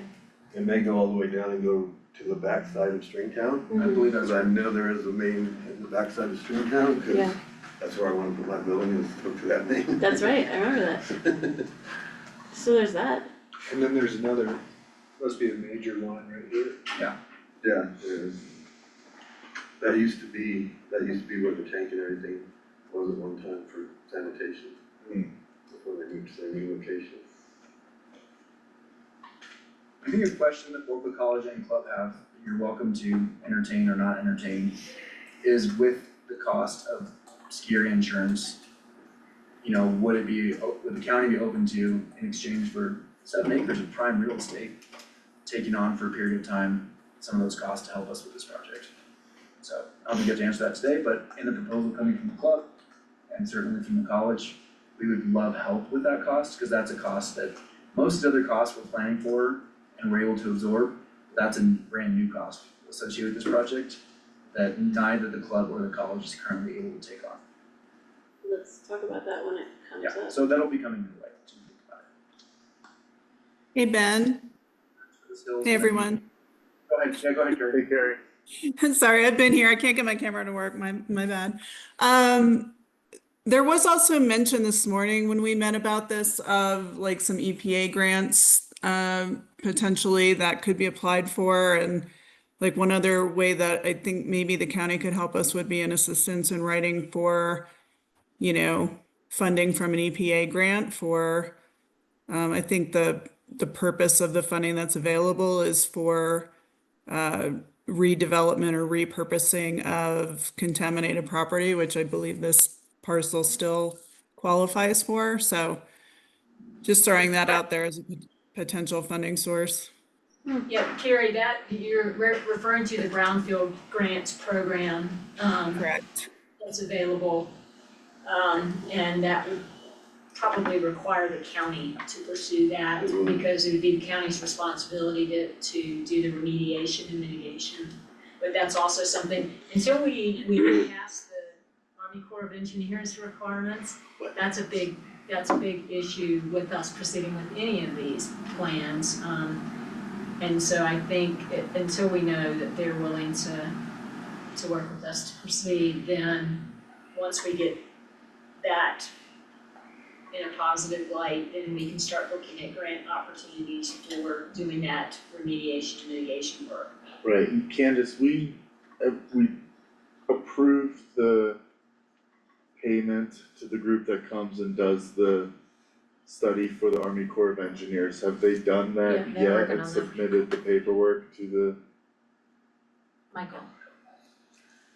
It may go all the way down and go to the backside of Stringtown, I believe that's because I right. know there is a main in the backside of Stringtown, because Yeah. that's where I wanna put my building, is hooked to that main. That's right, I remember that. So there's that. And then there's another, must be a major line right here. Yeah, there is. That used to be where the tank and everything was at one time for sanitation. Before they moved to their new location. I think a question that both the college and club have, that you're welcome to entertain or not entertain, is with the cost of ski area insurance, you know, would the county be open to, in exchange for 7 acres of prime real estate, taking on for a period of time, some of those costs to help us with this project? So, I don't think you have to answer that today, but in the proposal coming from the club, and certainly from the college, we would love help with that cost, cause that's a cost that most of the other costs we're planning for and we're able to absorb, that's a brand new cost associated with this project that neither the club or the college is currently able to take on. Let's talk about that when it comes Yeah, up. so that'll be coming your way, so think about it. Hey, Ben. This hill's- Hey, everyone. Go ahead, yeah, go ahead, Carrie. Hey, Carrie. Sorry, I've been here. I can't get my camera to work. My bad. There was also mention this morning when we met about this of like some EPA grants potentially that could be applied for. And like one other way that I think maybe the county could help us would be an assistance in writing for, you know, funding from an EPA grant for, I think the purpose of the funding that's available is for redevelopment or repurposing of contaminated property, which I believe this parcel still qualifies for. So just throwing that out there as a potential funding source. Yeah, Carrie, that, you're referring to the Brownfield Grants Program, Correct. that's available. And that probably require the county to pursue that, It would. because it would be the county's responsibility to do the remediation and mitigation. But that's also something, until we pass the Army Corps of Engineers requirements, that's a big issue with us proceeding with any of these plans. And so I think until we know that they're willing to work with us to proceed, then once we get that in a positive light, then we can start looking at grant opportunities for doing that remediation and mitigation work. Right, and Candace, we approved the payment to the group that comes and does the study for the Army Corps of Engineers. Have they done Yeah, that they're yet working and on that. submitted the paperwork to Michael,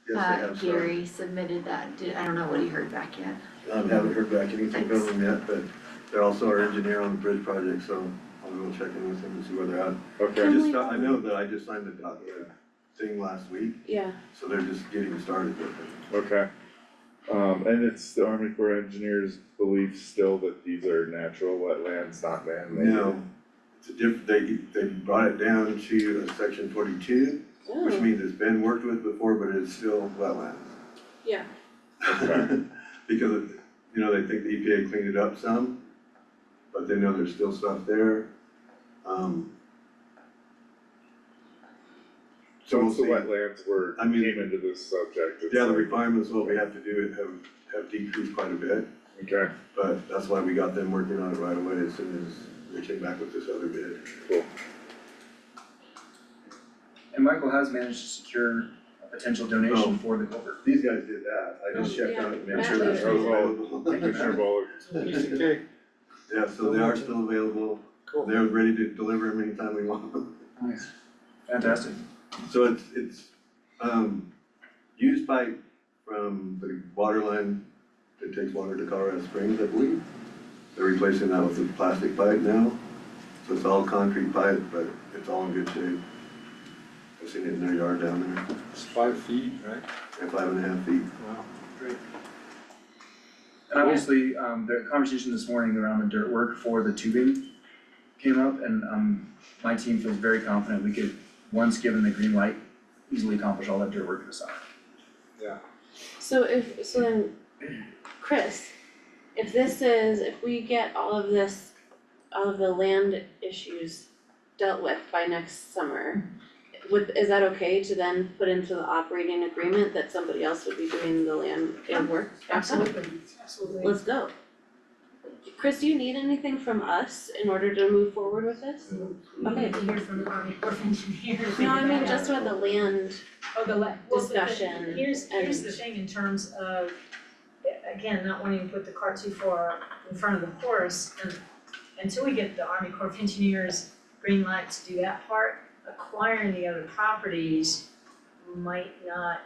Yes, they have started. Gary submitted that, I don't know what he heard back yet. Haven't heard back anything from Thanks. them yet, but they're also our engineer on the bridge project, so I'll go check in with them to see where they're at. the, okay, I know that I just signed the thing last week, Yeah, so they're just getting started with it. okay. And it's the Army Corps of Engineers' belief still that these are natural wetlands, not man-made? No, it's a they brought it down to a section 42, which oh, means it's been worked with before, but it's still wetlands. yeah, Okay. Because, they think the EPA cleaned it up some, but they know there's still stuff there. So we'll Once the see. wetlands were, I mean- came into this subject, it's Yeah, the like, requirements, what we have to do have decreased quite a bit, okay, but that's why we got them working on it right away as soon as they came back with this other bid. cool. And Michael has managed to secure a potential donation for the culvert. These guys did that, I just checked on it and made sure Yeah. they're still available. Commissioner Bowler, Piece of cake. Yeah, so they are still available, Cool. they're ready to deliver them anytime we want them. Nice. Fantastic. So it's used pipe from the water line that takes water to Colorado Springs, I believe. They're replacing that with a plastic pipe now, so it's all concrete pipe, but it's all in good shape. I've seen it in their yard down there, It's 5 feet, right? and 5.5 feet. Wow, great. And obviously, the conversation this morning around the dirt work for the tubing came up, and my team feels very confident we could, once given the green light, easily accomplish all that dirt work this summer. so then, Chris, if we get all of the land issues dealt with by next summer, is that okay to then put into the operating agreement that somebody else would be doing the land work? Absolutely. Let's go. Chris, do you need anything from us in order to move forward with this? We need to hear from the Army Corps of Engineers. No, I mean just with the land, Oh, well, discussion Here's the and- thing in terms of, again, not wanting to put the cart too far in front of the horse, and until we get the Army Corps of Engineers green light to do that part, acquiring the other properties might not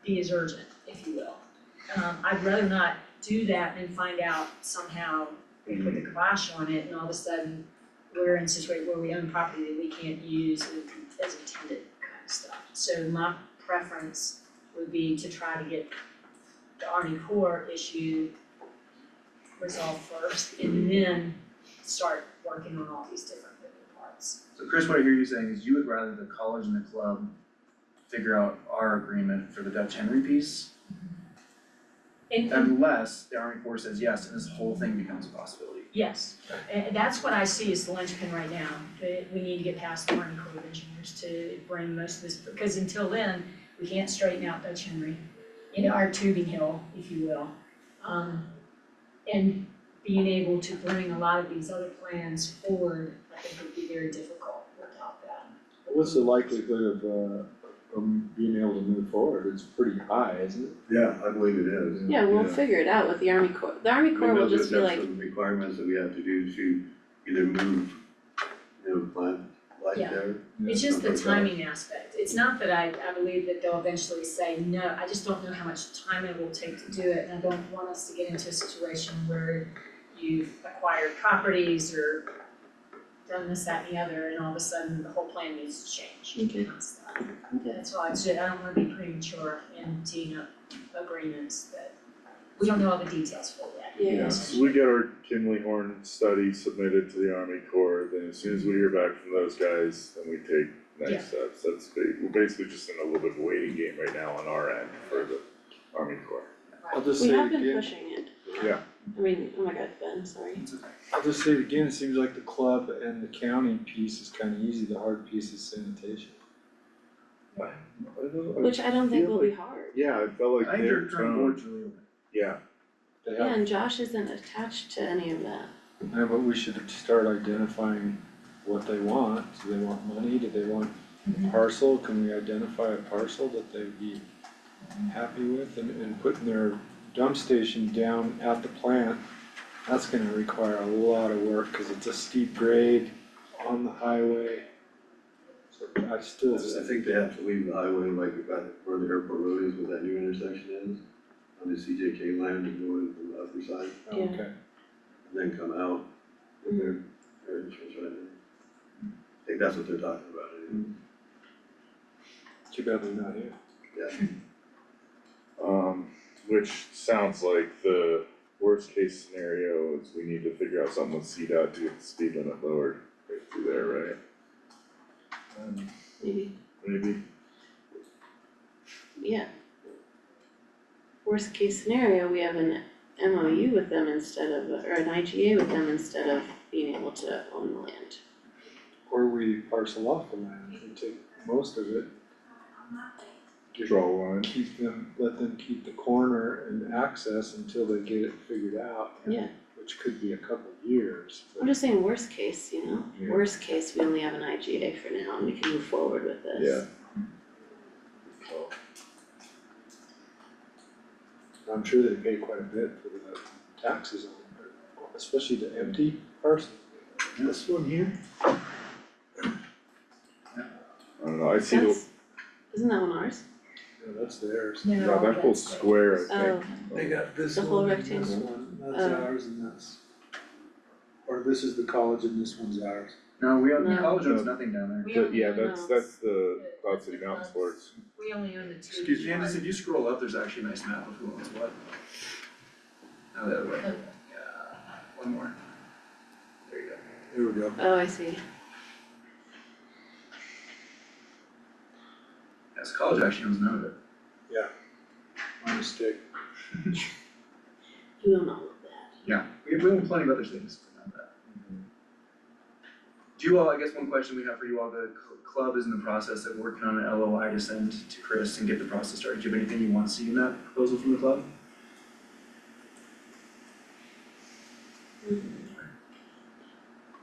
be as urgent, if you will. I'd rather not do that than find out somehow we put the kibosh on it and all of a sudden we're in a situation where we own property that we can't use as intended kind of stuff. So my preference would be to try to get the Army Corps issue resolved first and then start working on all these different moving parts. So Chris, what I hear you saying is you would rather the college and the club figure out our agreement for the Dutch Henry piece, And unless the Army Corps says yes, and this whole thing becomes a possibility. yes, and that's what I see as the linchpin right now, that we need to get past the Army Corps of Engineers to bring most of this, because until then, we can't straighten out Dutch Henry, our tubing hill, if you will. And being able to bring a lot of these other plans forward, I think would be very difficult without that. What's the likelihood of being able to move forward? It's pretty high, isn't it? Yeah, I believe it is. yeah, we'll figure it out with the Army Corps. The Army Corps will just be like, have some requirements that we have to do to either move, plant light Yeah. there. It's just the Something like that. timing aspect. It's not that I believe that they'll eventually say no, I just don't know how much time it will take to do it. And I don't want us to get into a situation where you've acquired properties or done this, that, and the other, and all of a sudden the whole plan needs to change. Okay. That's why I don't wanna be premature in teeing up agreements that we don't know all the details fully yet. Yeah. So we get our Kinley Horn study submitted to the Army Corps, then as soon as we hear back from those guys, then we take Yeah. next steps. That's we're basically just in a little bit of a waiting game right now on our end for the Army Corps. I'll just We say have it been again, pushing it. Yeah. I mean, oh my god, Ben, sorry. It's okay. I'll just say it again, it seems like the club and the county piece is kinda easy, the hard piece is sanitation. Which I don't think feel will be hard. Yeah, I felt like I think their your current tone, board's really open. yeah, They Yeah, have, and Josh isn't attached to any of that. but we should start identifying what they want, do they want money, do they want a parcel, can we identify a parcel that they'd be happy with, and putting their dump station down at the plant, that's gonna require a lot of work, cause it's a steep grade on the highway. So I still I think they have to leave the highway like about where the airport road is, where that new intersection is, on the CJK land and go in from the other side, Yeah. okay, and then come out with their entrance right there. I think that's what they're talking about, too bad they're not here. yeah. which sounds like the worst case scenario is we need to figure out something with CDOT to get the speed limit lowered right through there, right? Maybe, Maybe, yeah. Worst case scenario, we have an MOU with them instead of, or an IGA with them instead of being able to own the land. Or we parcel off the land and take most of it. draw a line. Let them keep the corner and access until they get it figured out. Yeah. Which could be a couple of years, but I'm just saying worst case, you know, Yeah. worst case, we only have an IGA for now and we can move forward with this. I'm sure they pay quite a bit for the taxes on it, especially the empty parcel. This one here? I don't know, I see the, That's, isn't that one ours? Yeah, that's theirs. yeah, that whole that's great. square, I Oh, think. They got this The whole one and this rectangle? one, that's Oh. ours and that's. Or this is the college and this one's ours. No, we own, the No. college owns nothing down there. We But only yeah, own that's the Cloud City Mountain Sports. We only own the two. Excuse me, Candace, if you scroll up, there's actually a nice map of who owns what. Now the other way. Yeah, one more. There you go. Here we go. oh, I see. Yes, college actually owns none of it. My mistake. We own all of that. Yeah, we own plenty of other things, but not that. Do you all, I guess one question we have for you all, the club is in the process of working on an LOI to send to Chris and get the process started. Do you have anything you want to see in that proposal from the club?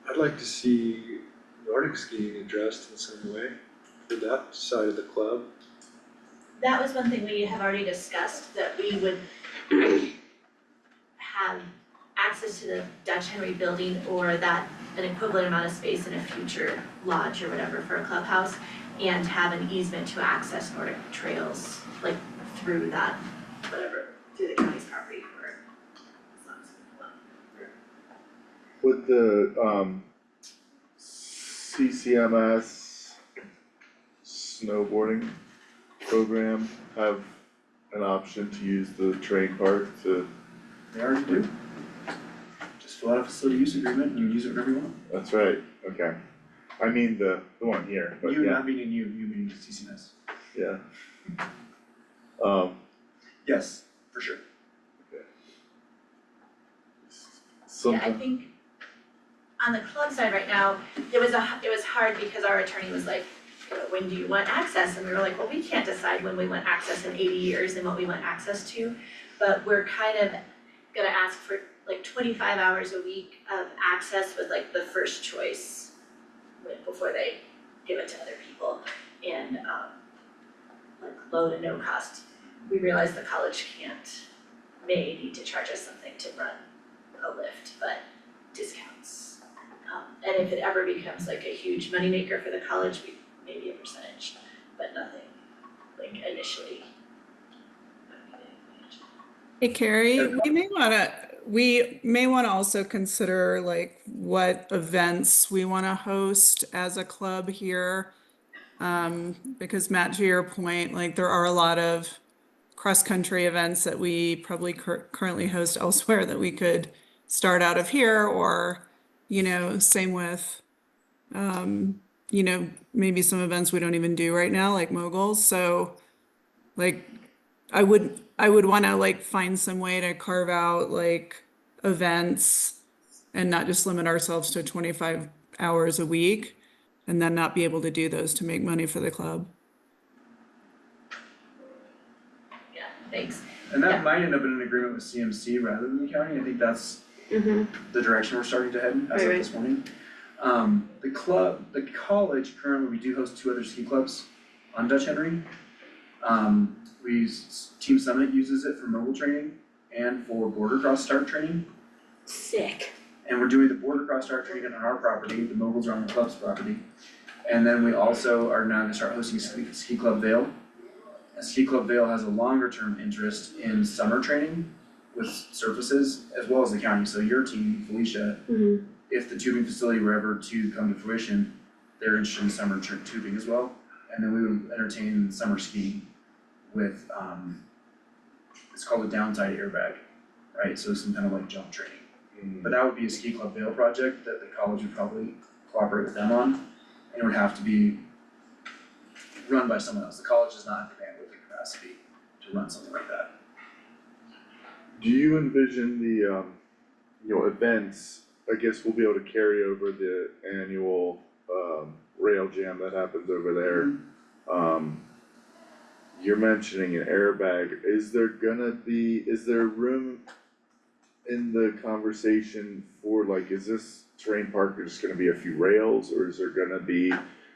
I'd like to see Nordic skiing addressed in some way for that side of the club. That was one thing we have already discussed, that we would have access to the Dutch Henry building or that an equivalent amount of space in a future lodge or whatever for a clubhouse, and have an easement to access Nordic trails, like through that, whatever, through the county's property for as long as we want. Would the CCMS snowboarding program have an option to use the train park to, They already do. Just fill out a facility use agreement and you use it whenever you want. that's right, okay. I mean the one here, but You yeah, not meaning you meaning CCNS. yeah. Yes, for sure. Yeah, I Something, think on the club side right now, it was hard because our attorney was like, when do you want access? And we were like, well, we can't decide when we want access in 80 years and what we want access to. But we're kind of gonna ask for like 25 hours a week of access with like the first choice before they give it to other people. And like low to no cost. We realize the college may need to charge us something to run a lift, but discounts. And if it ever becomes like a huge moneymaker for the college, maybe a percentage, but nothing like initially. Hey Carrie, we may wanna also consider like what events we wanna host as a club here. Because Matt, to your point, like there are a lot of cross-country events that we probably currently host elsewhere that we could start out of here, or, same with, maybe some events we don't even do right now, like moguls. So like, I would want to like find some way to carve out like events and not just limit ourselves to 25 hours a week and then not be able to do those to make money for the club. Yeah, thanks. And that might end up in an agreement with CMC rather than the county. I think that's the direction we're starting to head as of this morning. The college currently, we do host 2 other ski clubs on Dutch Henry. Team Summit uses it for mobile training and for border cross start training. Sick. And we're doing the border cross start training on our property, the moguls are on the club's property. And then we also are now gonna start hosting Ski Club Vail. Ski Club Vail has a longer term interest in summer training with surfaces as well as the county. So your team, Felicia, if the tubing facility were ever to come to fruition, they're interested in summer tubing as well. And then we would entertain summer skiing with, it's called a downside airbag, right? So some kind of like jump training. But that would be a Ski Club Vail project that the college would probably cooperate with them on. And it would have to be run by someone else. The college does not have the bandwidth and capacity to run something like that. Do you envision the, events, I guess we'll be able to carry over the annual, rail jam that happens over there. You're mentioning an airbag, is there room in the conversation for like, is this terrain park just gonna be a few rails, or is there gonna be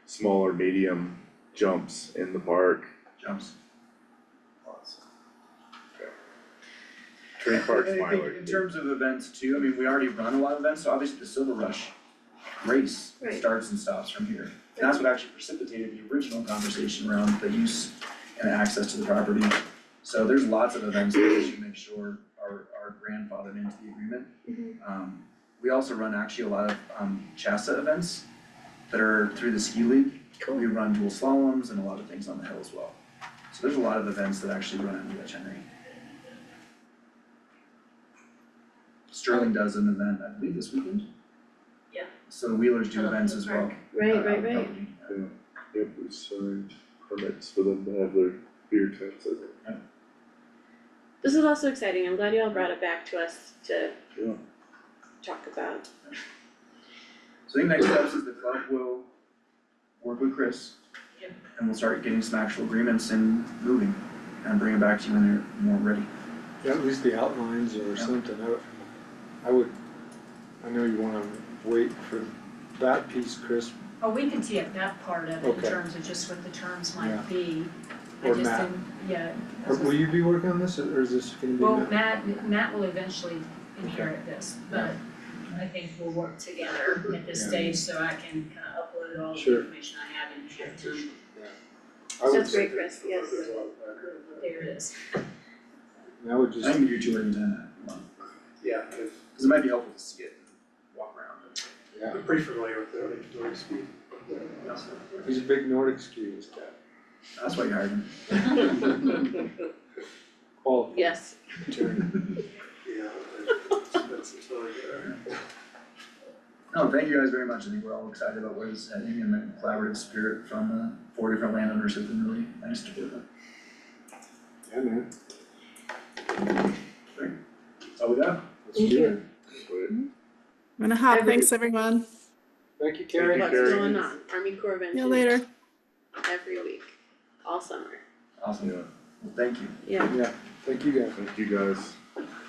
small or medium jumps in the park? Jumps. Terrain park's And my I think like. in terms of events too, I mean, we already run a lot of events, so obviously the Silver Rush race starts and stops from here. And that's what actually precipitated the original conversation around the use and access to the property. So there's lots of events that we should make sure are grandfathered into the agreement. We also run actually a lot of Chassa events that are through the ski league. Cool. We run dual slaloms and a lot of things on the hill as well. So there's a lot of events that actually run under Dutch Henry. Sterling does an event, I believe this weekend. Yeah. So the Wheelers do events as well. Right. Yep, we signed permits for them to have their beer tents, I think. This is also exciting. I'm glad you all brought it back to us to Yeah. talk about. So I think next steps is the club will work with Chris. Yep. And we'll start getting some actual agreements and moving and bring it back to you when they're more ready. Yeah, at least the outlines or something. I know you wanna wait for that piece, Chris, Oh, we can tee up that part of it in Okay. terms of just what the terms Yeah. might be. I Or just Matt. didn't, yeah. Or will you be working on this, or is this gonna be? Well, Matt will eventually inherit this, but I think we'll work together at this Yeah. stage so I can kind of upload all Sure. the information I have in here to, I would That's great, Chris, yes. there it is. I would I just, think you're 2 weeks in that one. Yeah, Cause it might be helpful to see it and walk around. yeah, I'm pretty familiar with the Nordic ski. he's a big Nordic ski, this guy. That's why you hired him. Qualified Yes. attorney. Yeah, that's totally good. No, thank you guys very much. I think we're all excited about where this is heading and the collaborative spirit from the 4 different landowners has been really nice to do. Yeah, man. That's all we got. Let's do it. Sweet. I'm gonna hop. Thanks, everyone. Thank you, Carrie. What's Carrie. going on? Army Corps of See Engineers. you later. Every week, all summer. Awesome. Yeah. Well, thank you. Yeah. Yeah, thank you guys. Thank you guys.